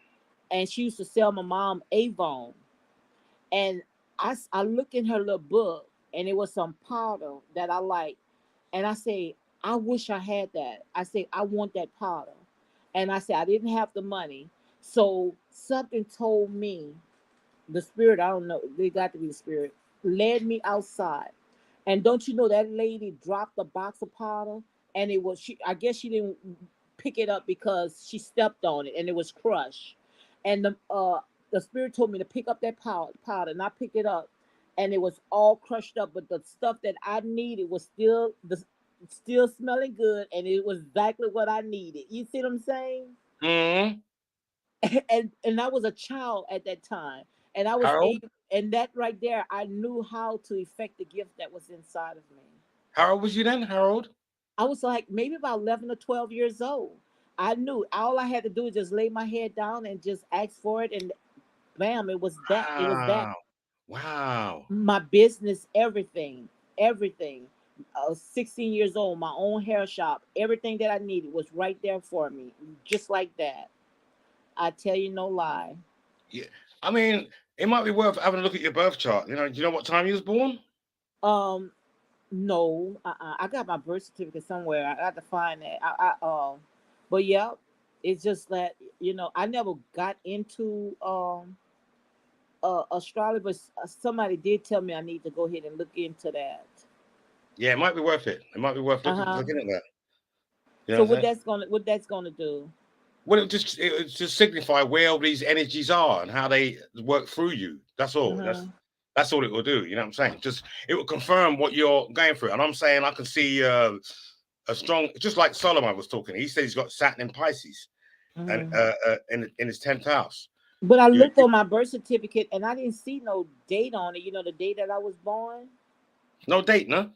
and she used to sell my mom Avon. And I look in her little book, and it was some powder that I like, and I say, I wish I had that. I say, I want that powder. And I said, I didn't have the money. So something told me, the spirit, I don't know, they got to be the spirit, led me outside. And don't you know that lady dropped a box of powder, and it was I guess she didn't pick it up because she stepped on it and it was crushed. And the spirit told me to pick up that powder, and I picked it up, and it was all crushed up, but the stuff that I needed was still smelling good, and it was exactly what I needed. You see what I'm saying? Mm-hmm. And I was a child at that time, and I was Harold? able, and that right there, I knew how to effect the gift that was inside of me. How old was you then, Harold? I was like maybe about 11 or 12 years old. I knew all I had to do was just lay my head down and just ask for it, and bam, it was that. It was that. Wow. Wow. My business, everything. 16 years old, my own hair shop, everything that I needed was right there for me, just like that. I tell you no lie. Yeah. I mean, it might be worth having a look at your birth chart. You know, do you know what time you was born? Um, no, I got my birth certificate somewhere. I got to find that. But yeah, it's just that I never got into astrology, but somebody did tell me I need to go ahead and look into that. Yeah, it might be worth it. It might be worth looking Uh-huh. at that. You know So what I'm saying? what that's gonna do? Well, it just signify where all these energies are and how they work through you. That's all. Uh-huh. That's all it will do. You know what I'm saying? Just it will confirm what you're going through. And I'm saying I can see a strong, just like Solomon was talking. He said he's got Saturn in Pisces and in his 10th house. But I looked on my birth certificate and I didn't see no date on it. The day that I was born. No date, no.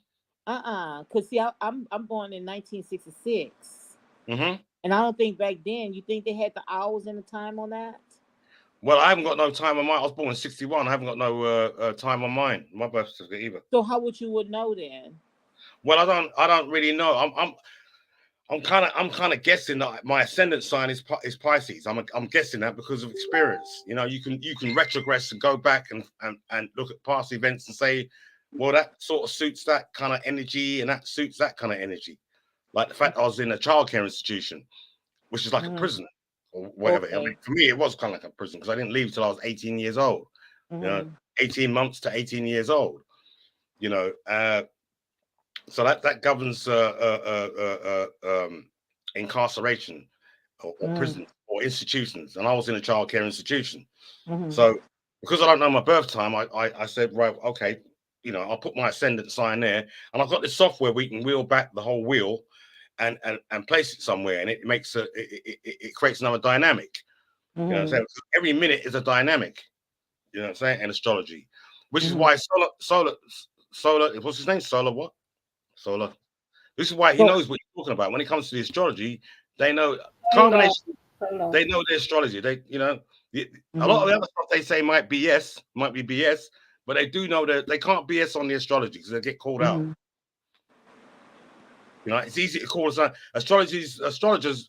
Cause see, I'm born in 1966. Mm-hmm. And I don't think back then. You think they had the hours and the time on that? Well, I haven't got no time on mine. I was born in 61. I haven't got no time on mine, my birth certificate either. So how would you know then? Well, I don't really know. I'm kind of guessing that my ascendant sign is Pisces. I'm guessing that because of experience. You can retrogress and go back and look at past events and say, well, that sort of suits that kind of energy and that suits that kind of energy. Like the fact I was in a childcare institution, which is like a prison or whatever. Okay. I mean, for me, it was kind of like a prison because I didn't leave till I was 18 years old. 18 months to 18 years old. So that governs incarceration or prison or institutions. And I was in a childcare institution. So because I don't know my birth time, I said, right, okay, I'll put my ascendant sign there. And I've got this software where we can wheel back the whole wheel and place it somewhere. And it makes it creates another dynamic. You know what I'm saying? Every minute is a dynamic, you know what I'm saying? In astrology, which is why solar, what's his name? Solar what? Solar. This is why he knows what he's talking about. When it comes to the astrology, they know combination. They know the astrology. They, a lot of the other stuff they say might be BS, but they do know that they can't BS on the astrology because they get called out. It's easy to call astrologers,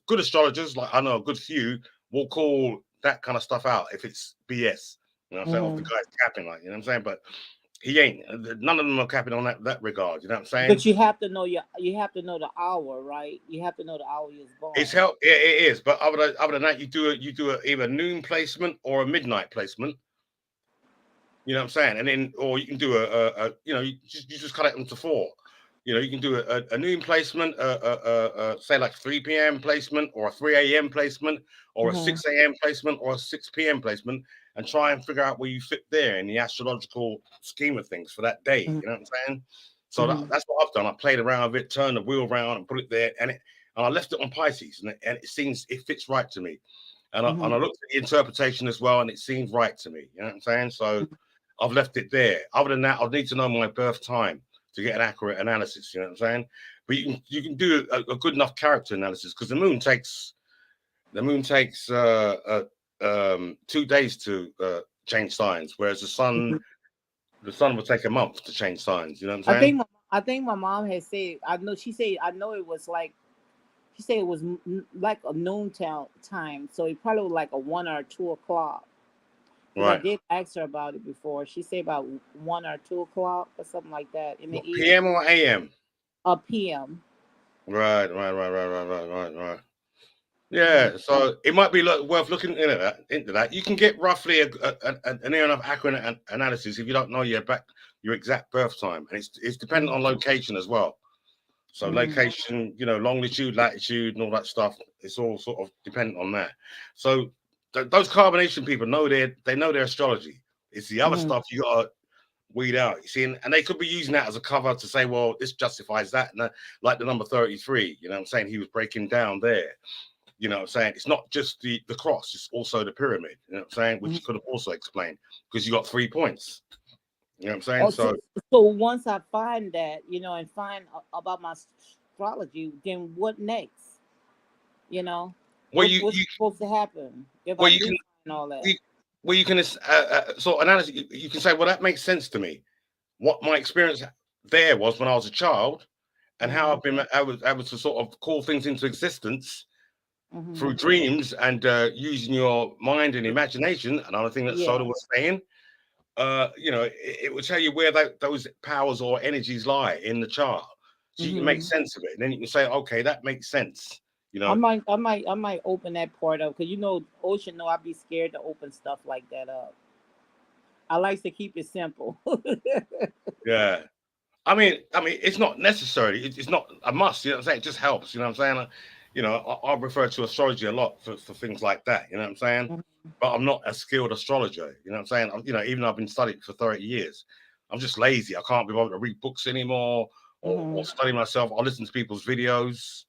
good astrologers, like I know a good few, will call that kind of stuff out if it's BS. You know what I'm saying? Or if the guy's capping, like, you know what I'm saying? But he ain't. None of them are capping on that regard. You know what I'm saying? But you have to know the hour, right? You have to know the hour you're born. It is. But other than that, you do either noon placement or a midnight placement. You know what I'm saying? And then, or you can do you just cut it into 4. You can do a noon placement, say like 3 p.m. placement, or a 3 a.m. placement, or a 6 a.m. placement, or a 6 p.m. placement, and try and figure out where you fit there in the astrological scheme of things for that day. You know what I'm saying? So that's what I've done. I played around with it, turned the wheel around, and put it there, and I left it on Pisces, and it fits right to me. And I looked at the interpretation as well, and it seemed right to me. You know what I'm saying? So I've left it there. Other than that, I'll need to know my birth time to get an accurate analysis, you know what I'm saying? But you can do a good enough character analysis because the moon takes 2 days to change signs, whereas the sun will take a month to change signs. You know what I'm saying? I think my mom had said. I know it was like. She said it was like a noontime time, so it probably was like a 1 or 2 o'clock. Right. I did ask her about it before. She said about 1 or 2 o'clock or something like that in the evening. PM or AM? PM. Right. Yeah, so it might be worth looking into that. You can get roughly a near enough accurate analysis if you don't know your exact birth time, and it's dependent on location as well. So location, longitude, latitude, and all that stuff. It's all sort of dependent on that. So those carbonation people know they know their astrology. It's the other stuff you gotta weed out. You see, and they could be using that as a cover to say, well, this justifies that, and like the number 33. You know what I'm saying? He was breaking down there. You know what I'm saying? It's not just the cross, it's also the pyramid, you know what I'm saying? Which you could have also explained because you got 3 points. You know what I'm saying? Oh, so once I find that, and find about my astrology, then what next? well, what's supposed to happen if I do find all that? You can sort of analysis. You can say, well, that makes sense to me. What my experience there was when I was a child, and how I've been able to sort of call things into existence through dreams and using your mind and imagination. Another thing that Soda was saying, it will tell you where those powers or energies lie in the chart, so you can make sense of it. And then you can say, okay, that makes sense. I might open that part up because Ocean I'd be scared to open stuff like that up. I like to keep it simple. Yeah. I mean, it's not necessary. It's not a must. You know what I'm saying? It just helps. You know what I'm saying? I refer to astrology a lot for things like that. You know what I'm saying? But I'm not a skilled astrologer. You know what I'm saying? Even though I've been studying for 30 years, I'm just lazy. I can't be able to read books anymore or study myself. I listen to people's videos.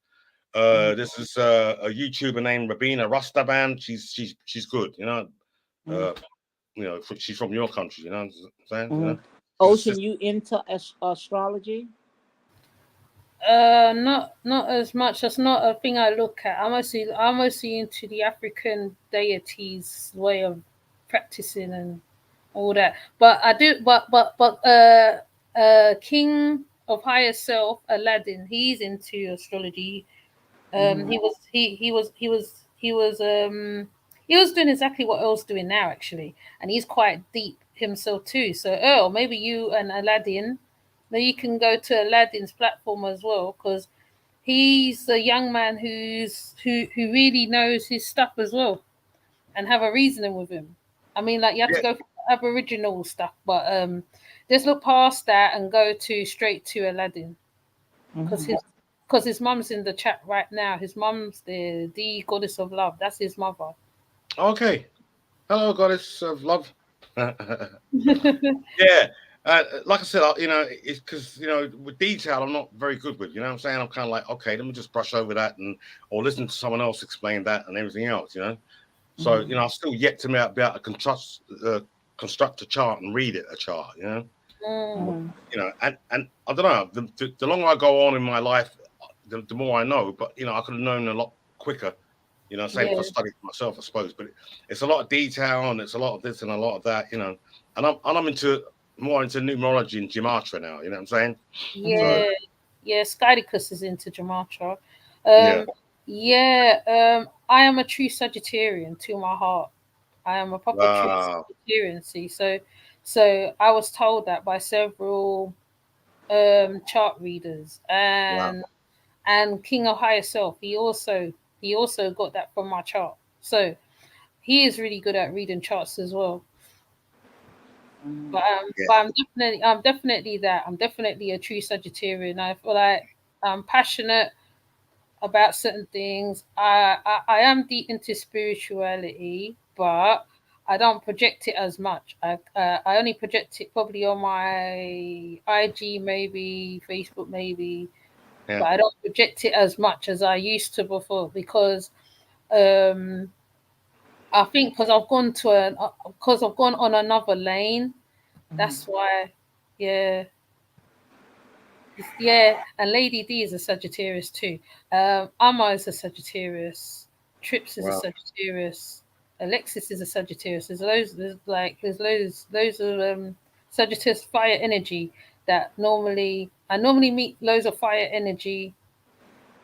This is a YouTuber named Rabina Rustaban. She's good. She's from your country. You know what I'm saying? Ocean, you into astrology? Not as much. That's not a thing I look at. I'm mostly into the African deities' way of practicing and all that. But I do. But King of Higher Self, Aladdin, he's into astrology. He was doing exactly what Earl's doing now, actually, and he's quite deep himself too. So Earl, maybe you and Aladdin, then you can go to Aladdin's platform as well, because he's a young man who really knows his stuff as well, and have a reasoning with him. I mean, like you have to go for Aboriginal stuff, but just look past that and go straight to Aladdin, because his mum's in the chat right now. His mum's the goddess of love. That's his mother. Okay. Hello, goddess of love. Yeah. Like I said, it's because, with detail, I'm not very good with, you know what I'm saying? I'm kind of like, okay, let me just brush over that or listen to someone else explain that and everything else, So, I'm still yet to be able to construct a chart and read a chart, and I don't know, the longer I go on in my life, the more I know, but, I could have known a lot quicker, same if I studied myself, I suppose, but it's a lot of detail and it's a lot of this and a lot of that, and I'm more into numerology and gematria now, you know what I'm saying? Yeah, Skydicus is into gematria. I am a true Sagittarian to my heart. I am a proper true Sagittarian. See, so I was told that by several chart readers, and King of Higher Self. He also got that from my chart. So he is really good at reading charts as well. But I'm definitely that. I'm definitely a true Sagittarian. I feel like I'm passionate about certain things. I am deep into spirituality, but I don't project it as much. I only project it probably on my IG, maybe Facebook, maybe, but I don't project it as much as I used to before, because I think because I've gone on another lane. That's why, yeah. And Lady D is a Sagittarius too. Amma is a Sagittarius. Trips is a Sagittarius. Alexis is a Sagittarius. There's loads of Sagittarius fire energy that I normally meet loads of fire energy.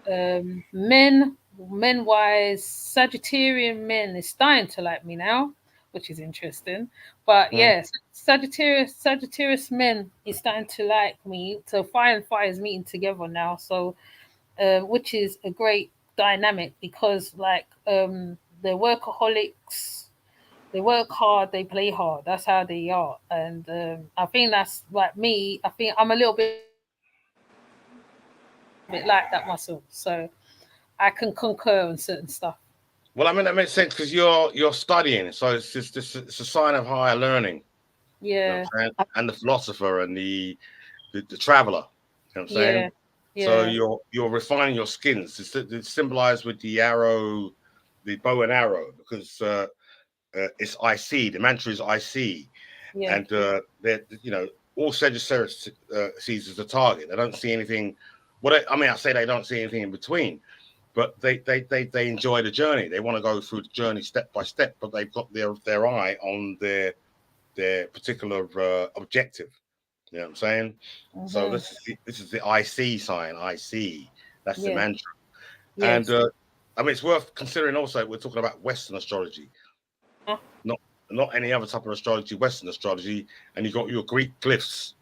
Men wise, Sagittarian men is starting to like me now, which is interesting. But yes, Sagittarius men is starting to like me. So fire and fire is meeting together now. So which is a great dynamic because like they're workaholics, they work hard, they play hard. That's how they are. And I think that's like me. I think I'm a little bit like that myself. So I can concur on certain stuff. Well, I mean that makes sense because you're studying, so it's just it's a sign of higher learning. You know Yeah, what I'm saying? And the philosopher and the traveler. You know what I'm saying? yeah, So yeah, you're refining your skins. It's symbolized with the arrow, the bow and arrow, because it's I see. The mantra is I see, yeah. and that all Sagittarius sees as a target. They don't see anything. I mean, I say they don't see anything in between, but they enjoy the journey. They want to go through the journey step by step, but they've got their eye on their particular objective. You know what I'm saying? So Mm-hmm. this is the IC sign. I see. That's the Yeah, mantra. And yes. I mean, it's worth considering. Also, we're talking about Western astrology, Huh? not any other type of astrology. Western astrology, and you got your Greek glyphs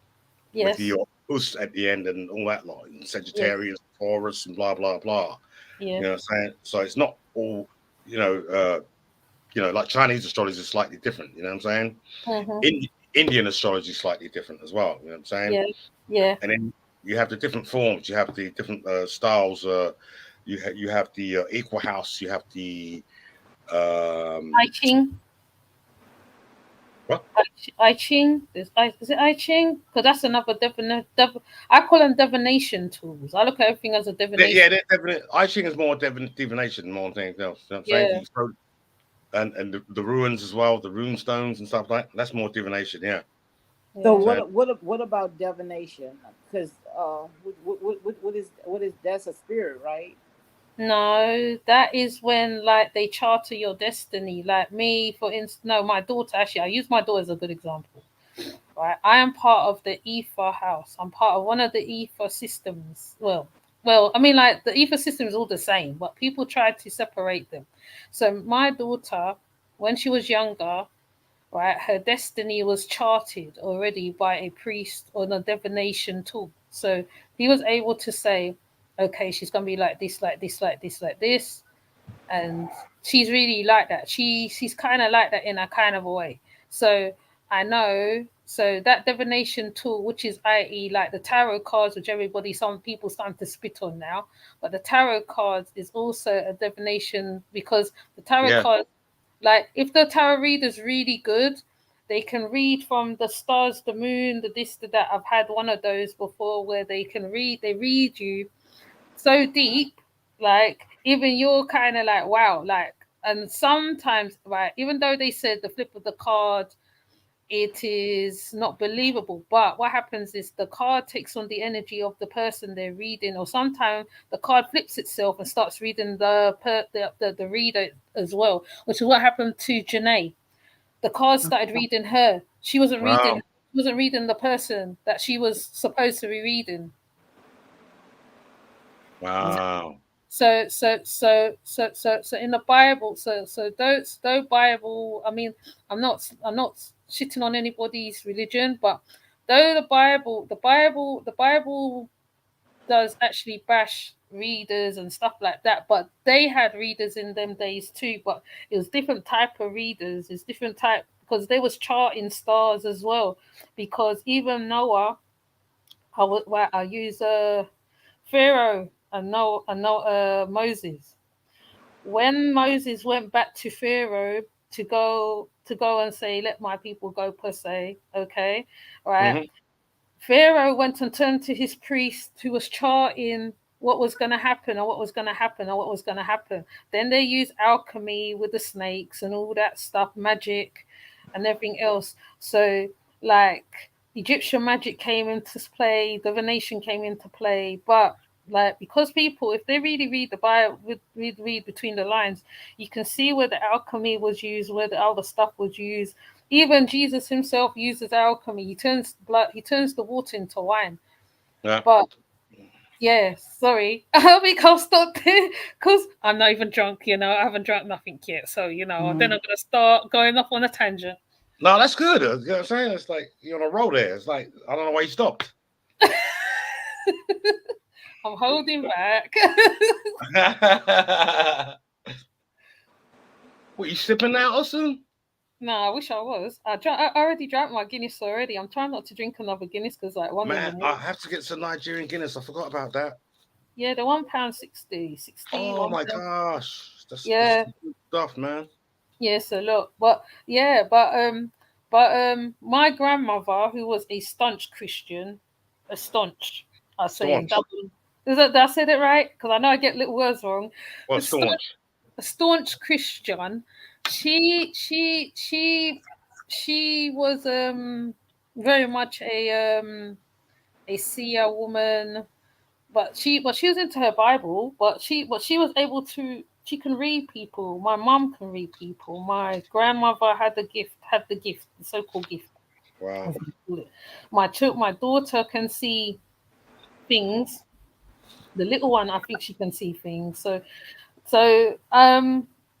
with Yes, your us at the end and all that lot, and yes, Sagittarius, Taurus, and blah blah blah. yeah. You know what I'm saying? So it's not all like Chinese astrology is slightly different. You know what I'm saying? Mm-hmm. Indian astrology is slightly different as well. You know what I'm saying? Yeah, yeah. And then you have the different forms. You have the different styles. You have the equal house. You have the I Ching. what? I Ching. Is it I Ching? Because that's another I call them divination tools. I look at everything as a Yeah, divination. they're definitely. I think it's more divination more than anything else. You know what I'm saying? Yeah. You throw, and the ruins as well, the rune stones and stuff like that. That's more divination. Yeah. So Yeah. what about divination? Because what is that's a spirit, right? No, that is when like they charter your destiny. Like me, for instance, no, my daughter. Actually, I use my daughter as a good example. Right, I am part of the ether house. I'm part of one of the ether systems. I mean, like the ether system is all the same, but people try to separate them. So my daughter, when she was younger, right, her destiny was charted already by a priest on a divination tool. So he was able to say, okay, she's gonna be like this, like this, like this, like this, and she's really like that. She's kind of like that in a kind of a way. So I know. So that divination tool, which is i.e. like the tarot cards, which some people starting to spit on now, but the tarot cards is also a divination because the tarot Yeah. cards, like if the tarot reader's really good, they can read from the stars, the moon, the this, the that. I've had one of those before where they read you so deep, like even you're kind of like wow, like, and sometimes right, even though they said the flip of the card it is not believable, but what happens is the card takes on the energy of the person they're reading, or sometimes the card flips itself and starts reading the reader as well, which is what happened to Janae. The card started reading her. She wasn't reading Wow. the person that she was supposed to be reading. Wow. So in the Bible, those Bible. I mean, I'm not shitting on anybody's religion, but though the Bible does actually bash readers and stuff like that, but they had readers in them days too. But it was different type of readers. It's different type because they was charting stars as well. Because even Noah, I use Pharaoh and Moses. When Moses went back to Pharaoh to go and say, "Let my people go," per se, okay, right? Mm-hmm. Pharaoh went and turned to his priest who was charting what was going to happen or what was going to happen or what was going to happen. Then they used alchemy with the snakes and all that stuff, magic and everything else. So, like, Egyptian magic came into play, divination came into play, but like because people, if they really read the Bible, read between the lines, you can see where the alchemy was used, where the other stuff was used. Even Jesus himself uses alchemy. He turns the water into wine. Yeah. But yeah, sorry, I think I'll stop there because I'm not even drunk. I haven't drunk nothing yet. So then I'm gonna start going off on a tangent. No, that's good. You know what I'm saying? It's like you're on a roll there. It's like I don't know why you stopped. I'm holding back. What, you sipping now, Austin? No, I wish I was. I already drank my Guinness already. I'm trying not to drink another Guinness because like one Man, of them. I have to get some Nigerian Guinness. I forgot about that. Yeah, the £1.60. Oh my gosh, that's yeah, good stuff, man. yes, a lot. But my grandmother, who was a staunch Christian, I say in Staunch. Dublin. Did I say it right? Because I know I get little words wrong. What A staunch? staunch Christian. She was very much a seer woman, but she was into her Bible, but she was able to, she can read people. My mom can read people. My grandmother had the gift, the so-called gift. Wow. My daughter can see things. The little one, I think she can see things. So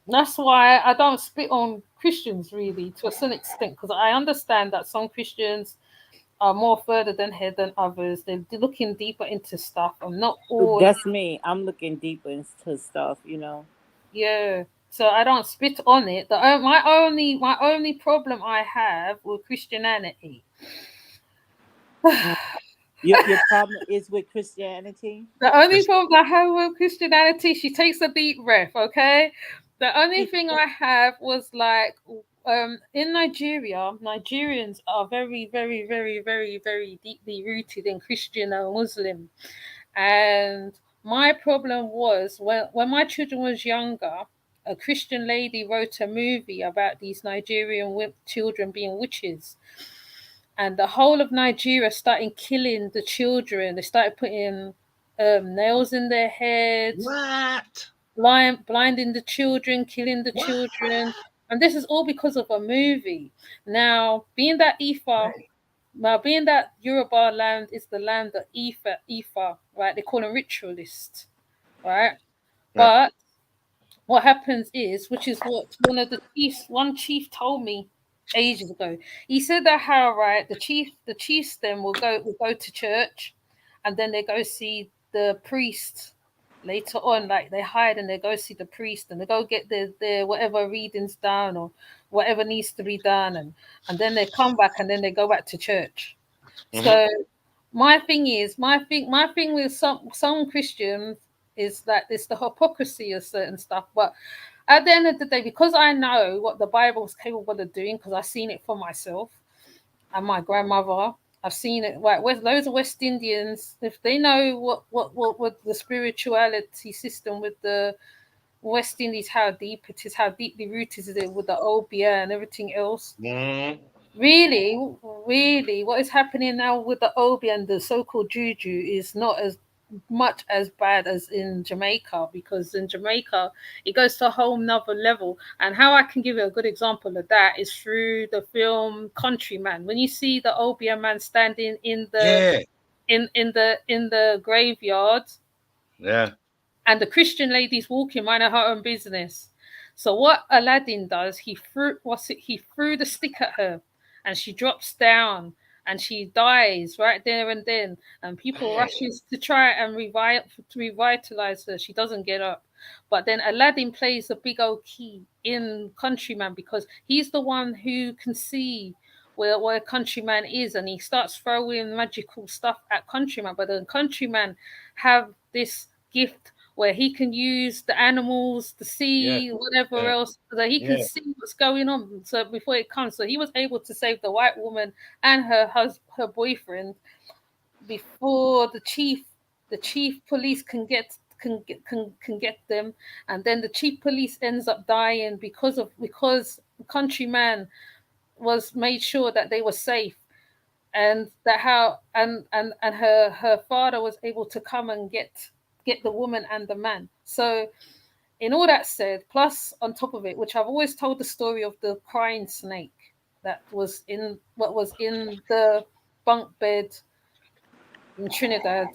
that's why I don't spit on Christians really to a certain extent, because I understand that some Christians are more further than head than others. They're looking deeper into stuff. I'm not all. That's me. I'm looking deeper into stuff, you know. Yeah. So I don't spit on it. My only problem I have with Christianity. Your problem is with Christianity? The only problem I have with Christianity, she takes a deep breath, okay? The only thing I have was like, in Nigeria, Nigerians are very, very, very, very, very deeply rooted in Christian and Muslim. And my problem was when my children was younger, a Christian lady wrote a movie about these Nigerian children being witches. And the whole of Nigeria started killing the children. They started putting nails in their heads, What? blinding the children, killing the children. And this is all because of a movie. Now, being that Yoruba land is the land of Ifa, right? They call them ritualists, right? Yeah. But what happens is, which is what one chief told me ages ago. He said that how, right, the chiefs then will go to church, and then they go see the priest later on. Like they hide and they go see the priest and they go get their whatever readings done or whatever needs to be done, and then they come back and then they go back to church. Mhm. So my thing with some Christians is that it's the hypocrisy of certain stuff. But at the end of the day, because I know what the Bible is capable of doing, because I've seen it for myself and my grandmother, I've seen it. Right, loads of West Indians, if they know what the spirituality system with the West Indies, how deep it is, how deeply rooted it is with the Obia and everything else. Mhm. Really, what is happening now with the Obi and the so-called Juju is not as much as bad as in Jamaica, because in Jamaica it goes to a whole nother level. And how I can give you a good example of that is through the film Countryman. When you see the Obi man standing in the in the graveyard, Yeah. and the Christian lady's walking, minding her own business. So what Aladdin does, he threw the stick at her, and she drops down and she dies right there and then. And people rushes to try and revitalize her. She doesn't get up. But then Aladdin plays a big old key in Countryman, because he's the one who can see where Countryman is, and he starts throwing magical stuff at Countryman. But then Countryman have this gift where he can use the animals, the sea, whatever else, so that he can see what's going on. So before it comes, so he was able to save the white woman and her boyfriend before the chief police can get them, and then the chief police ends up dying because Countryman was made sure that they were safe, and that how and her father was able to come and get the woman and the man. So in all that said, plus on top of it, which I've always told the story of the crying snake that was in the bunk bed in Trinidad,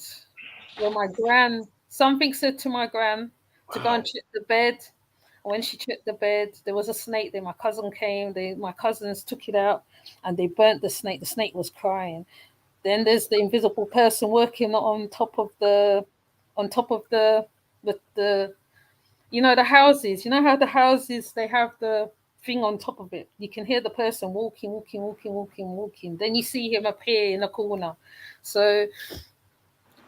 where something said to my gran to go and check the bed. When she checked the bed, there was a snake there. My cousin came, my cousins took it out and they burnt the snake. The snake was crying. Then there's the invisible person working on top of the on top of the the houses. You know how the houses, they have the thing on top of it. You can hear the person walking. Then you see him appear in the corner. So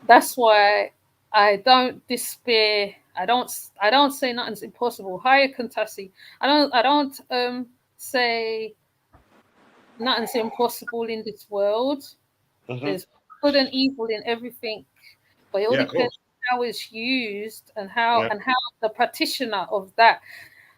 that's why I don't despair. I don't say nothing's impossible. Hiya Kantasi. I don't say nothing's impossible in this world. Mhm. There's good and evil in everything, but it all Yeah, of depends course. on how it's used and Yeah. how the practitioner of that.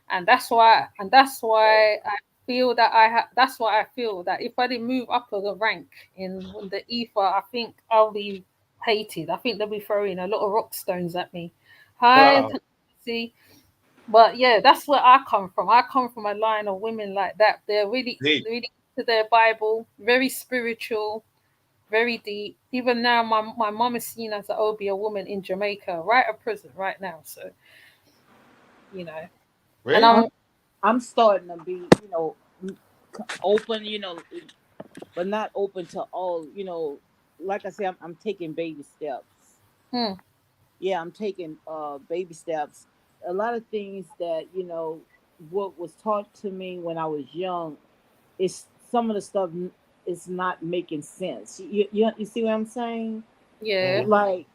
And that's why I feel that that's why I feel that if I didn't move up the rank in the ether, I think I'll be hated. I think they'll be throwing a lot of rock stones at me. Hi, Wow. see. But yeah, that's where I come from. I come from a line of women like that. They're really, Deep. really into their Bible, very spiritual, very deep. Even now, my mom is seen as an Obia woman in Jamaica, right at prison right now. So, you know, and Really? I'm starting to be, open, but not open to all, like I said, I'm taking baby steps. hmm, Yeah, I'm taking baby steps. A lot of things that, what was taught to me when I was young is some of the stuff is not making sense. You see what I'm saying? yeah, Mhm. Like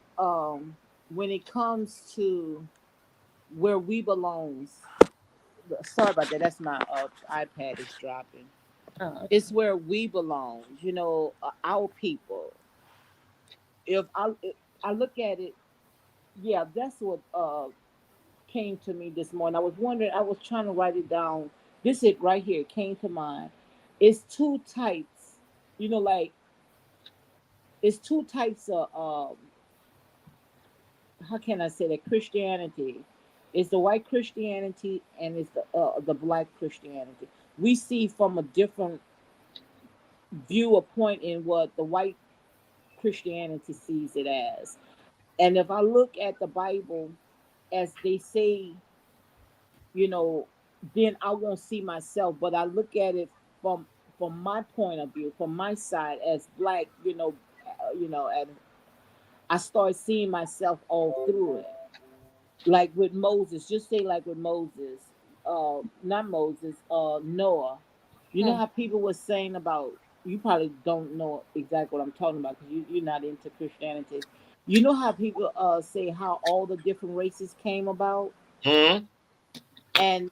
when it comes to where we belong. Sorry about that. That's my iPad is dropping. oh, It's where we belong. Our people. If I look at it, yeah, that's what came to me this morning. I was wondering. I was trying to write it down. This it right here came to mind. It's two types. Like it's two types of how can I say that Christianity. It's the white Christianity and it's the black Christianity. We see from a different view a point in what the white Christianity sees it as. And if I look at the Bible as they say, you know, then I won't see myself. But I look at it from my point of view, from my side as black, and I start seeing myself all through it. Like with Moses, just say like with Moses, not Moses, Noah. You know hmm. how people were saying about, you probably don't know exactly what I'm talking about because you're not into Christianity. You know how people say how all the different races came about, Mhm. and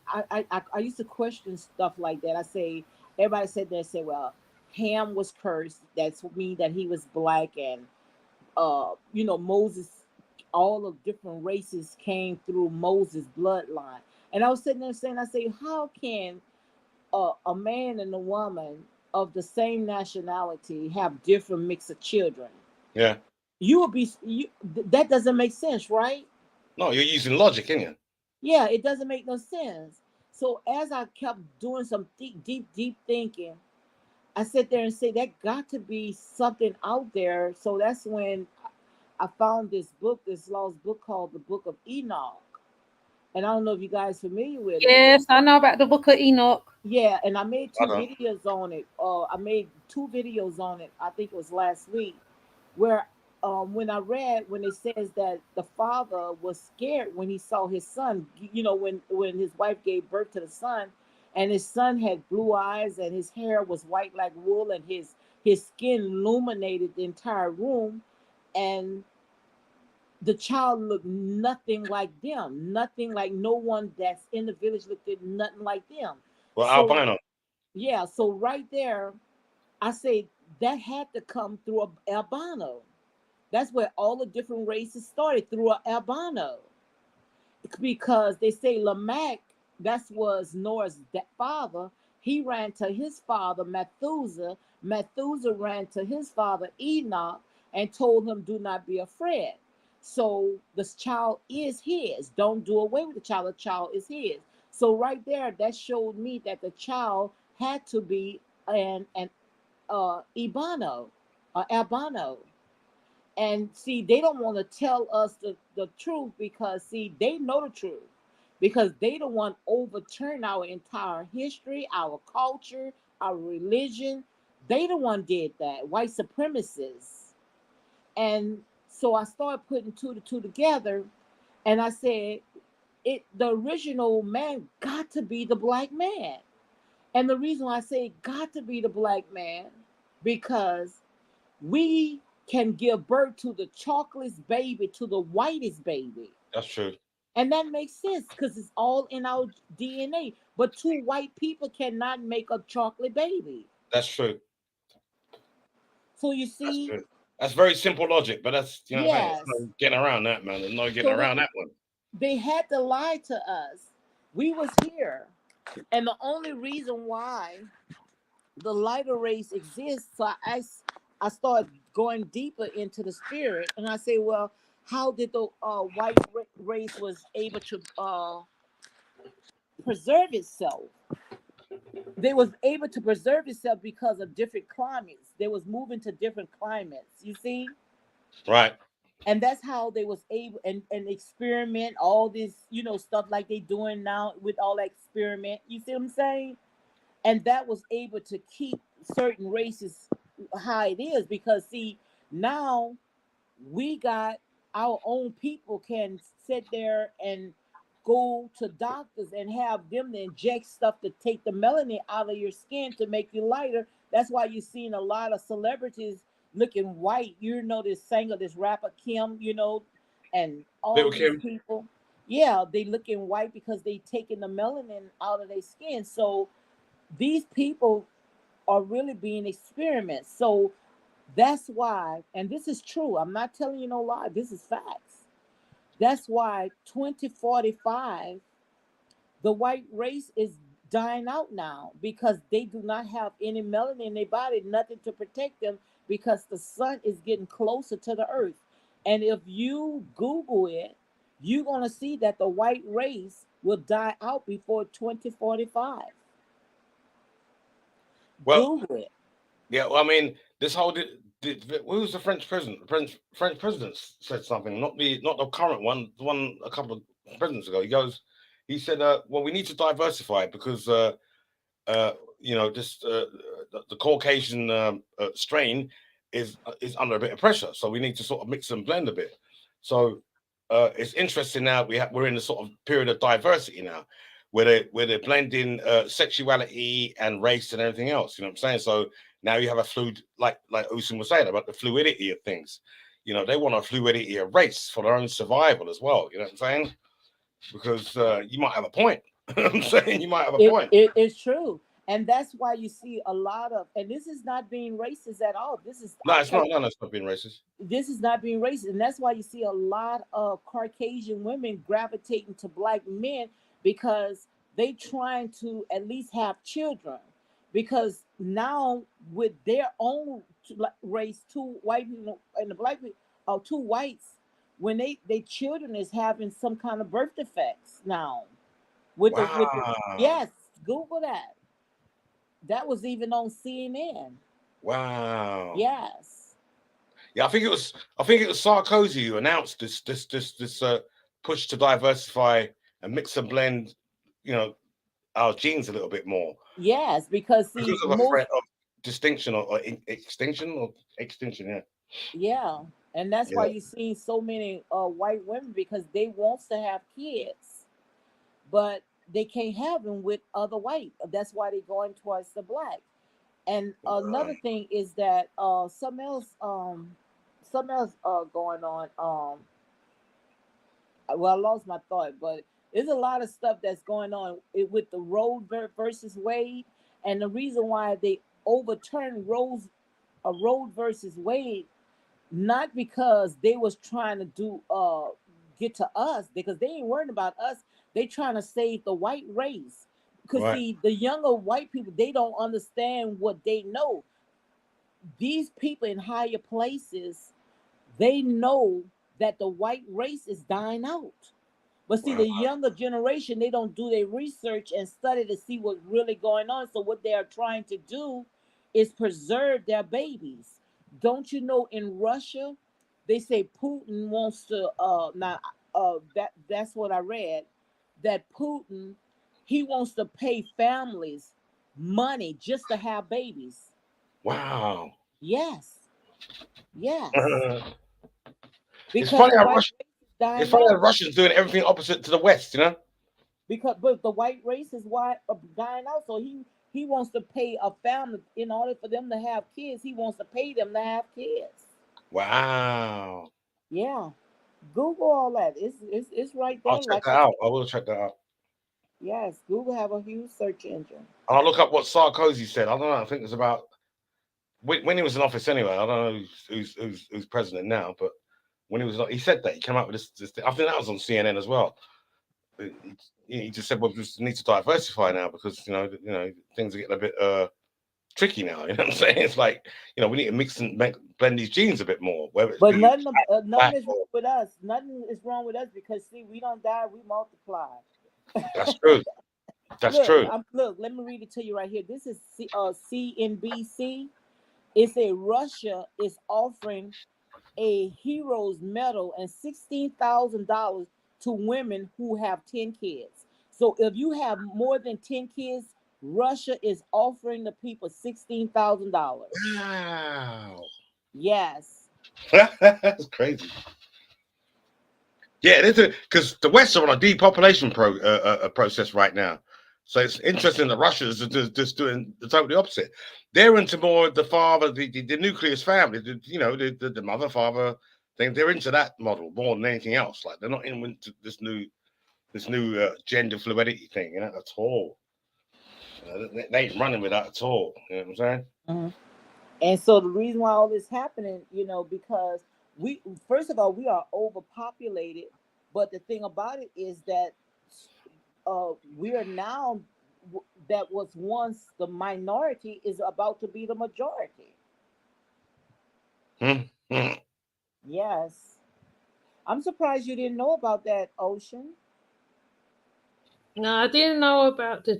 I used to question stuff like that. I say everybody said they say, well, Ham was cursed. That's mean that he was black, and Moses, all of different races came through Moses' bloodline. And I was sitting there saying, I say, how can a man and a woman of the same nationality have different mix of children? Yeah. You would be that doesn't make sense, right? No, you're using logic, ain't you? Yeah, it doesn't make no sense. So as I kept doing some deep thinking, I sit there and say that got to be something out there. So that's when I found this book, this lost book called the Book of Enoch. And I don't know if you guys familiar with it. Yes, I know about the Book of Enoch. Yeah, and I made I two don't. videos on it. I made two videos on it. I think it was last week, where when I read when it says that the father was scared when he saw his son. When his wife gave birth to the son, and his son had blue eyes and his hair was white like wool and his skin illuminated the entire room, and the child looked nothing like them, nothing like no one that's in the village looked at nothing like them. Well, So albino. yeah, so right there, I say that had to come through a albino. That's where all the different races started through an albino, because they say Lamech, that was Noah's father. He ran to his father Methuselah. Methuselah ran to his father Enoch and told him, "Do not be afraid." So this child is his. Don't do away with the child. The child is his. So right there, that showed me that the child had to be an Ibano, albino. And see, they don't want to tell us the truth because see, they know the truth because they don't want to overturn our entire history, our culture, our religion. They the one did that, white supremacists. And So I started putting two to two together, and I said, the original man got to be the black man. And the reason why I say got to be the black man, because we can give birth to the chocolateest baby, to the whitest baby. That's true. And that makes sense because it's all in our DNA. But two white people cannot make a chocolate baby. That's true. So you see, that's very simple logic, but that's, you know, yes, no getting around that, man. There's no getting around that one. They had to lie to us. We was here, and the only reason why the lighter race exists, so I started going deeper into the spirit, and I say, well, how did the white race was able to preserve itself? They was able to preserve itself because of different climates. They was moving to different climates, you see? Right. And that's how they was able and experiment all this, stuff like they doing now with all that experiment. You see what I'm saying? And that was able to keep certain races how it is, because see, now we got our own people can sit there and go to doctors and have them to inject stuff to take the melanin out of your skin to make you lighter. That's why you're seeing a lot of celebrities looking white. This singer, this rapper Kim, and all Little these Kim. people. Yeah, they looking white because they taking the melanin out of their skin. So these people are really being experiments. So that's why, and this is true, I'm not telling you no lie, this is facts. That's why 2045, the white race is dying out now, because they do not have any melanin in their body, nothing to protect them, because the sun is getting closer to the earth. And if you Google it, you're going to see that the white race will die out before 2045. Well, Google it. Yeah, well, I mean, this whole who was the French president? French president said something, not the current one, the one a couple of presidents ago. He said, well, we need to diversify because this the Caucasian strain is under a bit of pressure, so we need to sort of mix and blend a bit. So it's interesting now. We're in a sort of period of diversity now, where they're blending sexuality and race and everything else. You know what I'm saying? So now you have a fluid, like Usim was saying about the fluidity of things. They want a fluidity of race for their own survival as well. You know what I'm saying? Because you might have a point. I'm saying you might have a point. It's true. And that's why you see a lot of, and this is not being racist at all. This is it's not being racist. This is not being racist. And that's why you see a lot of Caucasian women gravitating to black men, because they trying to at least have children. Because now with their own race, two white people and the black people, or two whites, when they children is having some kind of birth defects now. With yes, Google that. That was even on CNN. Wow. Yes. Yeah, I think it was Sarkozy who announced this push to diversify and mix and blend, our genes a little bit more. Yes, because of a threat of distinction or extinction or extinction. Yeah. Yeah, and that's why you're seeing so many white women, because they want to have kids, but they can't have them with other white. That's why they're going towards the black. And another thing is that something else going on. Well, I lost my thought, but there's a lot of stuff that's going on with the Roe versus Wade, and the reason why they overturned Roe versus Wade, not because they was trying to get to us, because they ain't worried about us. They trying to save the white race. Because see, the younger white people, they don't understand what they know. These people in higher places, they know that the white race is dying out. But see, the younger generation, they don't do their research and study to see what's really going on. So what they are trying to do is preserve their babies. Don't you know, in Russia, they say Putin wants to that's what I read, that Putin, he wants to pay families money just to have babies. Wow. Yes. Yes. Because funny the how white Russia, race is dying it's funny how out. Russians doing everything opposite to the West, you know? But the white race is dying out. So he wants to pay a family in order for them to have kids. He wants to pay them to have kids. Wow. Yeah, Google all that. It's right I'll there. check Like that out. I will check that out. yes, Google have a huge search engine. And I'll look up what Sarkozy said. I don't know. I think it's about when he was in office anyway. I don't know who's president now, but when he said that he came out with this thing. I think that was on CNN as well. He just said, "Well, we just need to diversify now because you know things are getting a bit tricky now." You know what I'm saying? It's like we need to mix and blend these genes a bit more. But nothing is wrong with us. Nothing is wrong with us because see, we don't die, we multiply. That's true. That's true. Look, let me read it to you right here. This is CNBC. It says Russia is offering a hero's medal and $16,000 to women who have 10 kids. So if you have more than 10 kids, Russia is offering the people $16,000. Wow. Yes. That's crazy. Yeah, because the West are on a depopulation process right now. So it's interesting that Russia is just doing the totally opposite. They're into more the father, the nucleus family, the mother, father thing. They're into that model more than anything else. Like they're not into this new gender fluidity thing, at all. They ain't running with that at all. You know what I'm saying? Mm-hmm. And so the reason why all this happening, because we, first of all, we are overpopulated. But the thing about it is that we are now, that was once the minority is about to be the majority. Mm-hmm. Yes. I'm surprised you didn't know about that, Ocean. No, I didn't know about the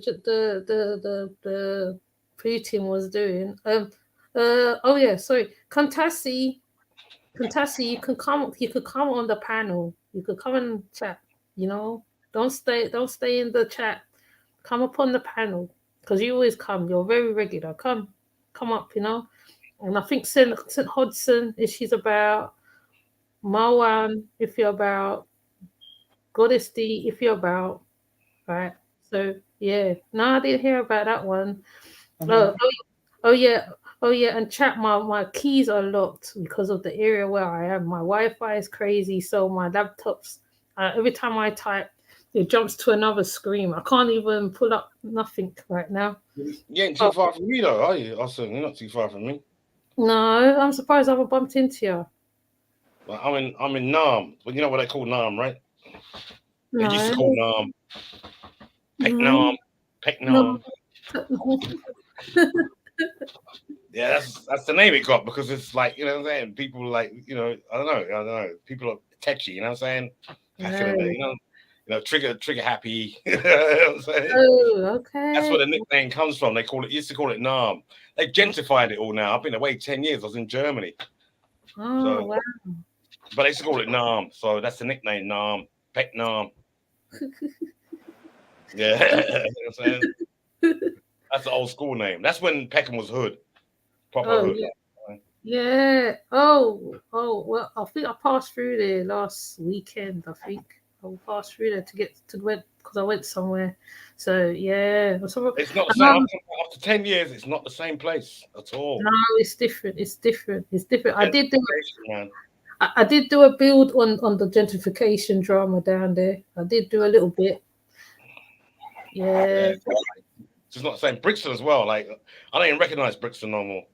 Putin was doing. Oh yeah, sorry, Contasi, you can come. You could come on the panel. You could come and chat. Don't stay in the chat. Come up on the panel because you always come. You're very regular. Come up. And I think St. Hodson, if she's about Marwan, if you're about Goddess D, if you're about right. So yeah, no, I didn't hear about that one. Mm-hmm. Oh yeah, and chat. My keys are locked because of the area where I am. My Wi-Fi is crazy, so my laptops. Every time I type, it jumps to another screen. I can't even pull up nothing right now. You ain't too far from me though, are you? Also, you're not too far from me. No, I'm surprised I haven't bumped into you. Well, I'm in Nam. Well, you know what they call Nam, right? No. They used to call Nam. Peck Nam. Yeah, that's the name it got because it's like, what I'm saying? People like, I don't know. People are catchy, you know what I'm saying? Back in the day, trigger happy. You know what I'm saying? Oh, okay. That's where the nickname comes from. They used to call it Nam. They gentrified it all now. I've been away 10 years. I was in Germany. Oh, wow. But they used to call it Nam. So that's the nickname, Nam. Peck Nam. Yeah. You know what I'm saying? That's the old school name. That's when Peckham was hood. Proper hood. Yeah. Oh, well, I think I passed through there last weekend. I think I passed through there because I went somewhere. So yeah. It's not the same. After 10 years, it's not the same place at all. No, it's different. I did do a build on the gentrification drama down there. I did do a little bit. Yeah. It's not the same. Brixton as well. Like I don't even recognize Brixton no more.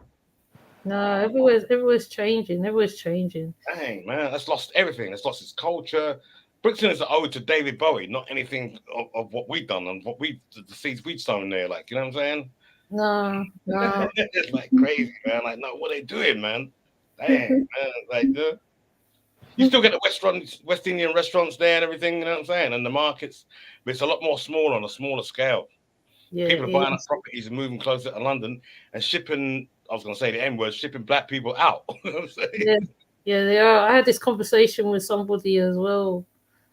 No, everywhere's changing. Everywhere's changing. Dang, man, that's lost everything. That's lost its culture. Brixton is an ode to David Bowie, not anything of what we've done and the seeds we've sown there. Like, you know what I'm saying? No. It's like crazy, man. Like, no, what are they doing, man? Dang, man. Like, you still get the West Indian restaurants there and everything, you know what I'm saying? And the markets, but it's a lot more small on a smaller scale. Yeah, people are buying up properties and moving closer to London and shipping, I was going to say the N word, shipping black people out. You know what I'm saying? Yeah, they are. I had this conversation with somebody as well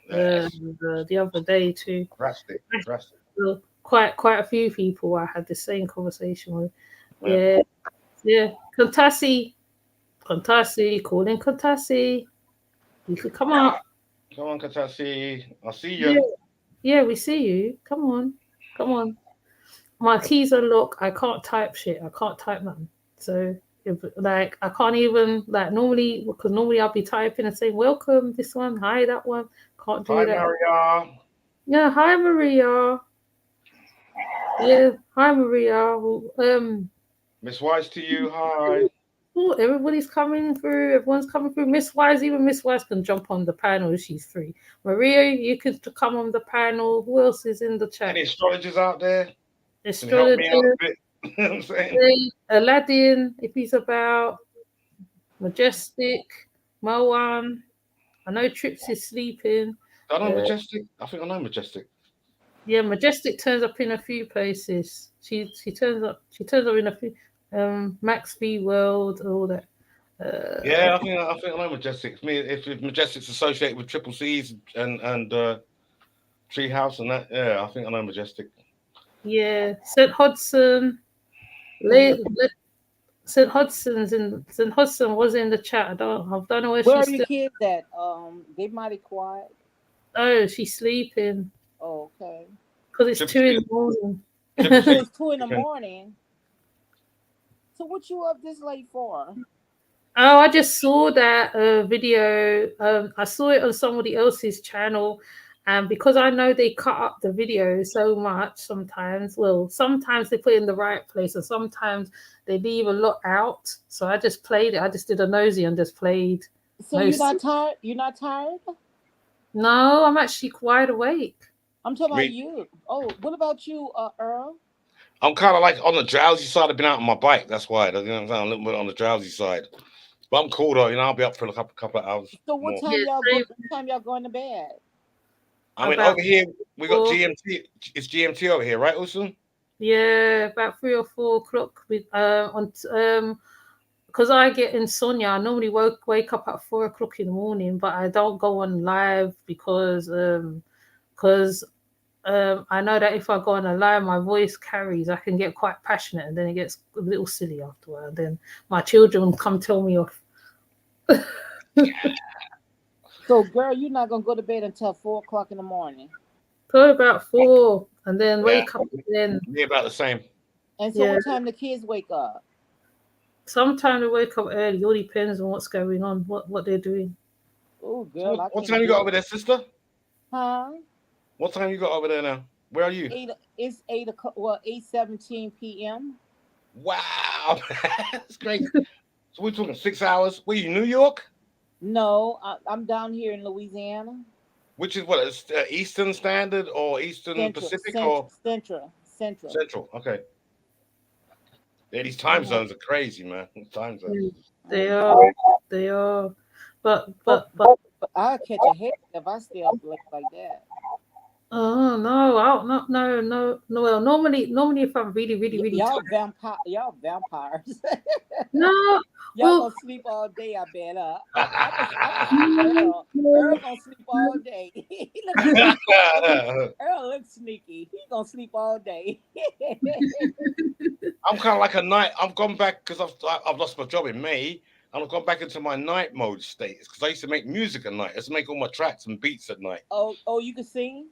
the other day too. Drastic. Quite a few people I had the same conversation with. Yeah. Contasi, calling Contasi. You could come on. Come on, Katasi. I see Yeah, you. yeah, we see you. Come on, come on. My keys are locked. I can't type shit. I can't type nothing. So if, like I can't even like normally because normally I'll be typing and saying welcome this one, hi that one. Can't do Hi, that. Maria. Yeah, hi Maria. Yeah, hi Maria. Miss Wise to you. Hi. Oh, everybody's coming through. Everyone's coming through. Miss Wise, even Miss Wise can jump on the panel if she's free. Maria, you could come on the panel. Who else is in the chat? Any astrologers out there? Can you help me out Astrologer, a bit? You know what I'm saying? Aladdin, if he's about, Majestic, Moan. I know Trips is sleeping. I know Uh, Majestic. I think I know Majestic. yeah, Majestic turns up in a few places. She turns up. She turns up in a few. Max V World, all that. Yeah, I think I know Majestic. Me, if Majestic's associated with Triple C's and Treehouse and that, yeah, I think I know Majestic. Yeah, St. Hodson. St. Hodson was in the chat. I don't know where Where she's are your still. kids at? They mighty quiet. Oh, she's sleeping Oh, okay. because it's Triple 2 in C. the morning. Triple So C. it's 2 in the Okay. morning. So what you up this late for? Oh, I just saw that video. I saw it on somebody else's channel, and because I know they cut up the video so much sometimes, well, sometimes they put it in the right place, and sometimes they leave a lot out. So I just played it. I just did a nosy and just played So you're most. not tired? You're not tired? No, I'm actually wide awake. I'm talking about Me, you. Oh, what about you, Earl? I'm kind of like on the drowsy side. I've been out on my bike. That's why. You know what I'm saying? A little bit on the drowsy side. But I'm cool though. You know, I'll be up for a couple of hours So what more. time Yeah, y'all go? same. What time y'all going to bed? I mean, About over here we got 4. GMT. It's GMT over here, right, Wilson? Yeah, about 3 or 4 o'clock. With because I get insomnia. I normally wake up at 4 o'clock in the morning, but I don't go on live because I know that if I go on a live, my voice carries. I can get quite passionate, and then it gets a little silly afterward. And then my children come tell me off. So, girl, you're not gonna go to bed until 4 o'clock in the morning. Go about 4, and then Yeah, wake up again. me about the same. And so, Yeah, what time the kids wake up? sometimes they wake up early. It all depends on what's going on, what they're doing. Oh, So girl, I what can't time you do got it. over there, sister? Huh? What time you got over there now? Where are you? It's 8 o'clock. Well, 8:17 p.m. Wow, that's great. So we're talking 6 hours. Were you New York? No, I'm down here in Louisiana. Which is what? It's Eastern Standard or Eastern Pacific or Central. Central? Okay. Yeah, these time Mhm, zones are crazy, man. Time zones. Mm, They mhm. are, they are, but But, but but but I'll catch a head if I stay up late like that. oh no, no. Well, normally, if I'm really Y'all vampires. no, Y'all well, gonna sleep all day, I bet. I'm gonna see Earl. Earl gonna sleep all day. Earl looks sneaky. He gonna sleep all day. I'm kind of like a night. I've gone back because I've lost my job in May, and I've gone back into my night mode status because I used to make music at night. I used to make all my tracks and beats at night. Oh, you can sing?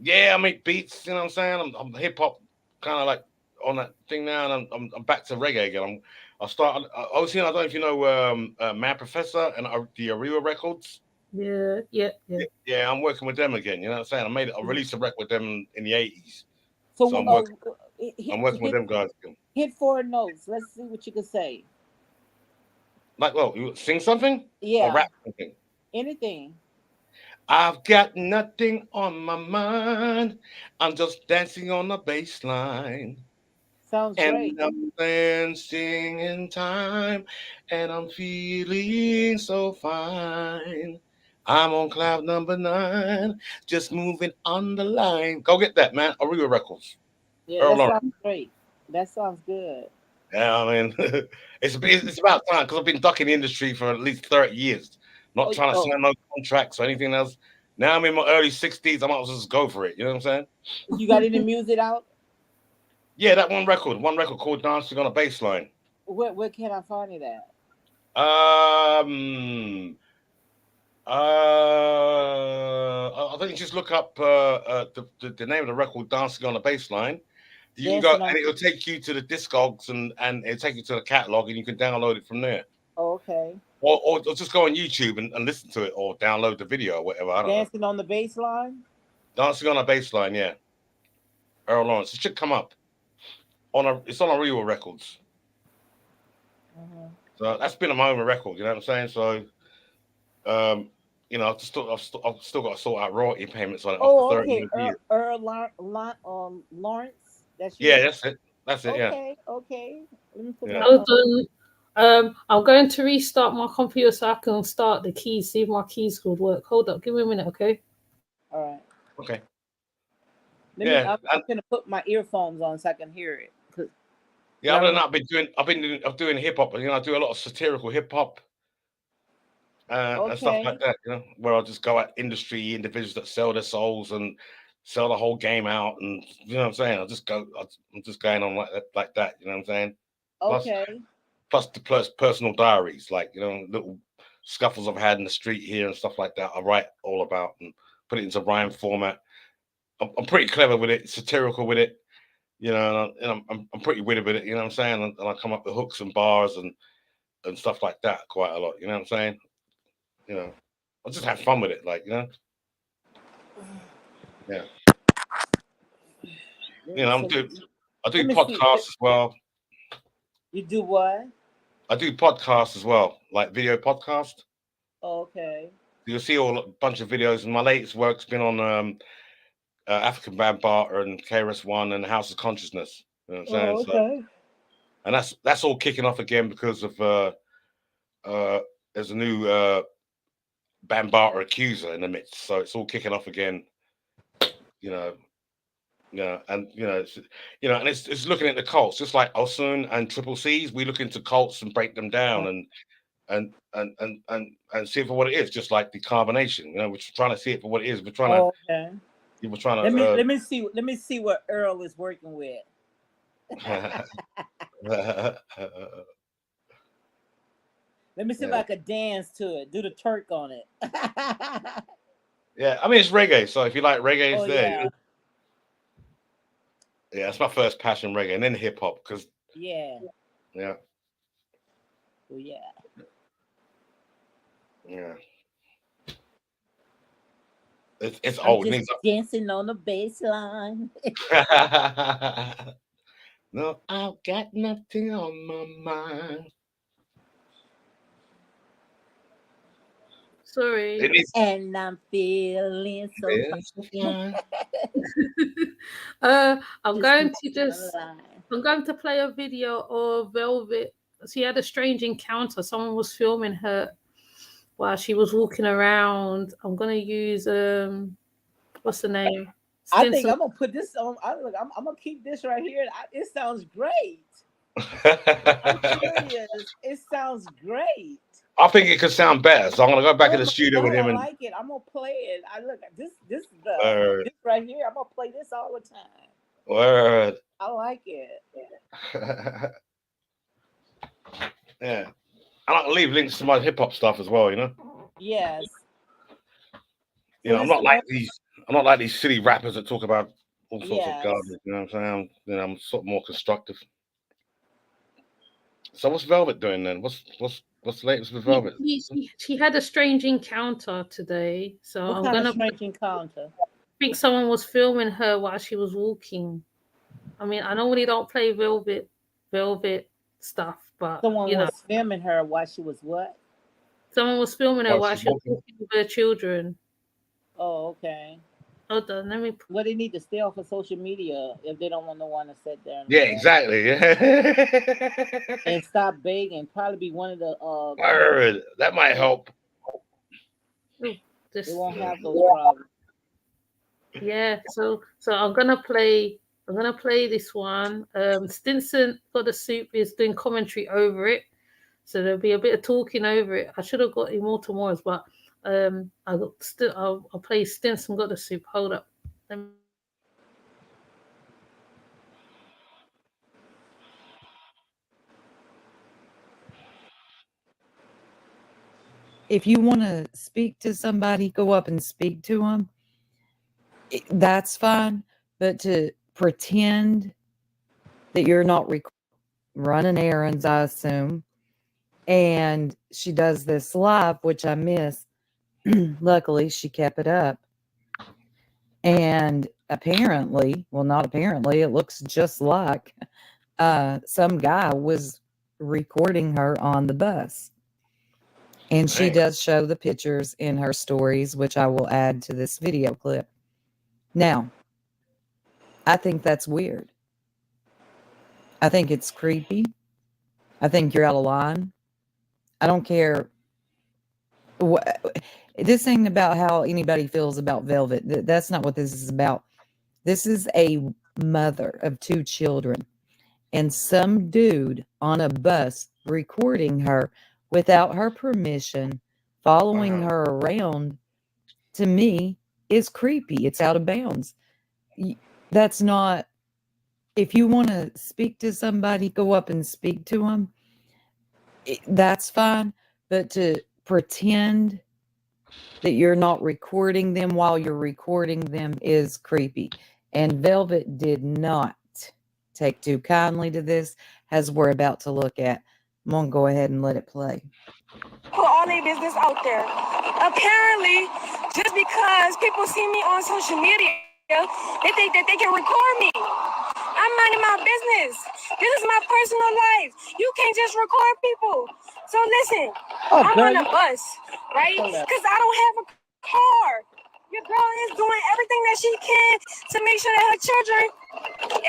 Yeah, I make beats. You know what I'm saying? I'm hip hop kind of like on that thing now, and I'm back to reggae again. I started. Obviously, I don't know if you know Man Professor and the Ariwa Records. yeah. Yeah, I'm working with them again. You know what I'm saying? I released a record with them in the '80s, so So I'm working with hit them guys again. hit 4 notes. Let's see what you can say. Like, well, you sing something or Yeah, rap something. anything. I've got nothing on my mind. I'm just dancing on the bass line. Sounds And great. I'm dancing in time. And I'm feeling so fine. I'm on cloud number 9. Just moving on the line. Go get that, man. Aria Records. Yeah, Earl that Lauren. sounds great. That sounds good. Yeah, I mean, it's about time because I've been ducking the industry for at least 30 years, not Oh, trying to oh, sign no contracts or anything else. Now I'm in my early 60s. I might as well just go for it. You know what I'm saying? you got any music out? Yeah, that one record called Dancing on a Baseline. Where can I find it at? Um, don't you just look up the name of the record, Dancing on the Bassline? You can Dancing go, on- and it'll take you to the Discogs, and it'll take you to the catalog, and you can download it from there. Okay. Or just go on YouTube and listen to it, or download the video, or whatever. I don't Dancing on the Bassline. know. Dancing on a Bassline, yeah. Earl Lawrence. It should come up. It's on a Real Records. Mhm. So that's been a moment record, you know what I'm saying? So, you know, I've still got to sort out royalty payments on it. Oh, after okay. 30 years. Lawrence. That's you. Yeah, that's it. That's it. Yeah. Okay. Okay. Let me put Yeah. that Hold on. on. I'm going to restart my computer so I can start the keys, see if my keys could work. Hold up, give me a minute, okay? All right. Okay. I'm gonna put my earphones on so I can hear it. Yeah, other than that, I'm doing hip hop. You know, I do a lot of satirical hip hop and stuff like that. You know, where I just go at industry individuals that sell their souls and sell the whole game out, and you know what I'm saying. I'm just going on like that. You know what I'm saying? Okay. Plus personal diaries, like, you know, little scuffles I've had in the street here and stuff like that. I write all about and put it into rhyme format. I'm pretty clever with it, satirical with it. You know, and I'm pretty witty with it, you know what I'm saying? And I come up with hooks and bars and stuff like that quite a lot, you know what I'm saying? You know, I just have fun with it, like, you know? Yeah. You know, I do podcasts as well. You do what? I do podcasts as well, like video podcast. Okay. You'll see a bunch of videos, and my latest work's been on African Bambaataa and KRS-One and House of Consciousness. You know what I'm saying? Okay. So, and that's all kicking off again because of there's a new Bambaataa accuser in the midst, so it's all kicking off again. You know, and and it's looking at the cults, just like Osun and Triple C's. We look into cults and break them down and see it for what it is, just like decarbonation. You know, we're trying to see it for what it is. We're trying to. Okay. We're trying to. Let me see what Earl is working with. Let me see if I could dance to it. Do the twerk on it. Yeah, I mean, it's reggae, so if you like reggae, it's there. Yeah. You know? Yeah, that's my first passion, reggae, and then hip hop, because yeah. Oh yeah. Yeah. It's old. Just dancing on the baseline. No, I've got nothing on my mind. Sorry. And I'm feeling so fine. I'm going to play a video of Velvet. She had a strange encounter. Someone was filming her while she was walking around. I'm gonna use what's the name? I think I'm gonna put this on. I'm gonna keep this right here. It sounds great. I'm serious. It sounds great. I think it could sound better, so I'm gonna go back in the studio with him. I like it. I'm gonna play it. This right here. I'm gonna play this all the time. Word. I like it. Yeah, I like to leave links to my hip hop stuff as well. You know. Yes. You know, I'm not like these silly rappers that talk about all sorts of garbage. You know what I'm saying? I'm sort of more constructive. So what's Velvet doing then? What's the latest with Velvet? She had a strange encounter today. So what kind of strange encounter? I think someone was filming her while she was walking. I mean, I normally don't play Velvet stuff, but someone was filming her while she was what? Someone was filming her while she was walking with her children. Oh, okay. Hold on, let me. Well, they need to stay off of social media if they don't want no one to sit there. Yeah, exactly. And stop begging. Probably be one of the. Word. That might help. They won't have those problems. Yeah, so I'm gonna play this one. Stinson got the soup is doing commentary over it, so there'll be a bit of talking over it. I should have got Immortal Morris, but I'll play Stinson got the soup. Hold up. If you want to speak to somebody, go up and speak to them. That's fine, but to pretend that you're not running errands, I assume, and she does this live, which I miss. Luckily, she kept it up. And apparently, well, not apparently, it looks just like some guy was recording her on the bus. And she Dang. does show the pictures in her stories, which I will add to this video clip. Now, I think that's weird. I think it's creepy. I think you're out of line. I don't care. This ain't about how anybody feels about Velvet. That's not what this is about. This is a mother of 2 children and some dude on a bus recording her without her permission, following her around, to me, is creepy. It's out of bounds. That's not, if you want to speak to somebody, go up and speak to them. That's fine. But to pretend that you're not recording them while you're recording them is creepy. And Velvet did not take too kindly to this, as we're about to look at. I'm going to go ahead and let it play. Put all their business out there. Apparently, just because people see me on social media, they think that they can record me. I'm minding my business. This is my personal life. You can't just record people. So listen, I'm on a bus, right? Because I don't have a car. Your girl is doing everything that she can to make sure that her children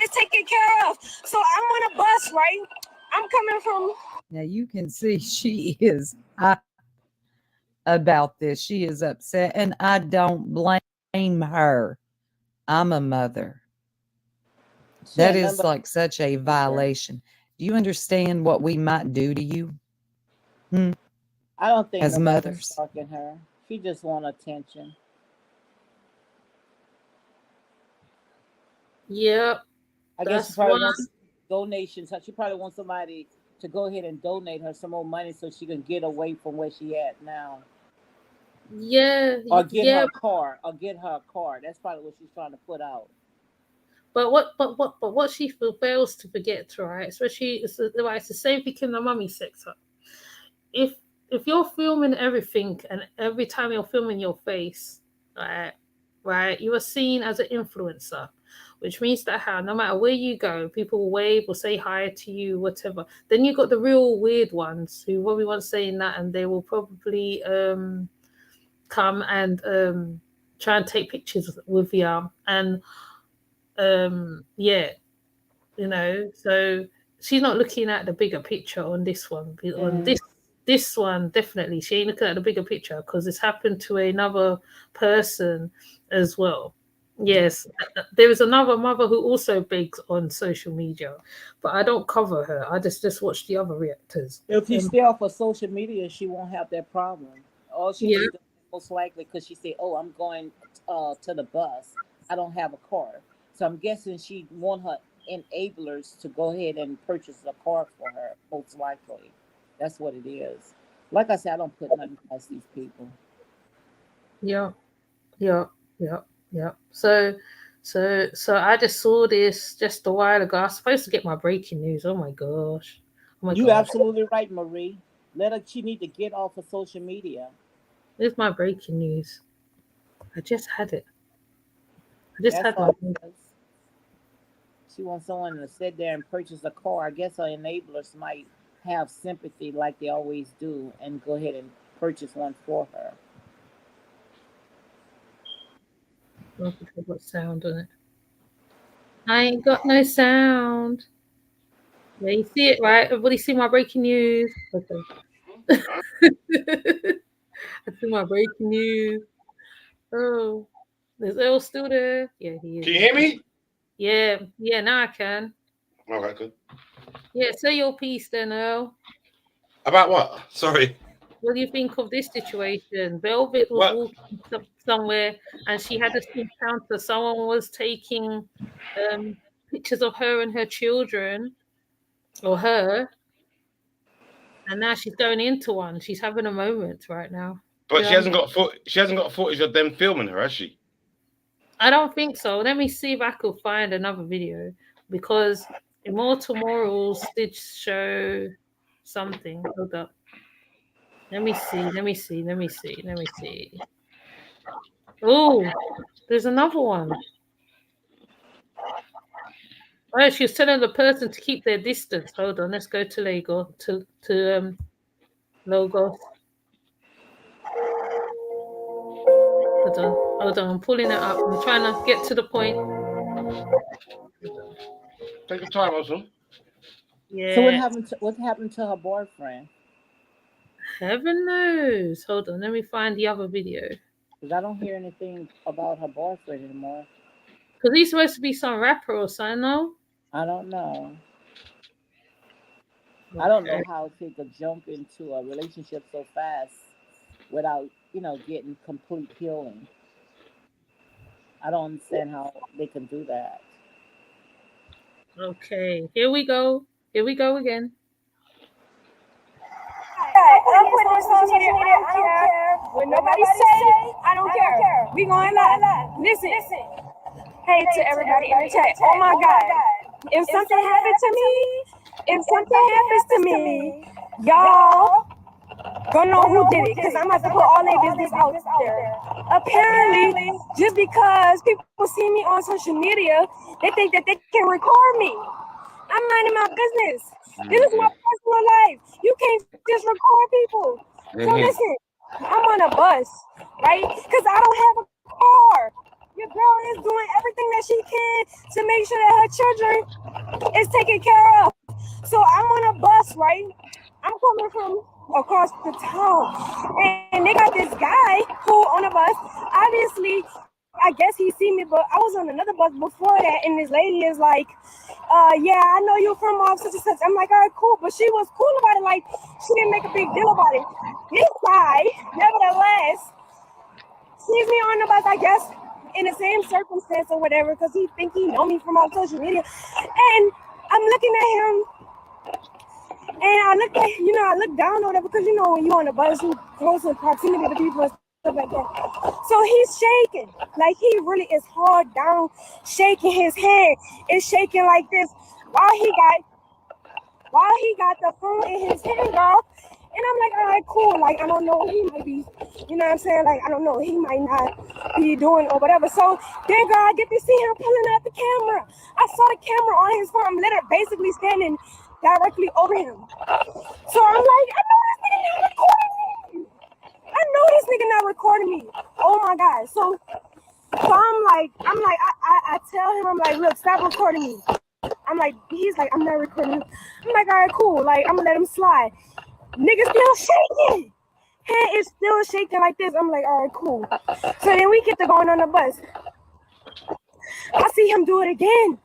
is taken care of. So I'm on a bus, right? I'm coming from... Now you can see she is about this. She is upset, and I don't blame her. I'm a mother. That is like such a violation. Do you understand what we might do to you? I don't think as mothers stalking her. She just wants attention. Yep. I guess she probably wants donations. She probably wants somebody to go ahead and donate her some more money so she can get away from where she at now. Yeah. Or get her a car. That's probably what she's trying to put out. But what she fails to forget, right? Especially it's the same thing in the mummy sector. If you're filming everything and every time you're filming your face, right, you are seen as an influencer, which means that no matter where you go, people will wave or say hi to you, whatever. Then you got the real weird ones who probably won't say that, and they will probably come and try and take pictures with you, and so she's not looking at the bigger picture on this one. On this one, definitely she ain't looking at the bigger picture, because it's happened to another person as well. Yes, there is another mother who also begs on social media, but I don't cover her. I just watch the other reactors. If you stay off of social media, she won't have that problem. All she needs to, most likely, because she said, "Oh, I'm going to the bus. I don't have a car." So I'm guessing she want her enablers to go ahead and purchase a car for her. Most likely, that's what it is. Like I said, I don't put nothing past these people. Yeah. So I just saw this just a while ago. I was supposed to get my breaking news. Oh my gosh. You're absolutely right, Marie. She need to get off of social media. Here's my breaking news. I just had it. She wants someone to sit there and purchase a car. I guess her enablers might have sympathy like they always do and go ahead and purchase one for her. I forgot what sound on it. I ain't got no sound. Yeah, you see it, right? Everybody see my breaking news? Okay. I see my breaking news. Oh, is Earl still there? Yeah, he is. Can you hear me? Yeah, now I can. Okay, good. Yeah, say your piece then, Earl. About what? Sorry. What do you think of this situation? Velvet was walking somewhere and she had this encounter. Someone was taking pictures of her and her children, or her, and now she's going into one. She's having a moment right now. But she hasn't got footage of them filming her, has she? I don't think so. Let me see if I could find another video because Immortal Morals did show something. Hold up. Let me see. Oh, there's another one. Oh, she was telling the person to keep their distance. Hold on, let's go to Lego to Logos. Hold on, I'm pulling it up. I'm trying to get to the point. Take your time, Awesome. Yeah. So what happened to her boyfriend? Heaven knows. Hold on, let me find the other video. Because I don't hear anything about her boyfriend anymore. Because he's supposed to be some rapper or something, no? I don't know. Okay. I don't know how he could jump into a relationship so fast without, getting complete healing. I don't understand how they can do that. Okay, here we go. Here we go again. I'm putting on social media. I don't care what nobody say. I don't care. We going live. Listen. Hey to everybody in the chat. Oh my God. If something happens to me, y'all gonna know who did it because I'm about to put all their business out there. Apparently, just because people see me on social media, they think that they can record me. I'm minding my business. This is my personal life. You can't just record people. So listen, I'm on a bus, right? Because I don't have a car. Your girl is doing everything that she can to make sure that her children is taken care of. So I'm on a bus, right? I'm coming from across the town. And they got this guy who on a bus. Obviously, I guess he see me, but I was on another bus before that, and this lady is like, yeah, I know you from such and such. I'm like, all right, cool. But she was cool about it. Like, she didn't make a big deal about it. This guy, nevertheless, sees me on the bus, I guess, in the same circumstance or whatever, because he think he know me from on social media. And I'm looking at him, and I look down or whatever, because, when you're on the bus, you close in proximity to people and stuff like that. So he's shaking, like he really is hard down, shaking. His hand is shaking like this while he got the phone in his hand, girl. And I'm like, all right, cool. Like, I don't know, he might be, you know what I'm saying? Like, I don't know, he might not be doing or whatever. So then, girl, I get to see him pulling out the camera. I saw the camera on his phone. I'm literally basically standing directly over him. So I'm like, I know this nigga not recording me. Oh my God. So I tell him, I'm like, look, stop recording me. I'm like, he's like, I'm not recording him. I'm like, all right, cool. Like, I'm gonna let him slide. Nigga still shaking. Hand is still shaking like this. I'm like, all right, cool. So then we get to going on the bus. I see him do it again.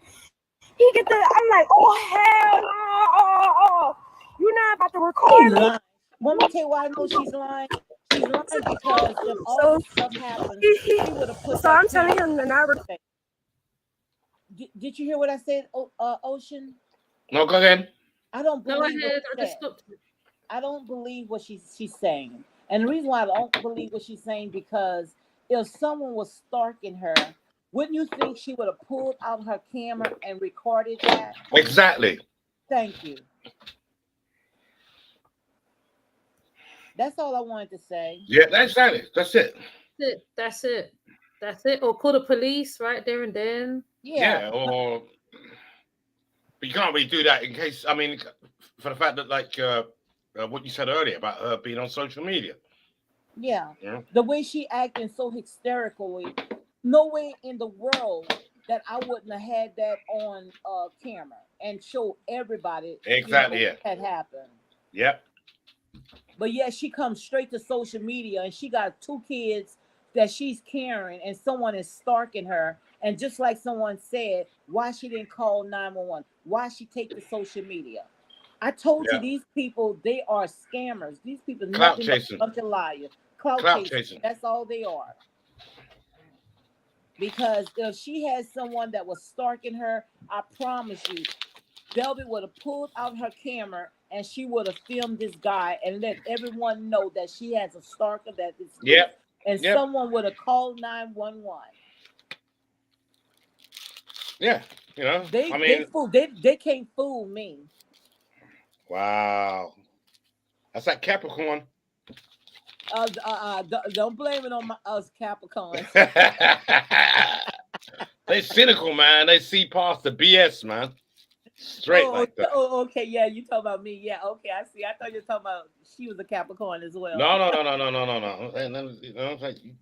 I'm like, oh, hell no. Oh. You're not about to record me. Let me tell you why I know she's lying. She's lying because if all this stuff happens, he would have put. So I'm telling him to not record. Did you hear what I said, Ocean? No, go ahead. I don't believe I don't believe what she's saying. And the reason why I don't believe what she's saying, because if someone was stalking her, wouldn't you think she would have pulled out her camera and recorded that? Exactly. Thank you. That's all I wanted to say. Yeah, that's it. That's it. Or call the police right there and then. Yeah, or but you can't really do that in case, I mean, for the fact that, like, what you said earlier about her being on social media. Yeah. The way she acting so hysterically, no way in the world that I wouldn't have had that on camera and show everybody exactly what had happened. Yep. But yeah, she comes straight to social media and she got 2 kids that she's carrying, and someone is stalking her. And just like someone said, why she didn't call 911? Why she take to social media? I told you these people, they are scammers. These people nothing but a bunch of liars. Clout chasing. That's all they are. Because if she had someone that was stalking her, I promise you, Velvet would have pulled out her camera and she would have filmed this guy and let everyone know that she has a stalker that is. And someone would have called 911. Yeah, you know. They I they mean, fool they can't fool me. wow, that's that Capricorn. Don't blame it on us Capricorns. They cynical, man. They see past the BS, man. Straight Oh, like that. okay, yeah, you talking about me. Yeah, okay, I see. I thought you were talking about she was a Capricorn as well. No, no, no, no, no, no, no, no. And you know, it's like, you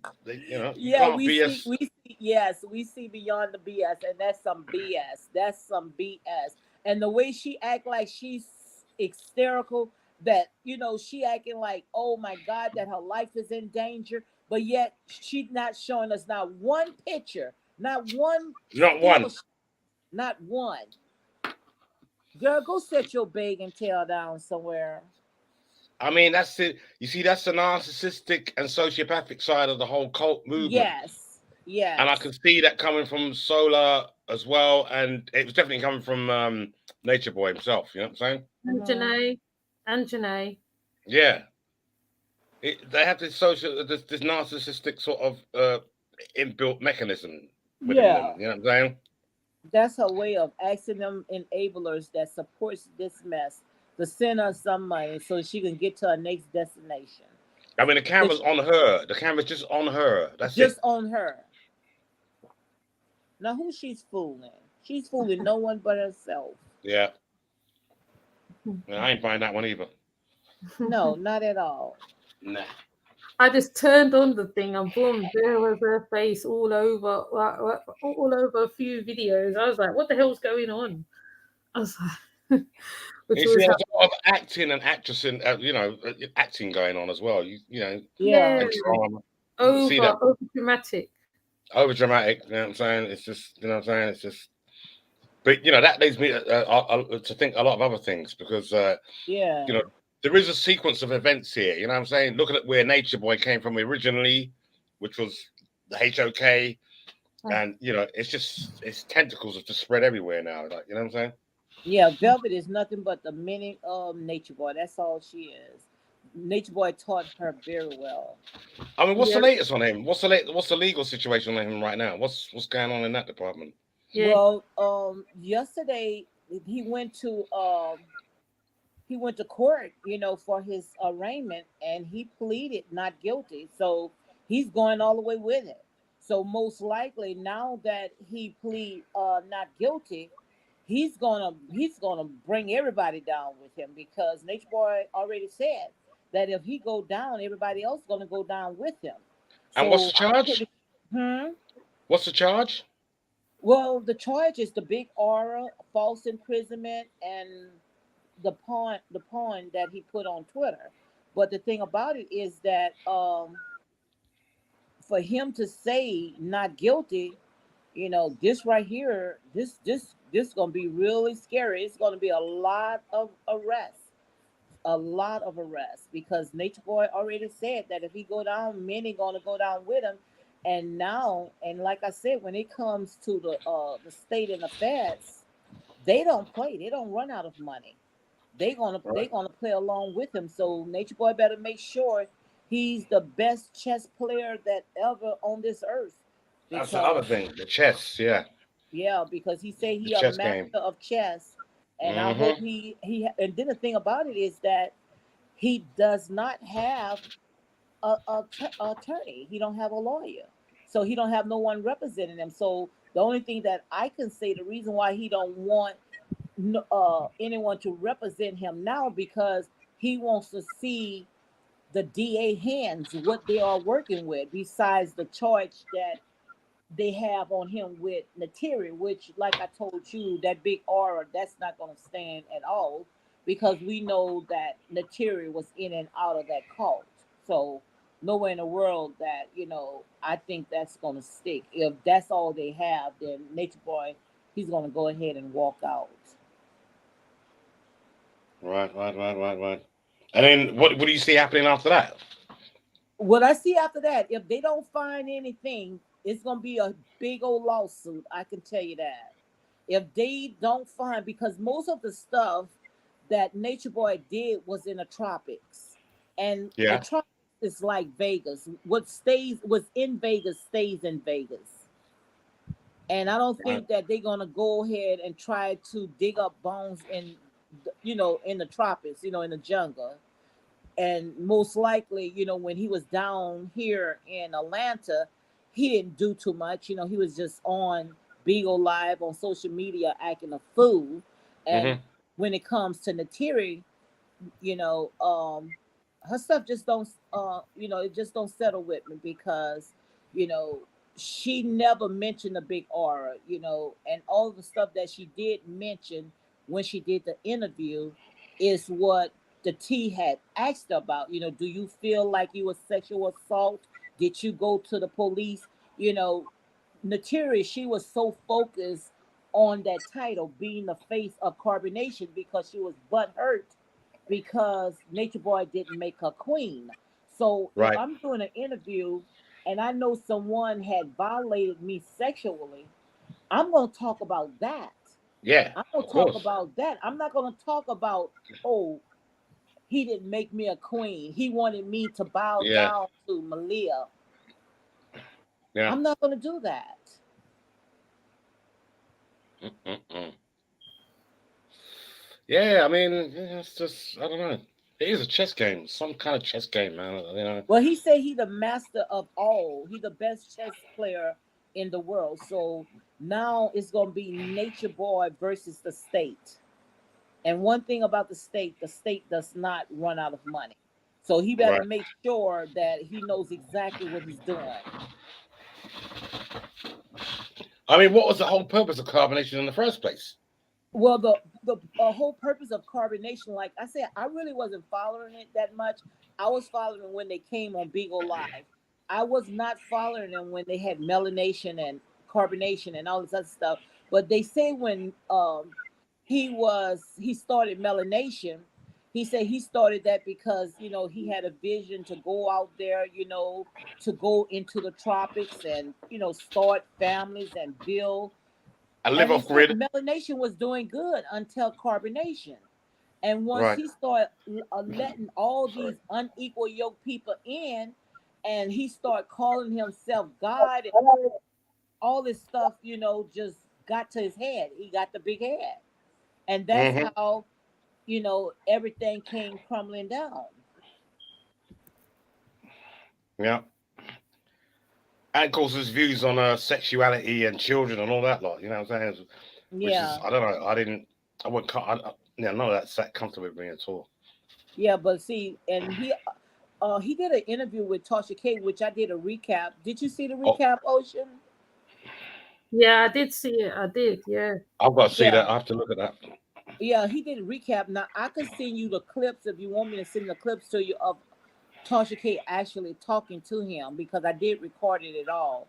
Yeah, can't BS. yes, we see beyond the BS, and that's some BS. That's some BS. And the way she act like she's hysterical, that she acting like, oh my God, that her life is in danger, but yet she's not showing us not one picture, not one Not still, one. not one. Girl, go set your begging tail down somewhere. I mean, that's it. You see, that's the narcissistic and sociopathic side of the whole cult movement. Yes, And I yes. can see that coming from Solar as well. And it was definitely coming from Nature Boy himself. You know what I'm saying? And Janae. Yeah. They have this this narcissistic sort of inbuilt mechanism within Yeah. them. You know what I'm saying? That's her way of asking them enablers that supports this mess to send her some money so she can get to her next destination. I mean, the camera's on her. The camera's just on her. That's just it. on her. Now, who she's fooling? She's fooling no one but herself. Yeah. I ain't buying that one either. No, not at all. Nah. I just turned on the thing and boom, there was her face all over a few videos. I was like, what the hell's going on? I was like, You see, there's a lot of acting and actressing, acting going on as well. Yeah. Over dramatic. Over dramatic, you know what I'm saying? It's just, you know what I'm saying? It's just, but that leads me to think a lot of other things because, there is a sequence of events here. You know what I'm saying? Looking at where Nature Boy came from originally, which was the HOK, and it's tentacles have just spread everywhere now. Like, you know what I'm saying? Yeah, Velvet is nothing but the mini Nature Boy. That's all she is. Nature Boy taught her very well. I mean, what's the latest on him? What's the legal situation on him right now? What's going on in that department? Yeah. Well, yesterday he went to court, for his arraignment, and he pleaded not guilty. So he's going all the way with it. So most likely now that he plead not guilty, he's gonna bring everybody down with him because Nature Boy already said that if he go down, everybody else is gonna go down with him. And what's the charge? What's the charge? Well, the charge is the big aura, false imprisonment, and the pawn that he put on Twitter. But the thing about it is that for him to say not guilty, this right here, this gonna be really scary. It's gonna be a lot of arrests. Because Nature Boy already said that if he go down, many gonna go down with him. And now, and like I said, when it comes to the state and the feds, they don't play. They don't run out of money. They gonna play along with him. So Nature Boy better make sure he's the best chess player that ever on this earth. That's the other thing, the chess, yeah. Yeah, because he said he a master of chess, and I hope he. And then the thing about it is that he does not have a attorney. He don't have a lawyer, so he don't have no one representing him. So the only thing that I can say, the reason why he don't want anyone to represent him now, because he wants to see the DA hands what they are working with, besides the charge that they have on him with Natiri, which, like I told you, that big aura, that's not going to stand at all, because we know that Natiri was in and out of that cult. So nowhere in the world that, I think that's going to stick. If that's all they have, then Nature Boy, he's going to go ahead and walk out. Right. And then what do you see happening after that? What I see after that, if they don't find anything, it's going to be a big old lawsuit. I can tell you that. If they don't find, because most of the stuff that Nature Boy did was in the tropics. And the tropics is like Vegas. What's in Vegas stays in Vegas. And I don't Right. think that they're gonna go ahead and try to dig up bones in, in the tropics, in the jungle. And most likely, when he was down here in Atlanta, he didn't do too much. He was just on Beagle Live on social media acting a fool. And Mm-hmm. when it comes to Natiri, her stuff just don't, it just don't settle with me because, you know, she never mentioned a big aura, and all the stuff that she did mention when she did the interview is what the T had asked her about. Do you feel like you were sexual assault? Did you go to the police? Natiri, she was so focused on that title, being the face of Carbonation, because she was butthurt because Nature Boy didn't make her queen. So if Right. I'm doing an interview and I know someone had violated me sexually, I'm going to talk about that. Yeah. I'm going Of to talk course. about that. I'm not going to talk about, oh, he didn't make me a queen. He wanted me to bow Yeah. down to Malia. Yeah. I'm not going to do that. Mm-mm-mm. Yeah. I mean, yeah, it's just I don't know. It is a chess game, some kind of chess game, man. Well, he said he the master of all. He the best chess player in the world. So now it's gonna be Nature Boy versus the state. And one thing about the state does not run out of money. So he better Right. make sure that he knows exactly what he's doing. I mean, what was the whole purpose of carbonation in the first place? Well, the whole purpose of Carbonation, like I said, I really wasn't following it that much. I was following when they came on Beagle Live. I was not following them when they had melanation and carbonation and all this other stuff. But they say when he started melanation, he said he started that because he had a vision to go out there, to go into the tropics and start families and build. I live And he off said grid. melanation was doing good until carbonation. And once Right. he started letting all Sorry. these unequal yoke people in, and he started calling himself God and all this stuff, just got to his head. He got the big head. And that's Mm-hmm. how, everything came crumbling down. Yeah. And of course, his views on sexuality and children and all that lot. You know what I'm saying? Which is Yeah. I don't know. I wouldn't. Yeah, none of that's that comfortable with me at all. Yeah, but see, and he did an interview with Tasha K, which I did a recap. Did you see the Oh, recap, Ocean? Yeah, I did see it. I did. Yeah. I've got to see Yeah. that. I have to look at that. Yeah, he did a recap. Now I could send you the clips if you want me to send the clips to you of Tasha K actually talking to him because I did record it at all,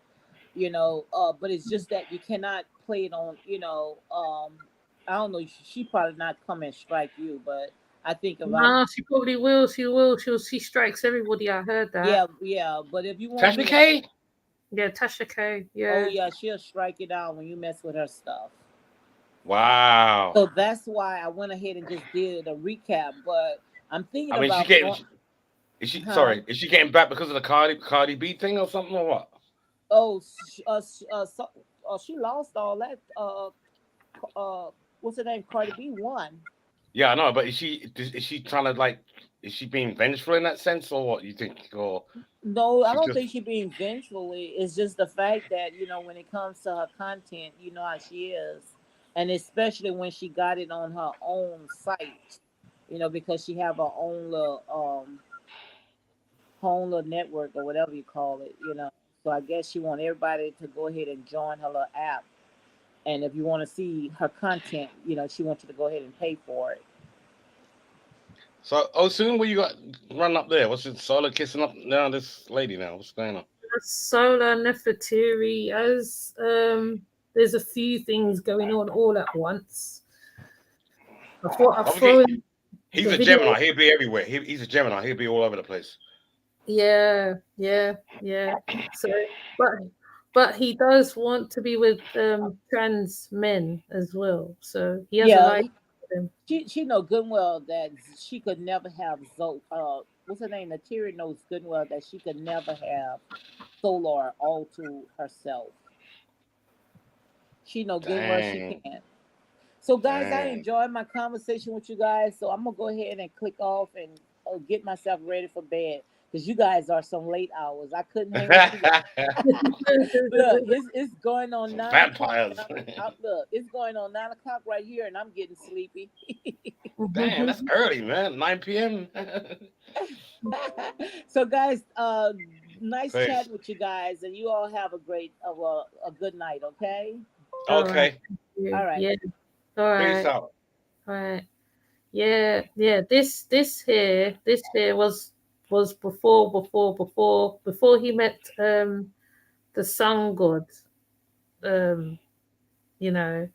but it's just that you cannot play it on, I don't know, she probably not come and strike you, but I think if I No, she probably will. She will. She strikes everybody. I heard that. yeah, but if you want Tasha me to, K. Yeah, Tasha K. oh Yeah. yeah, she'll strike it out when you mess with her stuff. Wow. So that's why I went ahead and just did a recap, but I'm thinking I mean, about going, is she huh? sorry? Is she getting back because of the Cardi B thing or something or what? Oh, she lost all that. What's her name? Cardi B won. Yeah, I know, but is she trying to like? Is she being vengeful in that sense, or what you think? Or No, I she's don't just think she's being vengefully. It's just the fact that when it comes to her content, you know how she is, and especially when she got it on her own site, because she have her own little network or. You call it. So I guess she want everybody to go ahead and join her little app. And if you want to see her content, she wants you to go ahead and pay for it. so. Oh, soon what you got running up there? What's it? Solar kissing up now? This lady now. What's going on? Solar Nefertiti, as there's a few things going on all at once. I thought I'd throw Obviously, in he's the a video. Gemini. He'll be everywhere. He's a Gemini. He'll be all over the place. Yeah. So, but he does want to be with trans men as well. So he has a Yeah, life with them. she know good and well that she could never have what's her name? Natiri knows good and well that she could never have Solar all to herself. She give her she Dang. can. So guys, I Dang. enjoyed my conversation with you guys. So I'm gonna go ahead and click off and get myself ready for bed because you guys are some late hours. I couldn't hang with you guys. Look, it's going on 9 o'clock. Vampires. Look, it's going on 9 o'clock right here, and I'm getting sleepy. Damn, that's early, man. 9 p.m. So guys, nice Peace. chat with you guys, and you all have a great, a good night. Okay. All right. Okay. All right. Yeah. All right. Peace out. All right. Yeah. This here was before he met the sun god. You know,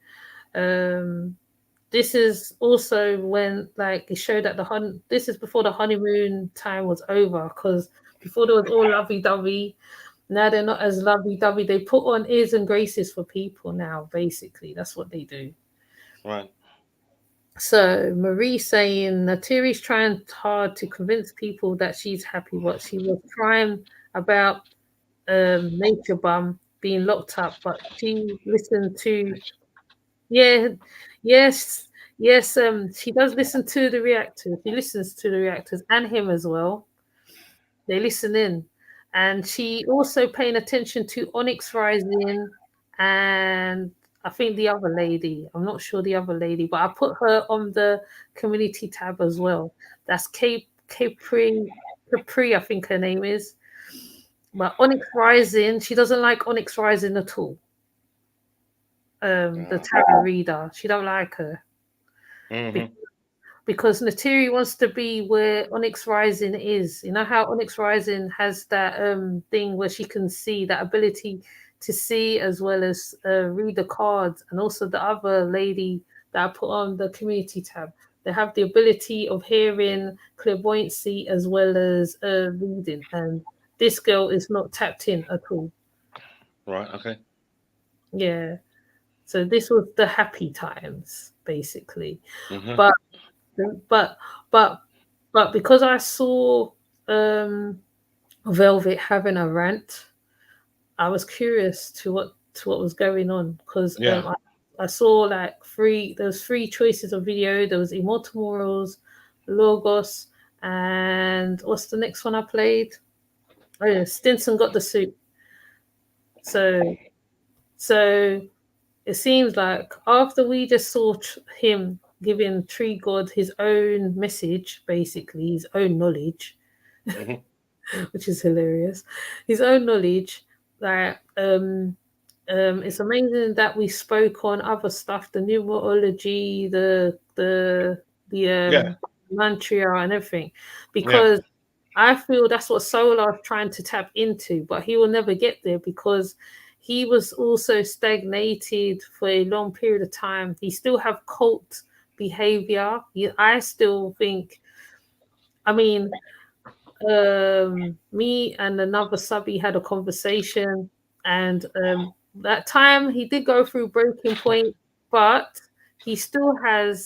this is also when like it showed that this is before the honeymoon time was over, because before there was all lovey-dovey. Now they're not as lovey-dovey. They put on airs and graces for people now. Basically, that's what they do. Right. So Marie saying Natiri's trying hard to convince people that she's happy. What she was crying about Nature Bum being locked up, but she listened to yes. She does listen to the reactors. She listens to the reactors and him as well. They listen in. And she also paying attention to Onyx Rising and I think the other lady. I'm not sure the other lady, but I put her on the community tab as well. That's Capri, I think her name is. But Onyx Rising, she doesn't like Onyx Rising at all. The tarot reader, she don't like her. Mm-hmm. Because Natiri wants to be where Onyx Rising is. You know how Onyx Rising has that thing where she can see, that ability to see as well as read the cards, and also the other lady that I put on the community tab. They have the ability of hearing, clairvoyancy, as well as reading. And this girl is not tapped in at all. Right. Okay. Yeah. So this was the happy times, basically. Mm-hmm. But because I saw Velvet having a rant, I was curious to what was going on, because I saw like there was three choices of video. There was Immortal Morals, Logos, and what's the next one I played? Oh yeah, Stinson Got the Suit. So it seems like after we just saw him giving Tree God his own message, basically his own knowledge, which is hilarious, his own knowledge, that it's amazing that we spoke on other stuff, the numerology, the mantra and everything, because I feel that's what Solar's trying to tap into, but he will never get there because he was also stagnated for a long period of time. He still have cult behavior. I still think, I mean, me and another subby had a conversation, and that time he did go through breaking point, but he still have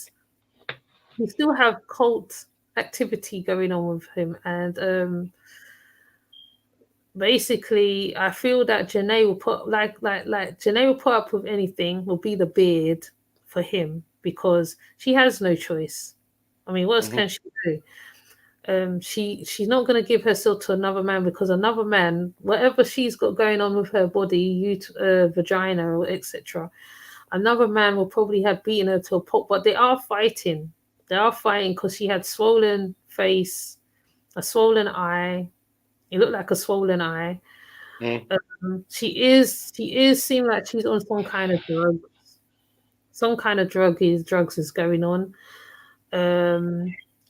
cult activity going on with him. And basically I feel that Janae will put like Janae will put up with anything, will be the beard for him, because she has no choice. I mean, what else can she do? She's not going to give herself to another man, because another man, whatever she's got going on with her body, vagina or etc., another man will probably have beaten her to a pulp. But they are fighting. They are fighting because she had swollen face, a swollen eye. It looked like a swollen eye. She is seem like she's on some kind of drug. Some kind of drugs is going on.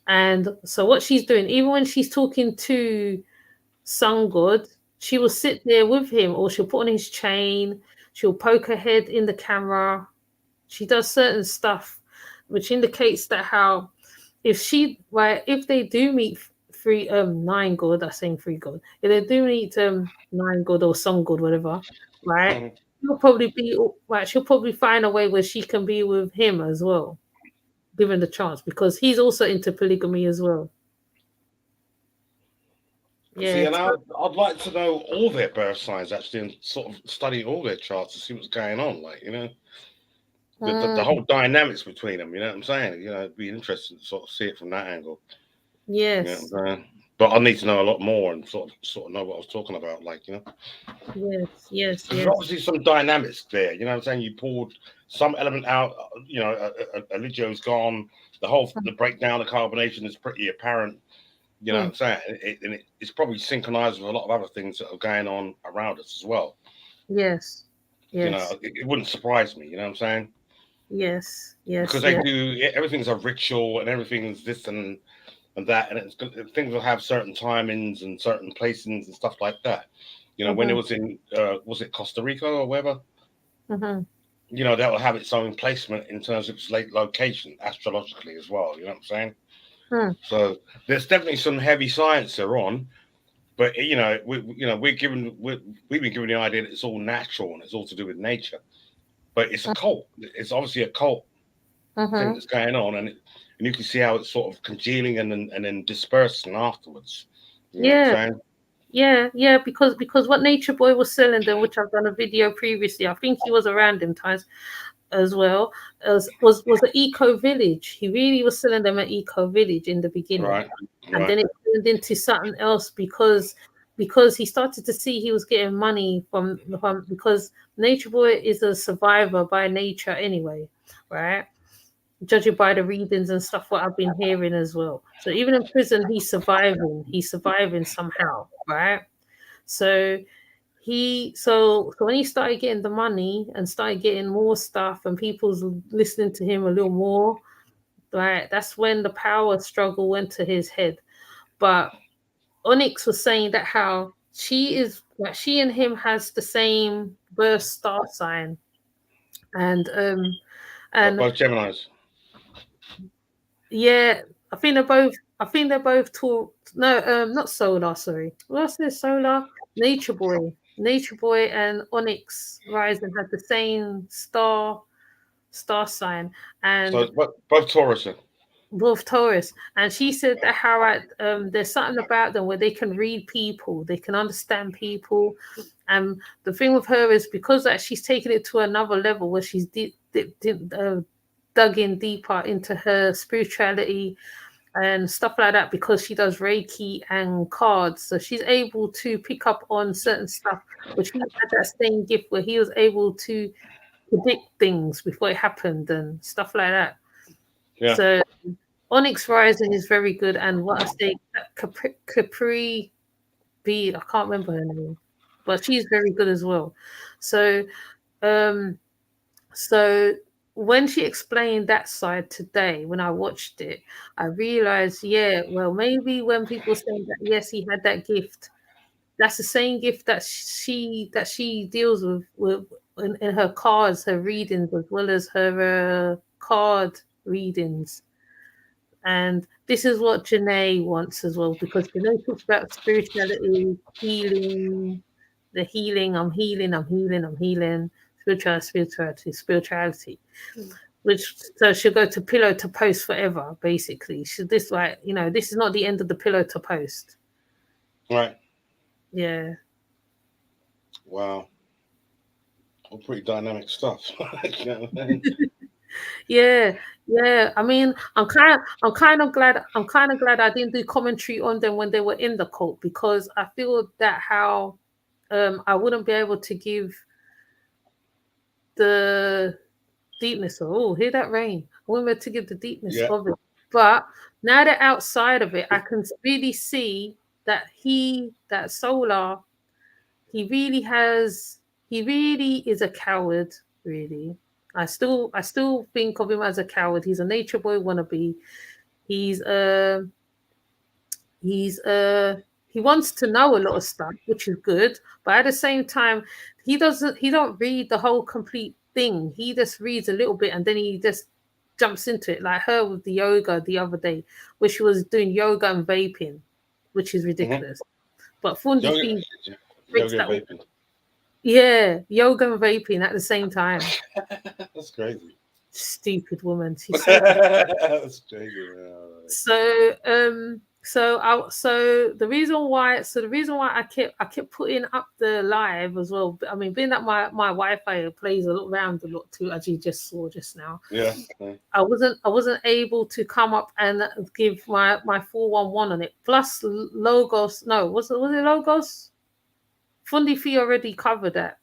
And so what she's doing, even when she's talking to Sun God, she will sit there with him, or she'll put on his chain, she'll poke her head in the camera. She does certain stuff which indicates that how if they do meet nine God, I'm saying three God, if they do meet nine God or Sun God, whatever, right? She'll probably find a way where she can be with him as well, given the chance, because he's also into polygamy as well. See, and Yeah. I'd like to know all their birth signs actually, and sort of study all their charts to see what's going on. Like, the whole dynamics between them. You know what I'm saying? It'd be interesting to sort of see it from that angle. You know Yes. what I'm saying? But I need to know a lot more and sort of know what I was talking about. Like, Yes. there's obviously some dynamics there. You know what I'm saying? You pulled some element out. Eligio's gone. The breakdown, the carbonation is pretty apparent. You know what I'm saying? It's probably synchronized with a lot of other things that are going on around us as well. Yes. It wouldn't surprise me. You know what I'm saying? Yes. Because they do everything's a ritual and everything's this and that, and things will have certain timings and certain placings and stuff like that. When it was in was it Costa Rica or wherever? That will have its own placement in terms of its location astrologically as well. You know what I'm saying? So there's definitely some heavy science there on, but we've been given the idea that it's all natural and it's all to do with nature, but it's a cult. It's obviously a cult thing that's going on, and you can see how it's sort of congealing and then dispersing afterwards. You know what I'm saying? Yeah, because what Nature Boy was selling them, which I've done a video previously, I think he was around in times as well, was an eco village. He really was selling them an eco village in the beginning, right. And then it turned into something else because he started to see he was getting money from because Nature Boy is a survivor by nature anyway, right? Judging by the readings and stuff what I've been hearing as well. So even in prison, he's surviving somehow, right? So when he started getting the money and started getting more stuff and people's listening to him a little more, right? That's when the power struggle went to his head. But Onyx was saying that how she and him has the same birth star sign, and both Geminis. Yeah, I think they're both not solar, sorry. What's this? Solar? Nature Boy. Nature Boy and Onyx Rising had the same star sign, and So both Taurus. both Taurus. And she said that how there's something about them where they can read people, they can understand people. And the thing with her is because that she's taken it to another level where she's dug in deeper into her spirituality and stuff like that, because she does Reiki and cards, so she's able to pick up on certain stuff. But she had that same gift where he was able to predict things before it happened and stuff like that. Yeah. So Onyx Rising is very good, and what I say, Capri B, I can't remember her name, but she's very good as well. So when she explained that side today, when I watched it, I realized, maybe when people say that, yes, he had that gift, that's the same gift that she deals with in her cards, her readings, as well as her card readings. And this is what Janae wants as well, because Janae talks about spirituality, healing, the healing, I'm healing, spirituality. So she'll go to pillow to post forever, basically. This is not the end of the pillow to post. Right. Yeah. Wow. All pretty dynamic stuff. Yeah. I mean, I'm kind of glad I didn't do commentary on them when they were in the cult, because I feel that how I wouldn't be able to give the deepness of hear that rain. I wouldn't be able to give the deepness of it. But now that outside of it, I can really see that that Solar, he really is a coward, really. I still think of him as a coward. He's a Nature Boy wannabe. He wants to know a lot of stuff, which is good, but at the same time, he don't read the whole complete thing. He just reads a little bit and then he just jumps into it, like her with the yoga the other day, where she was doing yoga and vaping, which is ridiculous. But Fundi breaks that. Vaping. Yeah, yoga and vaping at the same time. That's crazy. Stupid woman. She's That's crazy. so So the reason why I kept putting up the live as well. I mean, being that my Wi-Fi plays around a lot too, as you just saw just now. Yeah. I wasn't able to come up and give my 411 on it. Plus Logos, no, was it Logos? Fundi Fee already covered that.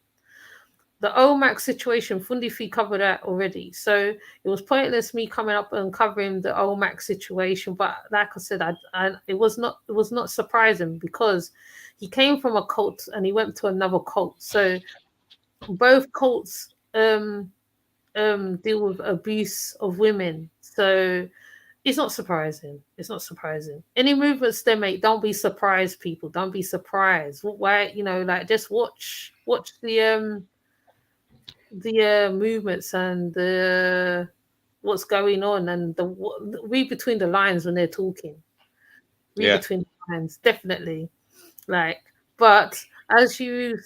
The OMAX situation, Fundi Fee covered that already. So it was pointless me coming up and covering the OMAX situation. But like I said, it was not surprising because he came from a cult and he went to another cult. So both cults deal with abuse of women. So it's not surprising. It's not surprising. Any movements they make, don't be surprised, people. Don't be surprised. Why, like just watch the movements and the what's going on and read between the lines when they're talking. Read between the lines, definitely. But as you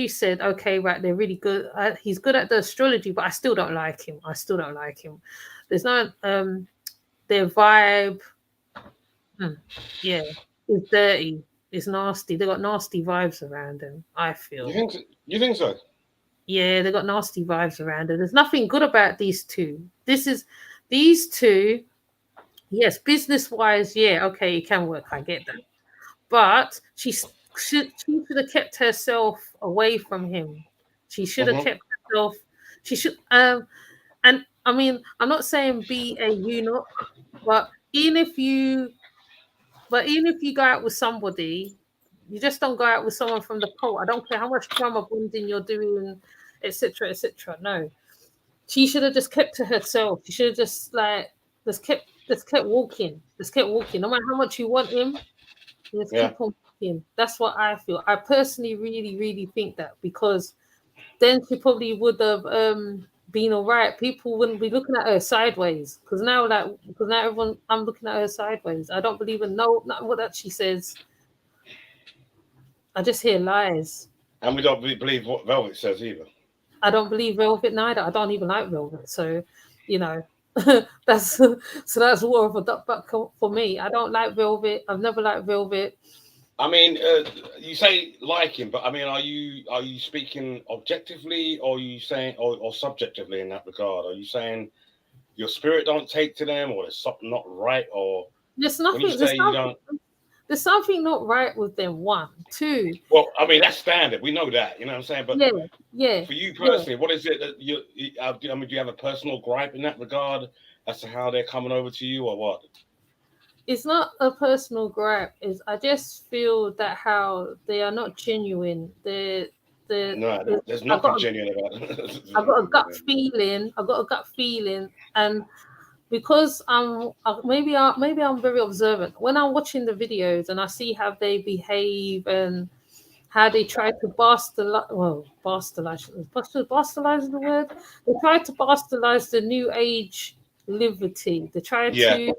said, okay, right, they're really good. He's good at the astrology, but I still don't like him. There's no their vibe. Yeah, it's dirty. It's nasty. They got nasty vibes around them. I feel. You think so? Yeah, they got nasty vibes around it. There's nothing good about these two. These two, yes, business-wise, yeah, okay, it can work. I get that. But she should have kept herself away from him. She should have kept herself. She should. And I mean, I'm not saying be a eunuch, but even if you go out with somebody, you just don't go out with someone from the cult. I don't care how much trauma bonding you're doing, etc., etc. No, she should have just kept to herself. She should have just kept walking. Just kept walking. No matter how much you want him, just keep on walking. That's what I feel. I personally really, really think that, because then she probably would have been all right. People wouldn't be looking at her sideways, because now everyone, I'm looking at her sideways. I don't believe in not what that she says. I just hear lies. And we don't believe what Velvet says either. I don't believe Velvet neither. I don't even like Velvet. So, that's more of a duck back for me. I don't like Velvet. I've never liked Velvet. I mean, you say like him, but I mean, are you speaking objectively, or are you saying, or subjectively in that regard? Are you saying your spirit don't take to them, or there's something not right, or there's nothing? There's something not right with them. 1, 2. Well, I mean, that's standard. We know that. You know what I'm saying? But yeah. For you personally, what is it that I mean, do you have a personal gripe in that regard as to how they're coming over to you, or what? It's not a personal gripe. I just feel that how they are not genuine. There's nothing genuine about it. I've got a gut feeling. And because maybe I'm very observant. When I'm watching the videos and I see how they behave and how they try to bastardize the word. They try to bastardize the new age liberty. They try to.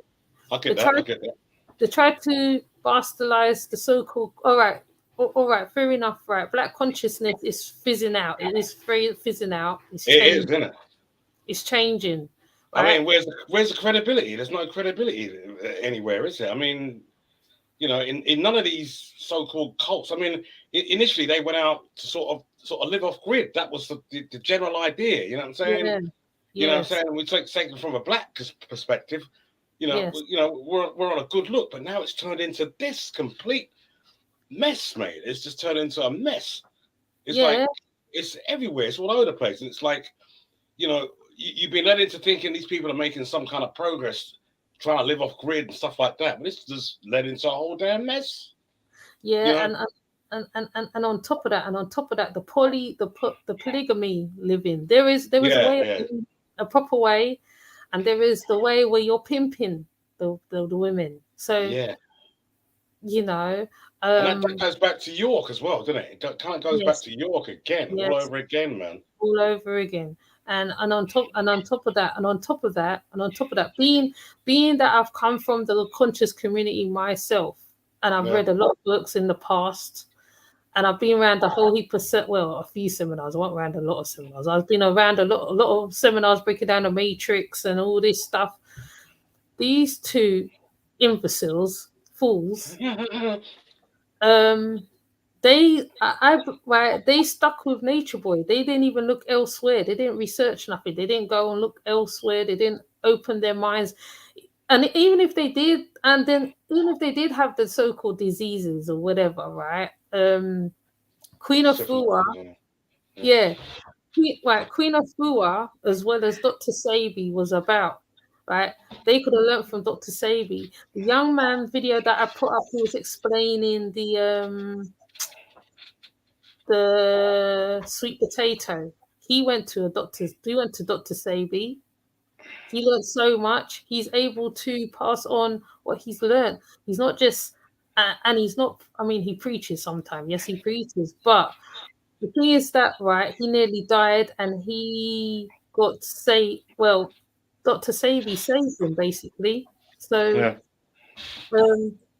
I get that. They try to bastardize the so-called. All right, fair enough. Right, black consciousness is fizzing out. It is fizzing out. It is, isn't it? It's changing. Right? I mean, where's the credibility? There's no credibility anywhere, is there? I mean, in none of these so-called cults. I mean, initially they went out to sort of live off grid. That was the general idea. You know what I'm saying? Yeah. You know what I'm saying? We take it from a black perspective. We're on a good look, but now it's turned into this complete mess, mate. It's just turned into a mess. It's like it's everywhere. It's all over the place, and it's like, you've been led into thinking these people are making some kind of progress, trying to live off grid and stuff like that, but it's just led into a whole damn mess. Yeah, and on top of that, the polygamy living. There is a way, a proper way. And there is the way where you're pimping the women. So, and that goes back to York as well, doesn't it? It kind of goes back to York again, all over again, man. All over again. And on top of that, being that I've come from the conscious community myself, and I've read a lot of books in the past, and I've been around a whole heap of a few seminars. I went around a lot of seminars. I've been around a lot of seminars breaking down the matrix and all this stuff. These two imbeciles fools. They stuck with Nature Boy. They didn't even look elsewhere. They didn't research nothing. They didn't go and look elsewhere. They didn't open their minds. And even if they did, and then even if they did have the so-called diseases or whatever, right? Queen of Fua, Queen of Fua, as well as Dr. Sabi was about, right? They could have learned from Dr. Sabi. The young man video that I put up, he was explaining the sweet potato. He went to Dr. Sabi. He learned so much. He's able to pass on what he's learned. He's not just, and he's not, I mean, he preaches sometimes. Yes, he preaches. But the thing is that, right, he nearly died and he got saved. Well, Dr. Sabi saved him, basically. So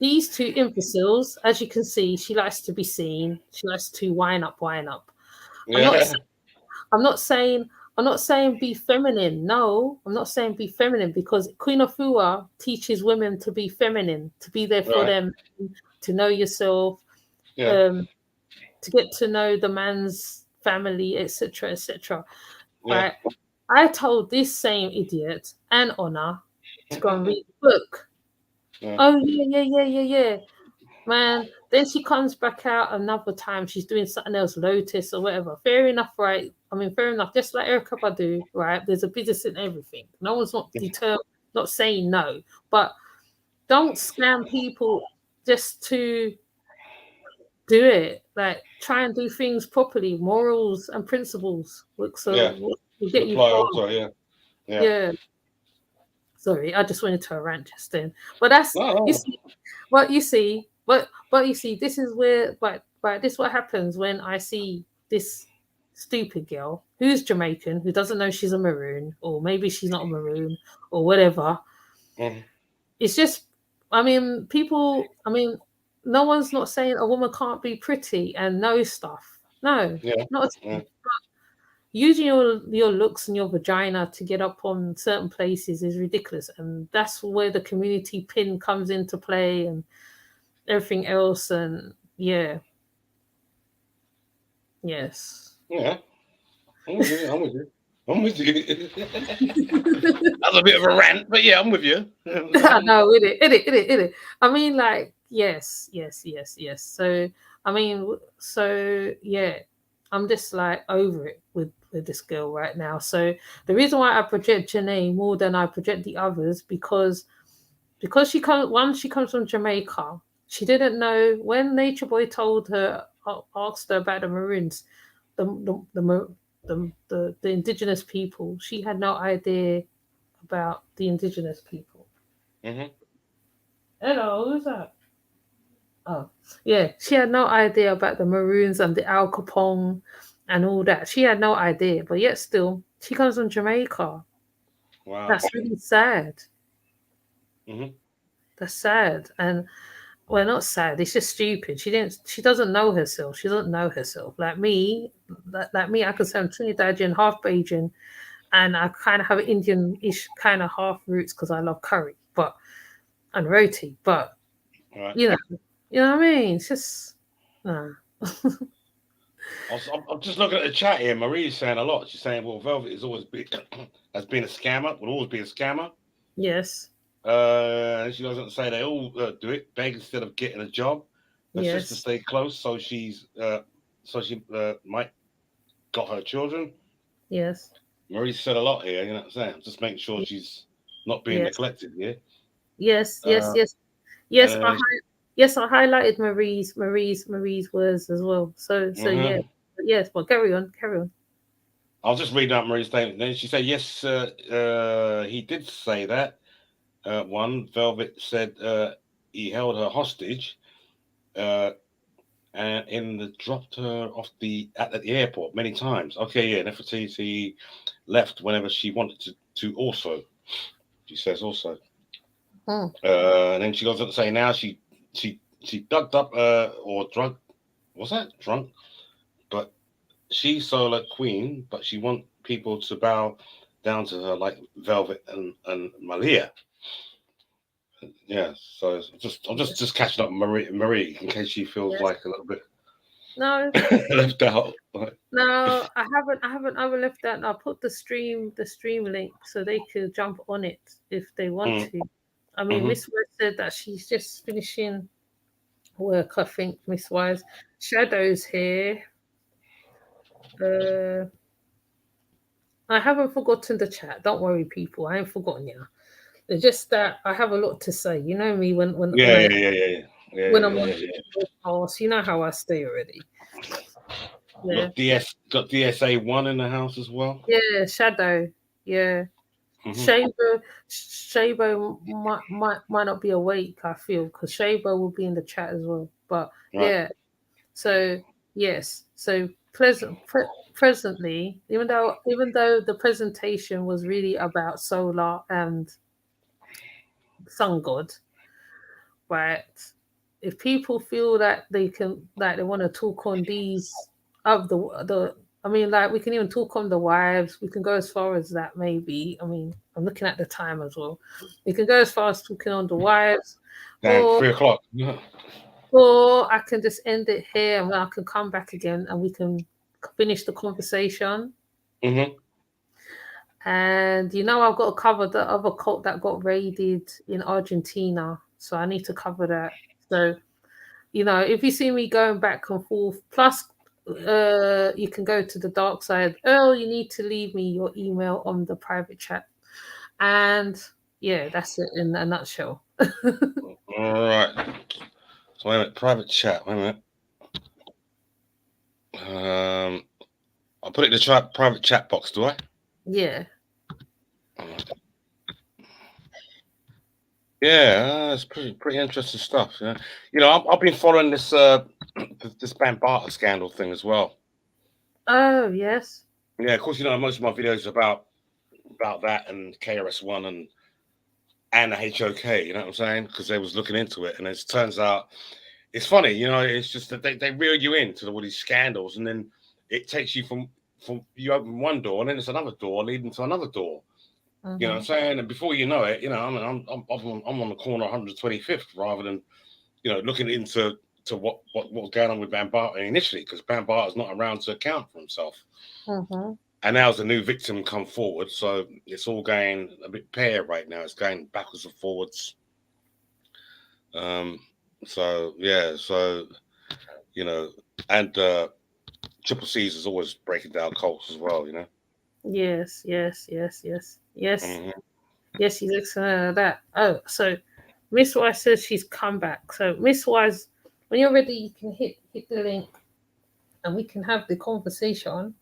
these two imbeciles, as you can see, she likes to be seen. She likes to wind up. Yeah. I'm not saying be feminine. No, I'm not saying be feminine, because Queen of Fua teaches women to be feminine, to be there for them, to know yourself, to get to know the man's family, etc., etc. Right? I told this same idiot and Honor to go and read the book. Oh yeah. Man, then she comes back out another time. She's doing something else, Lotus or whatever. Fair enough, right? I mean, fair enough. Just like Erykah Badu, right? There's a business in everything. No one's not determined, not saying no, but don't scam people just to do it. Like, try and do things properly. Morals and principles. Will get you far. Yeah. Sorry, I just went into a rant just then. But that's you see. But you see, this is where, this is what happens when I see this stupid girl who's Jamaican, who doesn't know she's a maroon, or maybe she's not a maroon, or whatever. It's just, no one's not saying a woman can't be pretty and know stuff. No, not at all. Using your looks and your vagina to get up on certain places is ridiculous, and that's where the community pin comes into play and everything else. And yes. I'm with you. That's a bit of a rant, but yeah, I'm with you. I know, it. I mean, like, yes. So yeah, I'm just like over it with this girl right now. So the reason why I project Janae more than I project the others, because she comes from Jamaica. She didn't know when Nature Boy told her, asked her about the Maroons, the indigenous people. She had no idea about the indigenous people. Hello, who's that? Oh, yeah. She had no idea about the Maroons and the Al Capone and all that. She had no idea, but yet still, she comes from Jamaica. Wow, that's really sad. That's sad, and well, not sad. It's just stupid. She doesn't know herself. She doesn't know herself. Like me, I could say I'm Trinidadian, half Bajan, and I kind of have Indian-ish kind of half roots because I love curry, and roti. But you know what I mean. It's just. I'm just looking at the chat here. Marie's saying a lot. She's saying, "Well, Velvet has always been a scammer. Will always be a scammer." Yes. She doesn't say they all do it, beg instead of getting a job. Her sister stay close, so she might got her children. Yes. Marie said a lot here. You know what I'm saying? Just making sure she's not being neglected. Yeah. Yes. Yes. I highlighted Marie's words as well. So yeah. Yes. Well, carry on. I'll just read out Marie's statement. Then she said, "Yes, he did say that." One, Velvet said he held her hostage, and dropped her off at the airport many times. Okay, yeah, Nefertiti left whenever she wanted to. Also, she says also. And then she goes on to say now she dug up or drunk. What's that? Drunk, but she's solo queen, but she want people to bow down to her like Velvet and Malia. Yeah, so I'm just catching up with Marie in case she feels Yes. like a little bit No, left out. no, I haven't left that. I put the stream link so they could jump on it if they want to. I mean, Miss West said that she's just finishing work. I think Miss Wise Shadow's here. I haven't forgotten the chat. Don't worry, people. I ain't forgotten you. It's just that I have a lot to say. You know me when I'm on the podcast, you know how I stay already. Yeah. Got DSA1 in the house as well. Yeah, Shadow. Yeah. Shabo might not be awake, I feel, because Shabo will be in the chat as well. But yeah. So yes. So presently, even though the presentation was really about solar and sun god, but if people feel that they want to talk on these of the I mean, like, we can even talk on the wives. We can go as far as that, maybe. I mean, I'm looking at the time as well. We can go as far as talking on the wives. Or 3 o'clock. Or I can just end it here and I can come back again and we can finish the conversation. And I've got to cover the other cult that got raided in Argentina. So I need to cover that. So, if you see me going back and forth, plus you can go to the dark side. You need to leave me your email on the private chat. And yeah, that's it in a nutshell. All right. So wait a minute, private chat. Wait a minute. I'll put it in the private chat box, do I? Yeah. Yeah, it's pretty interesting stuff. Yeah, I've been following this this Bambaataa scandal thing as well. Oh yes. Yeah, of course. Most of my videos are about that and KRS-One and the HOK. You know what I'm saying? Because they was looking into it, and it turns out it's funny. It's just that they reel you into all these scandals, and then it takes you from you open one door, and then it's another door leading to another door. You know what I'm saying? And before you know it, I'm on the corner 125th rather than, looking into what's going on with Bambaataa initially, because Bambaataa is not around to account for himself. And now there's a new victim come forward, so it's all going a bit pear right now. It's going backwards and forwards. So and Triple C's is always breaking down cults as well. Yes. Yes, she's excellent at that. Oh, so Miss Wise says she's come back. So Miss Wise, when you're ready, you can hit the link and we can have the conversation.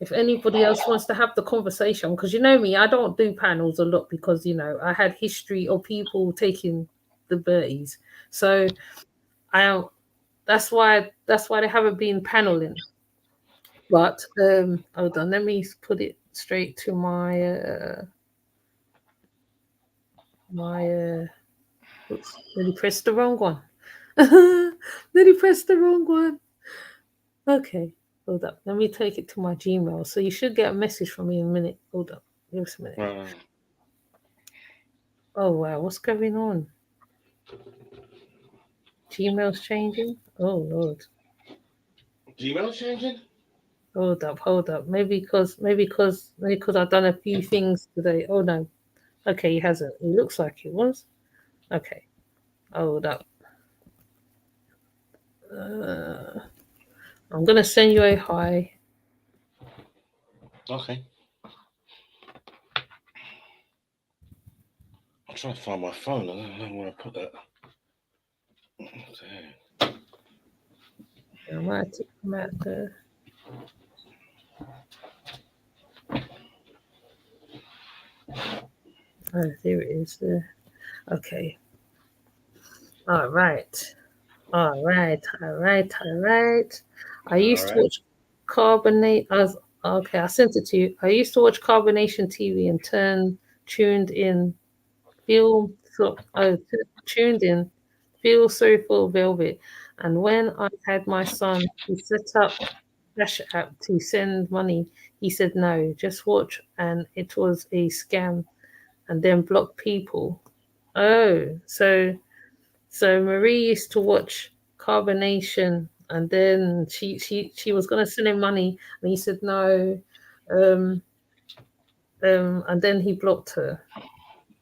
If anybody else wants to have the conversation, because me, I don't do panels a lot because I had history of people taking the birdies. So that's why they haven't been paneling. But hold on, let me put it straight to my oops, nearly pressed the wrong one. Okay, hold up. Let me take it to my Gmail. So you should get a message from me in a minute. Hold up. Give us a minute. Oh wow, what's going on? Gmail's changing? Oh Lord. Gmail's changing? Hold up. Maybe because I've done a few things today. Oh no. Okay, he hasn't. It looks like it was. Okay. Hold up. I'm gonna send you a hi. Okay. I'm trying to find my phone. I don't know where I put that. I might take them out there. Oh, there it is there. Okay. All right. I used to watch Carbonate. I sent it to you. I used to watch Carbonation TV and tuned in. Feel sorry for Velvet. And when I had my son, he set up Cash App to send money. He said no, just watch, and it was a scam, and then block people. Oh, so Marie used to watch Carbonation, and then she was gonna send him money, and he said no, um, and then he blocked her.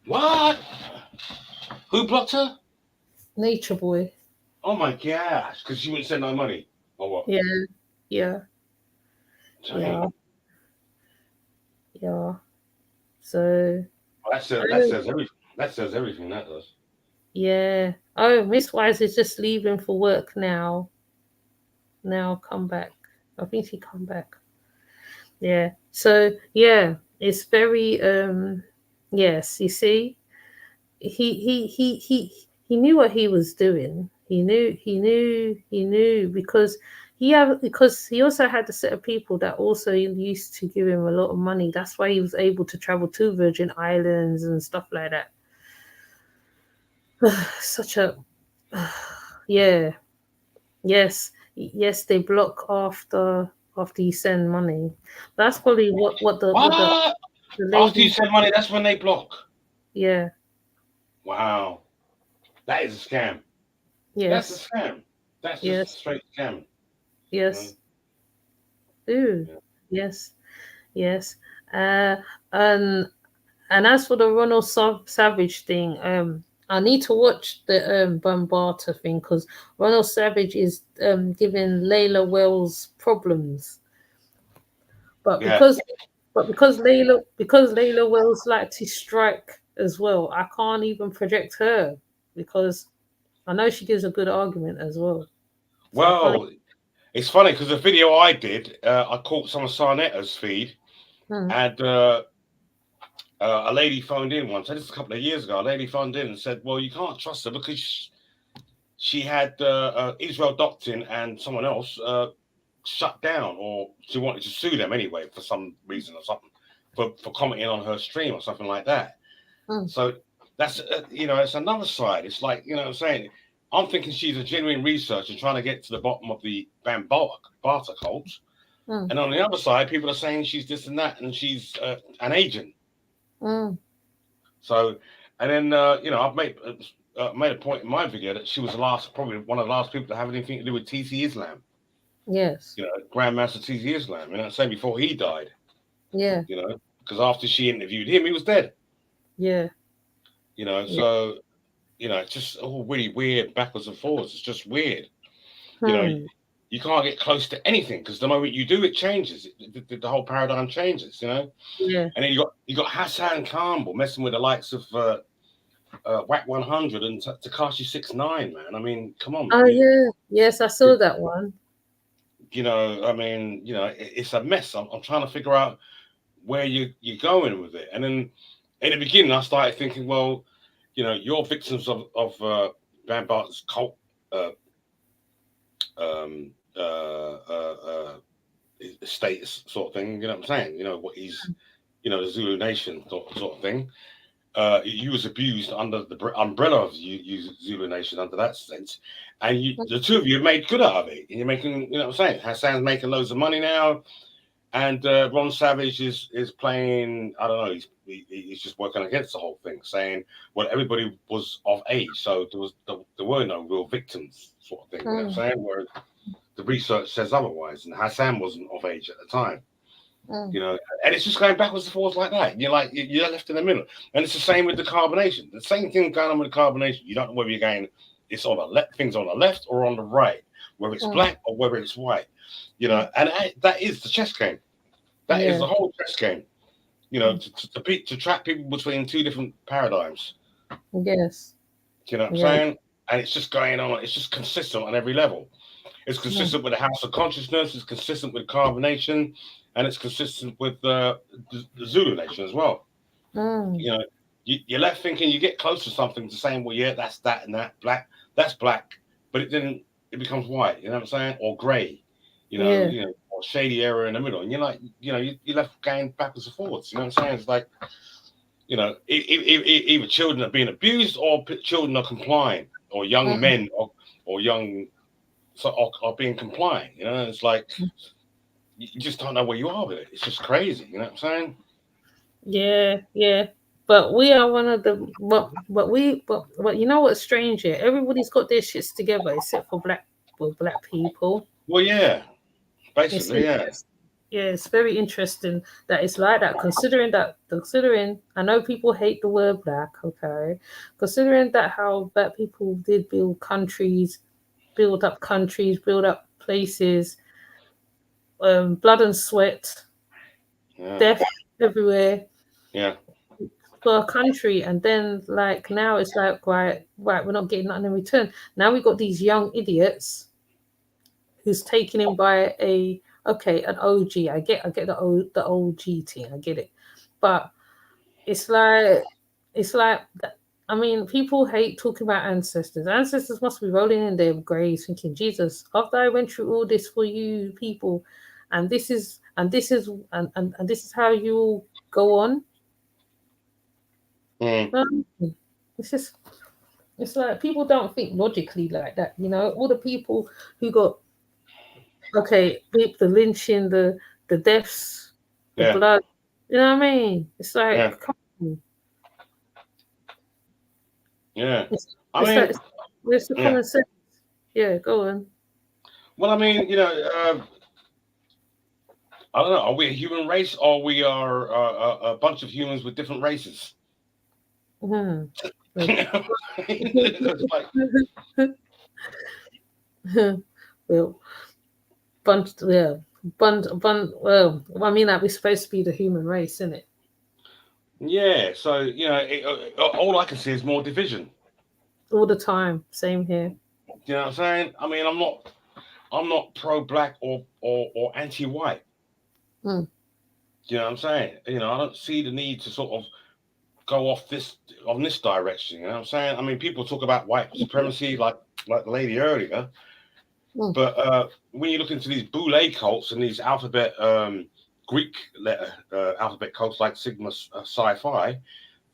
What? Who blocked her? Nature Boy. Oh my gosh, because she wouldn't send no money. Or what? Yeah, yeah, Dang. yeah, yeah. So That says everything. That says everything. That does. yeah. Oh, Miss Wise is just leaving for work now. Now come back. I think she come back. Yeah. So yeah, it's very yes, you see, he knew what he was doing. He knew because because he also had a set of people that also used to give him a lot of money. That's why he was able to travel to Virgin Islands and stuff like that. Such a yeah. Yes, they block after you send money. That's probably what the What? the After you lady. send money, that's when they block. Yeah. Wow. That is a scam. That's Yes. a scam. That's just Yes. a straight scam. Yes. Ooh. Yeah. Yes. Yes. And as for the Ronald Savage thing, I need to watch the Bambata thing because Ronald Savage is giving Layla Wells problems. But Yeah. because Layla Wells like to strike as well, I can't even project her because I know she gives a good argument as well. So I can't. Well, it's funny because the video I did, I caught some of Sarnetta's feed, and a lady phoned in once. This is a couple of years ago. A lady phoned in and said, "Well, you can't trust her because she had Israel Doctin and someone else shut down, or she wanted to sue them anyway for some reason or something for commenting on her stream or something like that." So that's it's another side. It's like, you know what I'm saying. I'm thinking she's a genuine researcher trying to get to the bottom of the Bambata cult. And on the other side, people are saying she's this and that, and she's an agent. So, and then I've made a point in my video that she was probably one of the last people to have anything to do with TC Islam. Yes. Grandmaster TC Islam. Same before he died. Yeah. Because after she interviewed him, he was dead. Yeah. So it's just all really weird backwards and forwards. It's just weird. You can't get close to anything because the moment you do, it changes. The whole paradigm changes. Yeah. And then you got Hassan Campbell messing with the likes of Whack 100 and Tekashi 6ix9ine, man. I mean, come on, man. Oh yeah. Yes, I saw that one. It's a mess. I'm trying to figure out where you're going with it. And then in the beginning, I started thinking, well, you're victims of Bambata's cult status sort of thing. You know what I'm saying? What he's, the Zulu Nation sort of thing. You was abused under the umbrella of Zulu Nation under that sense, and the two of you have made good out of it. And you're making, what I'm saying. Hassan's making loads of money now, and Ron Savage is playing. I don't know. He's just working against the whole thing, saying, well, everybody was of age, so there were no real victims, sort of thing. You know what I'm saying? Whereas the research says otherwise, and Hassan wasn't of age at the time. And it's just going backwards and forwards like that. You're left in the middle, and it's the same with the carbonation. The same thing going on with the carbonation. You don't know whether you're going. It's on the left, things on the left or on the right, whether it's black or whether it's white. And that is the chess game. That is the whole chess game. To trap people between two different paradigms. Yes. You know what I'm saying? And it's just going on. It's just consistent on every level. It's consistent with the House of Consciousness. It's consistent with carbonation. And it's consistent with the Zulu Nation as well. You're left thinking you get close to something to saying, well, yeah, that's that and that. Black, that's black. But it becomes white, you know what I'm saying? Or grey, or shady area in the middle. And you're like, you're left going backwards and forwards. You know what I'm saying? It's like, either children are being abused or children are complying, or young men or young are being compliant. It's like, you just don't know where you are with it. It's just crazy. You know what I'm saying? Yeah. But we are one of the but you know what's strange here? Everybody's got their shits together except for black people. Well, yeah, It's basically, yeah. interesting. Yeah, it's very interesting that it's like that. Considering, I know people hate the word black. Okay, considering that how black people did build up countries, build up places, blood and sweat, Yeah. death everywhere. Yeah. For a country, and then like now it's like right, we're not getting nothing in return. Now we've got these young idiots who's taken in by an OG. I get the OG thing, I get it, but it's like I mean, people hate talking about ancestors. Ancestors must be rolling in their graves thinking, Jesus, after I went through all this for you people, and this is how you go on. It's like people don't think logically like that, you know. All the people who got the lynching, the deaths, the blood, you know what I mean? It's like come on. It's the common sense. Yeah, go on. Well, I mean, you know, I don't know. Are we a human race, or we are a bunch of humans with different races? Well, well, I mean, that we're supposed to be the human race, isn't it? Yeah. So you know, all I can see is more division. All the time. Same here. You know what I'm saying? I mean, I'm not pro-black or anti-white. You know what I'm saying? You know, I don't see the need to sort of go off this direction. You know what I'm saying? I mean, people talk about white supremacy, like the lady earlier, but when you look into these Boule cults and these alphabet Greek letter alphabet cults like Sigma Psi Phi,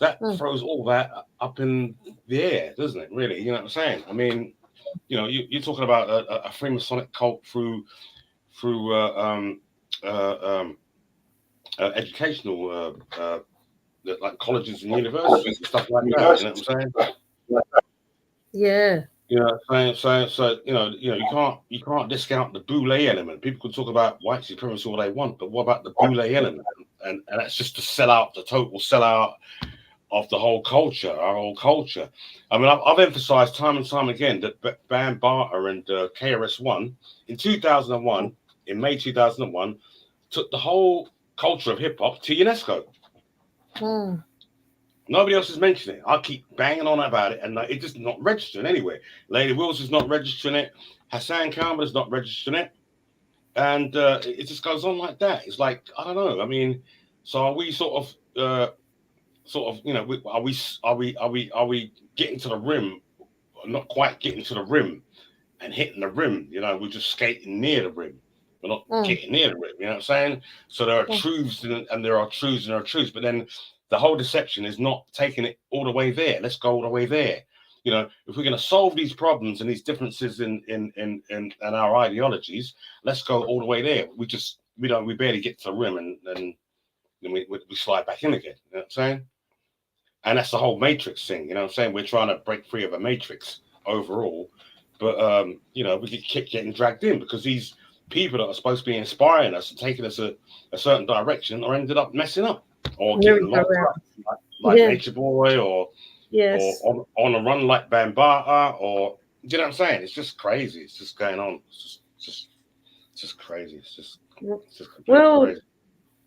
that throws all that up in the air, doesn't it? Really, you know what I'm saying? I mean, you know, you're talking about a Freemasonic cult through educational like colleges and universities and stuff like that. You know what I'm saying? Yeah. You know, so you know, you can't discount the Boule element. People can talk about white supremacy all they want, but what about the Boule element? And that's just the total sellout of the whole culture, our whole culture. I mean, I've emphasized time and time again that Bambaataa and KRS-One in 2001, in May 2001, took the whole culture of hip hop to UNESCO. Nobody else is mentioning it. I keep banging on about it, and it just not registering anywhere. Lady Wills is not registering it. Hassan Khan is not registering it, and it just goes on like that. It's like, I don't know. I mean, so are we sort of, you know, are we getting to the rim? Not quite getting to the rim and hitting the rim. You know, we're just skating near the rim. We're not getting near the rim. You know what I'm saying? So there are truths and there are truths and there are truths, but then the whole deception is not taking it all the way there. Let's go all the way there. You know, if we're going to solve these problems and these differences in our ideologies, let's go all the way there. We barely get to the rim and then we slide back in again. You know what I'm saying? And that's the whole matrix thing. You know what I'm saying? We're trying to break free of a matrix overall, but you know, we keep getting dragged in because these people that are supposed to be inspiring us and taking us a certain direction are ended up messing up or getting locked up, like Nature Boy or on a run like Bambaataa, or do you know what I'm saying? It's just crazy. It's just going on. It's just crazy. It's just crazy.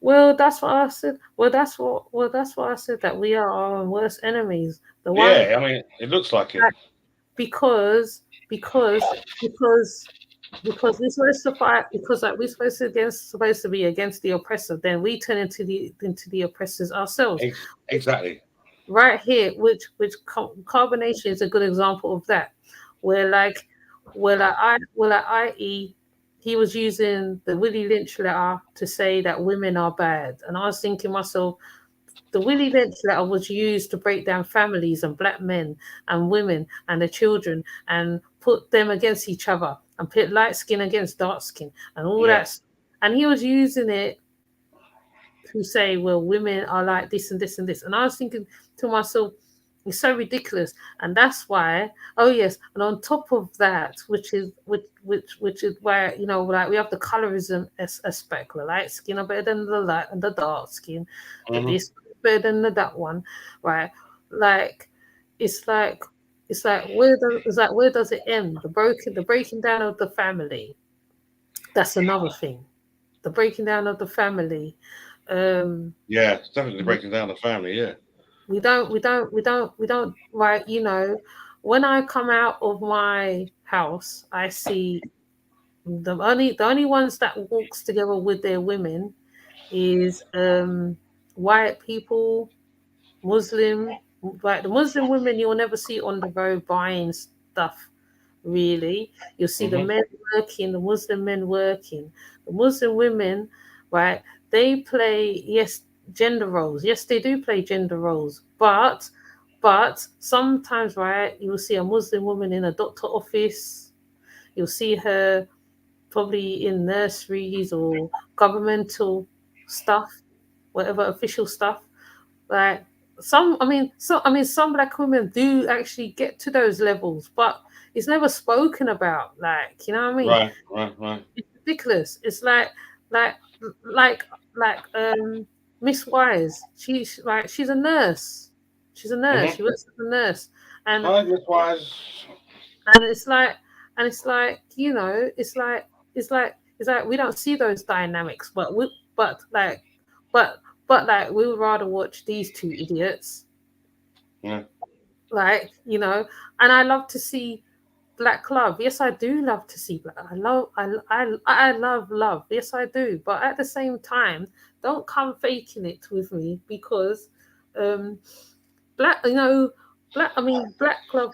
Well, that's what I said. That's what I said, that we are our worst enemies. I mean, it looks like it. Because we're supposed to fight, because like we're supposed to be against the oppressor, then we turn into the oppressors ourselves. Exactly. Right here, which carbonation is a good example of that, where i.e. he was using the Willie Lynch letter to say that women are bad, and I was thinking myself, the Willie Lynch letter was used to break down families and black men and women and the children and put them against each other and pit light skin against dark skin and all that. And he was using it who say, well, women are like this and this and this. And I was thinking to myself, it's so ridiculous. And that's why, oh yes, and on top of that, which is where, you know, like we have the colorism aspect. The light skin are better than the light and the dark skin. The this better than the that one, right? Like it's like where does it end? The breaking down of the family. That's another thing. The breaking down of the family. Yeah, it's definitely breaking down the family. Yeah. We don't, right? You know, when I come out of my house, I see the only ones that walks together with their women is white people, Muslim. Like the Muslim women, you'll never see on the road buying stuff. Really, you'll see the men working, the Muslim men working. The Muslim women, right? They play, yes, gender roles. Yes, they do play gender roles, but sometimes, right, you'll see a Muslim woman in a doctor office. You'll see her probably in nurseries or governmental stuff, whatever official stuff. Like some black women do actually get to those levels, but it's never spoken about. Like, you know what I mean? Right. It's ridiculous. It's like Miss Wise. She's a nurse. She's a nurse. She works as a nurse, and Hi, Miss Wise. and it's like you know, it's like we don't see those dynamics, but we would rather watch these two idiots. Yeah. Like, you know, and I love to see black love. Yes, I do love to see black. I love love. Yes, I do. But at the same time, don't come faking it with me, because black love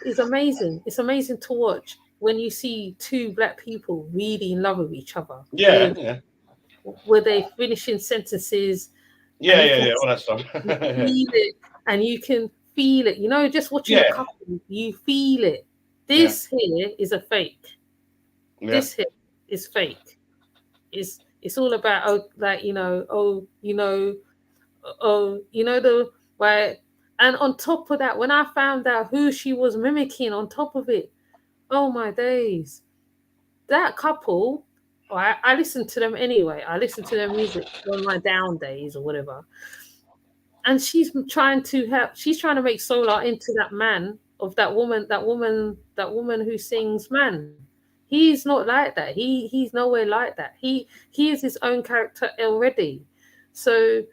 is amazing. It's amazing to watch when you see two black people really in love with each other. Yeah. Where they finishing sentences. Yeah. All that stuff. Feel it, and you can feel it. You know, just watching a couple, you feel it. This here is a fake. Yeah. This here is fake. It's all about the right. And on top of that, when I found out who she was mimicking, on top of it, oh my days, that couple. I listen to them anyway. I listen to their music on my down days or whatever. And she's trying to help. She's trying to make Solar into that man of that woman who sings man. He's not like that. He's nowhere like that. He is his own character already. So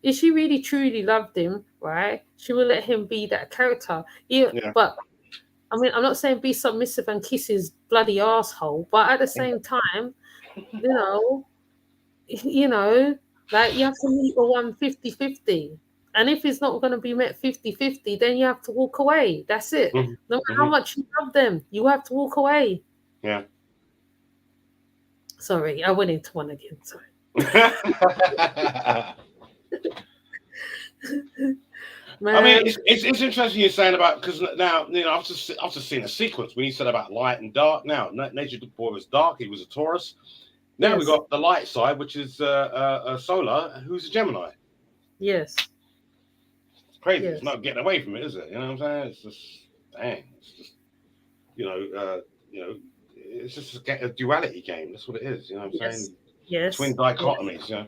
if she really truly loved him, right, she will let him be that character. But I mean, I'm not saying be submissive and kiss his bloody asshole, but at the same time, you know, like you have to meet a one 50-50. And if it's not going to be met 50-50, then you have to walk away. That's it. No matter how much you love them, you have to walk away. Yeah. Sorry, I went into one again. Sorry. I mean, it's interesting you're saying about, because now, you know, I've just seen a sequence when you said about light and dark. Now, Nature Boy was dark; he was a Taurus. Now we got the light side, which is Solar, who's a Gemini. Yes. It's crazy. Yes. It's not getting away from it, is it? You know what I'm saying? It's just, dang. It's just, it's just a duality game. That's what it is. You know what I'm saying? Yes. Twin dichotomies. You know.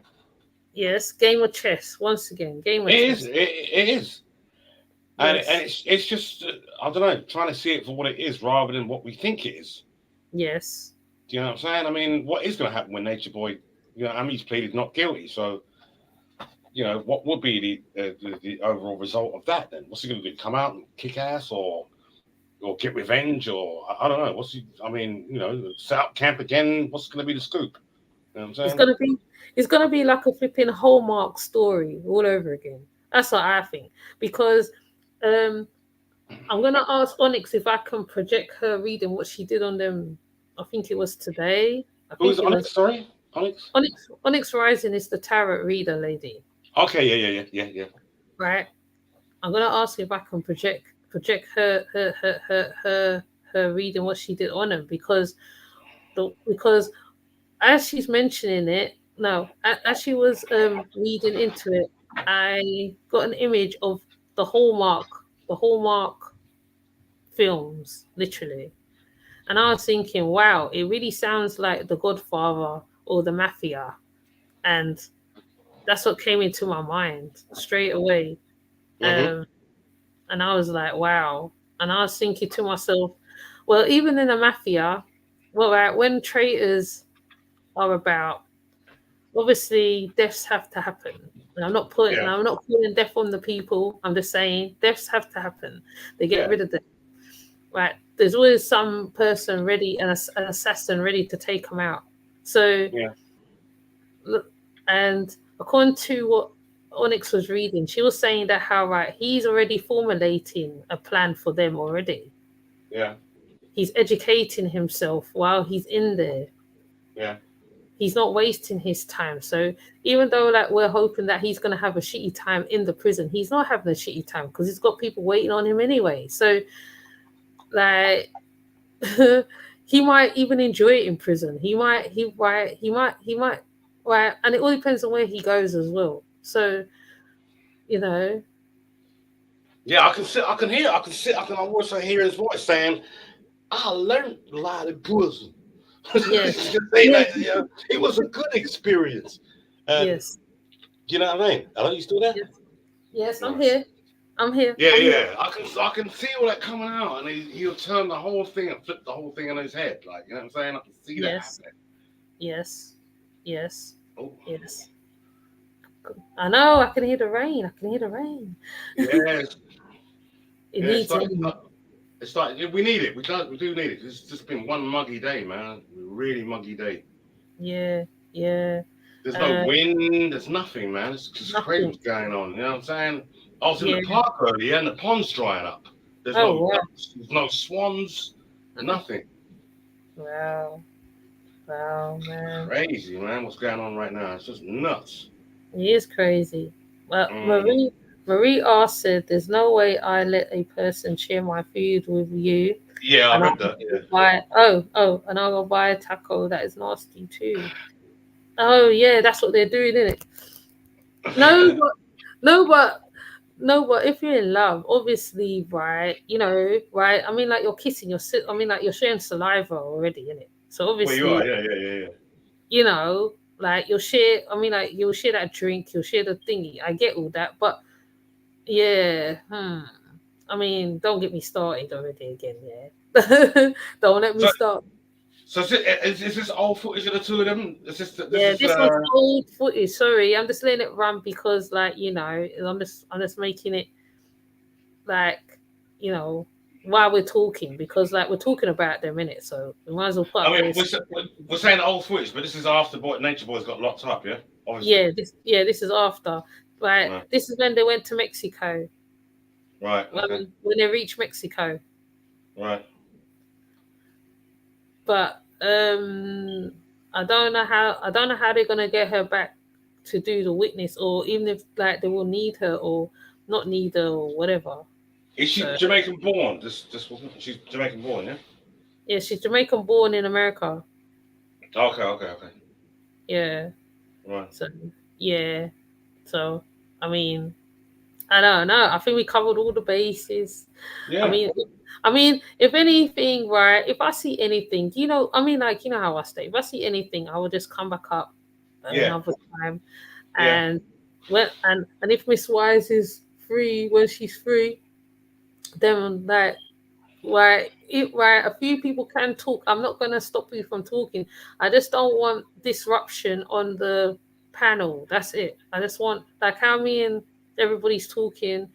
Yes, game of chess. Once again, game of chess. It is. And it's just, I don't know, trying to see it for what it is rather than what we think it is. Yes. Do you know what I'm saying? I mean, what is going to happen when Nature Boy, he's pleaded not guilty. So, what would be the overall result of that then? What's he going to do? Come out and kick ass or get revenge, or I don't know. Set up camp again? What's going to be the scoop? You know what I'm saying? It's gonna be like a flipping Hallmark story all over again. That's what I think. Because I'm gonna ask Onyx if I can project her reading what she did on them. I think it was today. Who's Onyx? Sorry, Onyx. Onyx Rising is the tarot reader lady. Okay, yeah. Right. I'm gonna ask if I can project her reading what she did on them, because as she's mentioning it, no. As she was reading into it, I got an image of the Hallmark films, literally. And I was thinking, wow, it really sounds like The Godfather or The Mafia. And that's what came into my mind straight away. Mm-hmm. And I was like, wow. And I was thinking to myself, well, even in the Mafia, well, right, when traitors are about, obviously deaths have to happen. And Yeah. I'm not putting death on the people. I'm just saying deaths have to happen. They get Yeah. rid of them. Right. There's always some person ready, an assassin ready to take them out. So, Yeah. look, and according to what Onyx was reading, she was saying that how right he's already formulating a plan for them already. Yeah. He's educating himself while he's in there. Yeah. He's not wasting his time. So even though like we're hoping that he's gonna have a shitty time in the prison, he's not having a shitty time because he's got people waiting on him anyway. So like he might even enjoy it in prison. He might right, and it all depends on where he goes as well. So, you know, Yeah, I can also hear his voice saying, I learned a lot in prison. yeah, Just say yeah, that, yeah, it was a good experience. And yes, you know what I mean? Hello, you still there? yes, yes, I'm Nice. here. I'm here. Yeah, I'm here. yeah. I can feel that coming out, and he'll turn the whole thing and flip the whole thing on his head. Like, you know what I'm saying? I can see that Yes, happening. yes, yes, Oh, yes. I know, I can hear the rain. I can hear the rain. yeah, It yeah. needs it. It's like we need it. We do need it. It's just been one muggy day, man. Really muggy day. Yeah, yeah. There's no Uh, wind. There's nothing, man. It's just crazy nothing. what's going on. You know what I'm saying? I was in the Yeah. park earlier, and the pond's drying up. There's Oh no wow. ducks. There's no swans. Nothing. Wow. Wow, man. Crazy, man. What's going on right now? It's just nuts. It is crazy. Well, Mm. Marie R said, "There's no way I let a person share my food with you, Yeah, I and read that. Yeah. and I'll go buy a taco. That is nasty too. Oh yeah, that's what they're doing, isn't it? No, but no, but no, but if you're in love, obviously, right? You know, right? I mean, like you're kissing, I mean, like you're sharing saliva already, innit? So Well, you are. obviously, Yeah, yeah, yeah, yeah. you know, like you'll share. I mean, like you'll share that drink, you'll share the thingy. I get all that, but yeah, I mean, don't get me started already again. Yeah, don't let me So, start. so is this old footage of the two of them? This Yeah, is this one's old footage. Sorry, I'm just letting it run because, like, you know, I'm just making it like, you know, while we're talking because, like, we're talking about them in it, so we might as well put I up mean, this. we're saying old footage, but this is after Nature Boys got locked up. Yeah, obviously. This is after. Right, Right. this is when they went to Mexico. Right. Okay. When they reached Mexico. Right. But I don't know how they're gonna get her back to do the witness, or even if like they will need her or not need her or whatever. Is she So Jamaican born? She's Jamaican born, yeah. yeah, she's Jamaican born in America. Okay. Okay. Okay. Yeah. Right. So yeah. So I mean, I don't know. I think we covered all the bases. Yeah. I mean, if anything, right? If I see anything, you know, I mean, like you know how I stay. If I see anything, I will just come back up Yeah. another time. Yeah. And and if Miss Wise is free when she's free, then like right, a few people can talk. I'm not gonna stop you from talking. I just don't want disruption on the panel. That's it. I just want like how me and everybody's talking.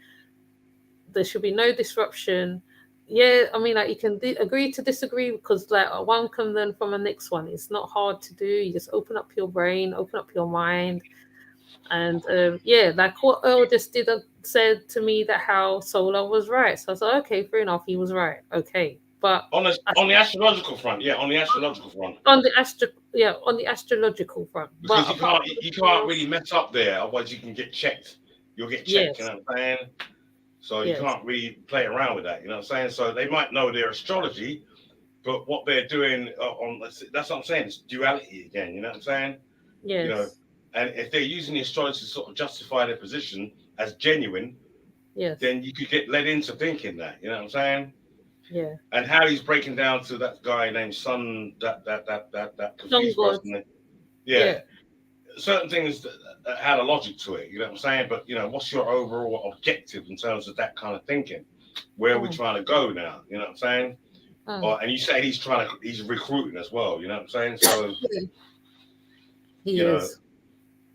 There should be no disruption. Yeah, I mean, like you can agree to disagree because like one can learn from the next one. It's not hard to do. You just open up your brain, open up your mind, and yeah, like what Earl just said to me that how Solar was right. So I was like, okay, fair enough, he was right. Okay, but On the astrological front, yeah, on the astrological front, on the astrological front. because But apart from you everything can't else, really mess up there, otherwise you can get checked. You'll get checked, you yes, know what I'm saying? So you yes, can't really play around with that, you know what I'm saying? So they might know their astrology, but what they're doing that's what I'm saying. It's duality again, you know what I'm saying? Yes. You know, and if they're using the astrology to sort of justify their position as genuine, Yes. then you could get led into thinking that. You know what I'm saying? Yeah. And how he's breaking down to that guy named Sun, that confused God. person. Yeah. Certain things that had a logic to it. You know what I'm saying? But you know, what's your overall objective in terms of that kind of thinking? Where are we trying to go now? You know what I'm saying? And you say he's recruiting as well. You know what I'm saying? So he you is.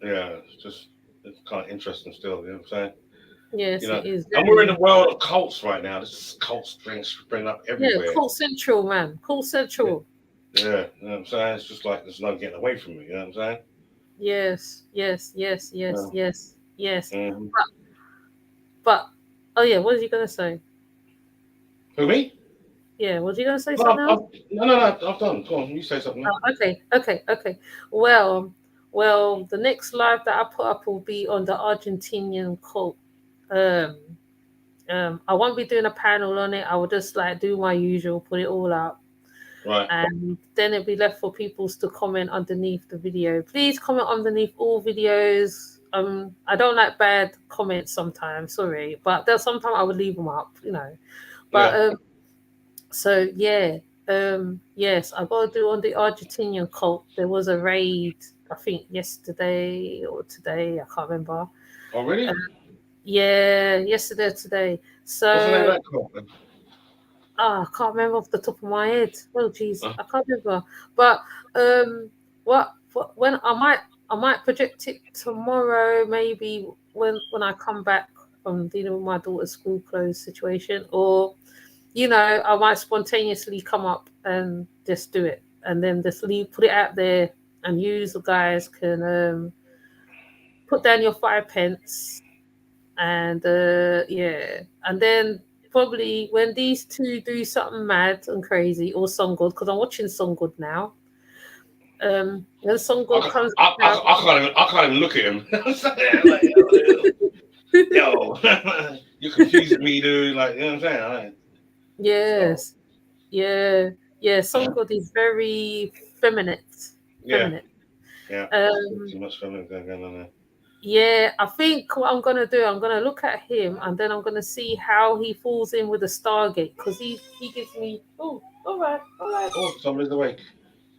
know, yeah, it's kind of interesting still. You know what I'm saying? Yes, You know, it is. and we're in the world of cults right now. This is cult spring up everywhere. Yeah, cult central, man. Cult central. Yeah, you know what I'm saying? It's just like there's no getting away from me. You know what I'm saying? Yes. Mm-hmm. But oh yeah, what was you gonna say? Who, me? Yeah, was you gonna say No, something else? no, I've done. Go on, you say something. Okay. Well, the next live that I put up will be on the Argentinian cult. I won't be doing a panel on it. I will just like do my usual, put it all up. Right. And then it'll be left for people to comment underneath the video. Please comment underneath all videos. I don't like bad comments sometimes, sorry, but there's sometimes I would leave them up, you know. But so yeah, yes, I got to do on the Argentinian cult. There was a raid, I think yesterday or today, I can't remember. Oh really? Yeah, yesterday or today. So what's the name of that cult then? I can't remember off the top of my head. Oh jeez, I can't remember. But when I might project it tomorrow, maybe when I come back from dealing with my daughter's school clothes situation, or you know, I might spontaneously come up and just do it, and then just put it out there, and you guys can put down your 5 pence, and and then probably when these two do something mad and crazy, or Song God, because I'm watching Song God now. When Song God comes I can't even look at him. Like, yo, you're confusing me, dude. Like, you know what I'm saying? Like, yes, yeah. Song God is very feminine. Yeah. Too much feminine going on there. Yeah, I think what I'm gonna do, I'm gonna look at him, and then I'm gonna see how he falls in with the Stargate, because he gives me. Oh, all right. Oh, somebody's awake.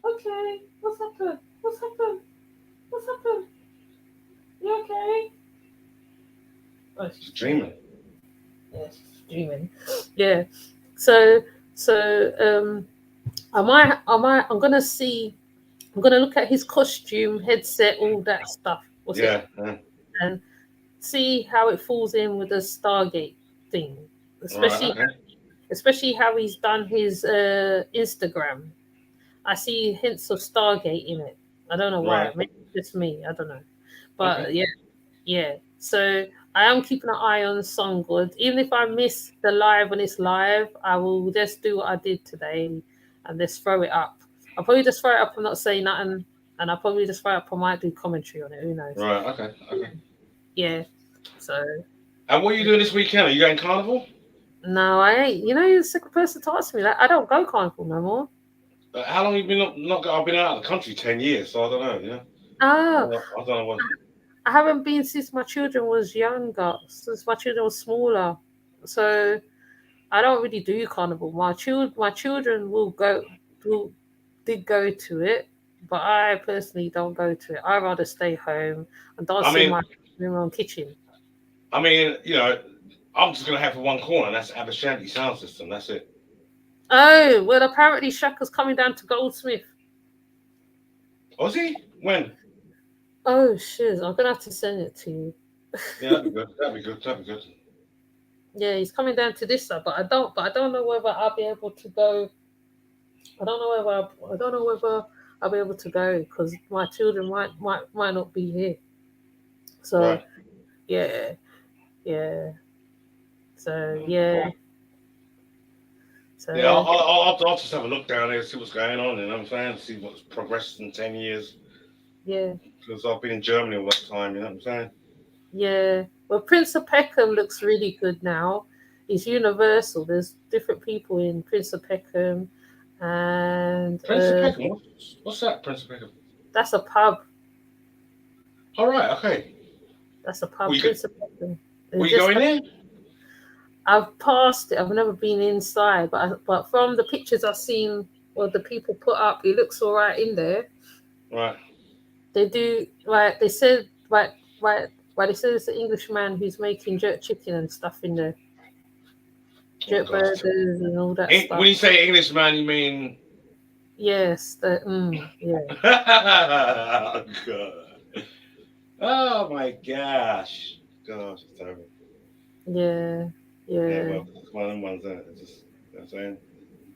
Okay, what's happened? You okay? Oh, She's dreaming. Yeah, she's dreaming. Yeah. So I'm gonna see. I'm gonna look at his costume, headset, all that stuff. And see how it falls in with the Stargate thing, especially how he's done his Instagram. I see hints of Stargate in it. I don't know why. Maybe it's just me. I don't know. But yeah. So I am keeping an eye on Song God. Even if I miss the live when it's live, I will just do what I did today and just throw it up. I'll probably just throw it up and not say nothing, and I'll probably just throw it up. I might do commentary on it. Who knows? Right. Okay. Yeah. So. And what are you doing this weekend? Are you going carnival? No, I ain't. You know, you're the second person to ask me that. I don't go carnival no more. How long have you been not? I've been out of the country 10 years, so I don't know. You know. Oh. I don't know what. I haven't been since my children was younger, since my children was smaller. So I don't really do carnival. My children did go to it, but I personally don't go to it. I rather stay home and dance in my own kitchen. I mean, you know, I'm just gonna have for one corner, and that's Abashanti sound system. That's it. Oh, well, apparently Shaka's coming down to Goldsmith. Was he? When? Oh shit! I'm gonna have to send it to you. Yeah, that'd be good. Yeah, he's coming down to this side, but I don't know whether I'll be able to go. I don't know whether I'll be able to go because my children might not be here. So yeah. So yeah. So yeah, I'll just have a look down there, see what's going on. You know what I'm saying? See what's progressed in 10 years. Yeah. Because I've been in Germany all that time. You know what I'm saying? Yeah. Well, Prince of Peckham looks really good now. It's universal. There's different people in Prince of Peckham, and Prince of Peckham. What's that, Prince of Peckham? That's a pub. All right. Okay. That's a pub. Well, you It's a pub. Were you going there? I've passed it. I've never been inside, but from the pictures I've seen or the people put up, it looks all right in there. Right. They do right. They said right. They said it's an Englishman who's making jerk chicken and stuff in there. Jerk burgers and all that stuff. When you say Englishman, you mean? Yes. Yeah. Oh, God. Oh my gosh. Gosh, it's terrible. Yeah. Well, it's one of them ones, isn't it? It's just, you know what I'm saying?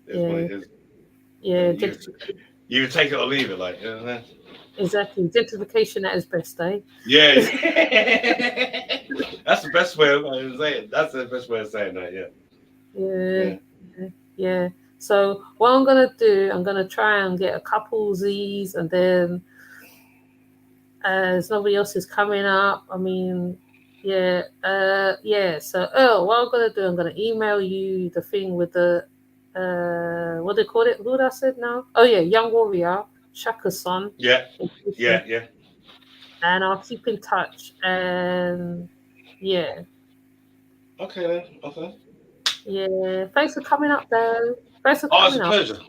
It's what it is. Yeah. You take it or leave it, like, you know what I'm saying? Exactly. Gentrification at its best, eh? Yeah. That's the best way of saying it. That's the best way of saying that, Yeah. So what I'm gonna do, I'm gonna try and get a couple Z's, and then as nobody else is coming up, I mean, So what I'm gonna do, I'm gonna email you the thing with the what they call it? Who I said now? Oh yeah, Young Warrior, Shaka's son. Yeah. And I'll keep in touch, and yeah. Okay then. Okay. Yeah. Thanks for coming up, though. It's a pleasure.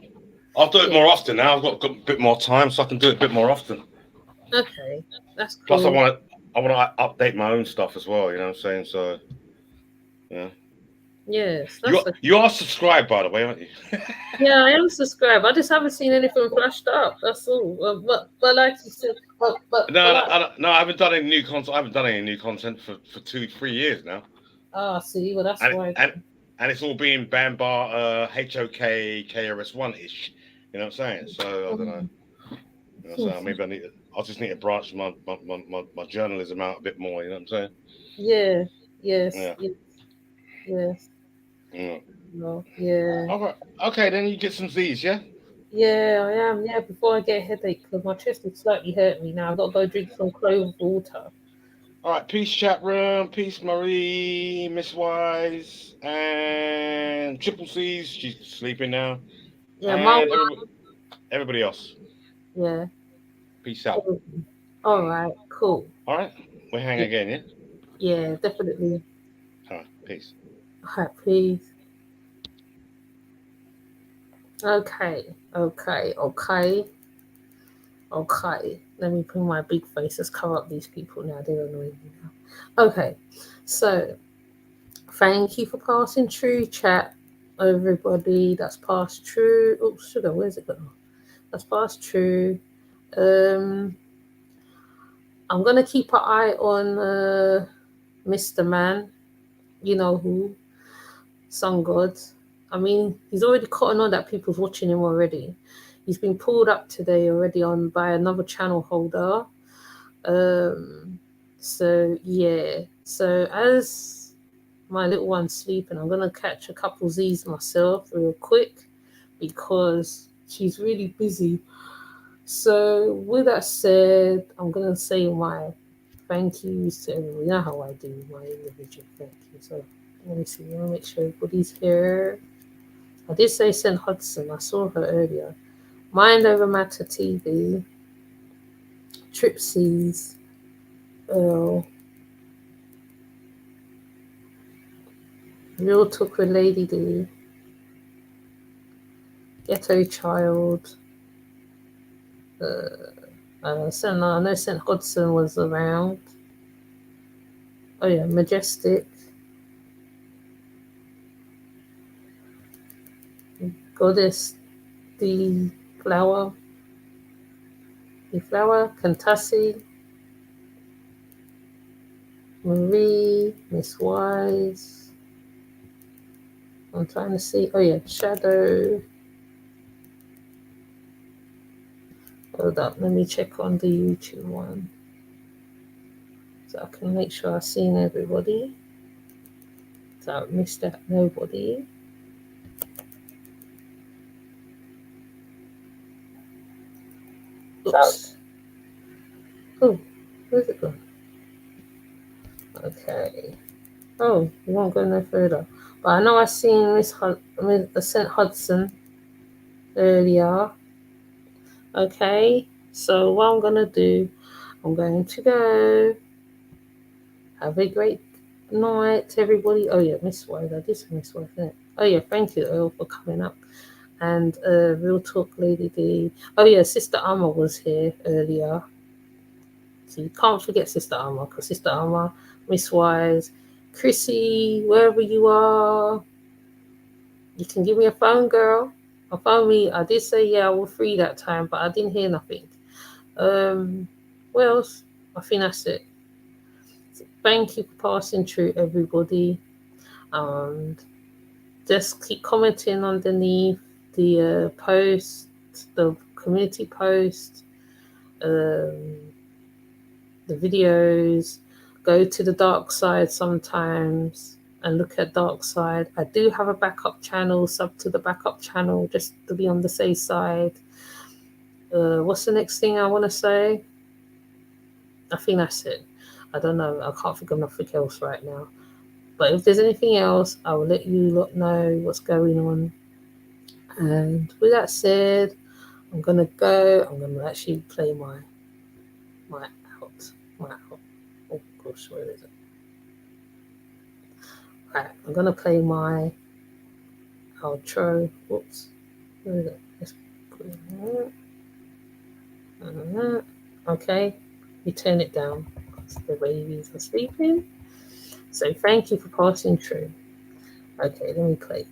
I'll do it more often now. I've got a bit more time, so I can do it a bit more often. Okay, that's cool. Plus, I want to update my own stuff as well. You know what I'm saying? So, yeah. Yes. You are subscribed, by the way, aren't you? Yeah, I am subscribed. I just haven't seen anything flashed up. That's all. But like you said, No, I haven't done any new content. I haven't done any new content for 2-3 years now. Ah, see, well, that's why. And it's all being Bambar, HOK, KRS-One-ish. You know what I'm saying? So I don't know. You know, so maybe I just need to branch my journalism out a bit more. You know what I'm saying? Yeah. Yes. Yeah. Yes. Yeah. No, yeah. Okay, then you get some Z's, yeah? Yeah, I am. Yeah, before I get a headache, because my chest is slightly hurting me now. I've got to go drink some clove water. All right, peace, chat room. Peace, Marie, Miss Wise, and Triple C's. She's sleeping now. Yeah, and everybody else. Yeah. Peace out. All right, cool. All right, we'll hang again, yeah? Yeah, definitely. All right, peace. All right, peace. Okay. Let me bring my big face. Let's cover up these people now. They're annoying me now. Okay. So, thank you for passing through, chat, everybody. That's passed through. Oh, sugar, where's it going? That's passed through. I'm going to keep an eye on Mr. Man. You know who? Sun God. I mean, he's already caught on that people's watching him already. He's been pulled up today already by another channel holder. So yeah. So as my little one's sleeping, I'm gonna catch a couple Z's myself real quick because she's really busy. So with that said, I'm gonna say my thank yous to everyone. You know how I do my individual thank you. So let me see. I want to make sure everybody's here. I did say St. Hudson. I saw her earlier. Mind Over Matter TV. Tripsies. Earl. Real Talk with Lady D. Ghetto Child. I know St. Hudson was around. Oh yeah, Majestic. Goddess, the flower, Kentucky, Marie, Miss Wise. I'm trying to see. Oh yeah, Shadow. Hold up, let me check on the YouTube one, so I can make sure I've seen everybody. So I've missed out nobody. Oops. Oh, where's it gone? Okay. Oh, you won't go no further. But I know I seen St. Hudson earlier. Okay. So what I'm gonna do, I'm going to go. Have a great night, everybody. Oh yeah, Miss Wise. I did say Miss Wise, didn't it? Oh yeah, thank you all for coming up. And Real Talk Lady D. Oh yeah, Sister Alma was here earlier. So you can't forget Sister Alma, because Sister Alma, Miss Wise, Chrissy, wherever you are, you can give me a phone, girl. Or phone me. I did say yeah, I was free that time, but I didn't hear nothing. What else? I think that's it. So thank you for passing through, everybody. And just keep commenting underneath the post, the community post, the videos. Go to the dark side sometimes and look at dark side. I do have a backup channel, sub to the backup channel, just to be on the safe side. What's the next thing I want to say? I think that's it. I don't know. I can't think of nothing else right now. But if there's anything else, I will let you lot know what's going on. And with that said, I'm gonna go. I'm gonna actually play my out. Oh gosh, where is it? Right, I'm gonna play my outro. Whoops, where is it? Let's put it there. Okay, you turn it down because the babies are sleeping. So thank you for passing through. Okay, let me play.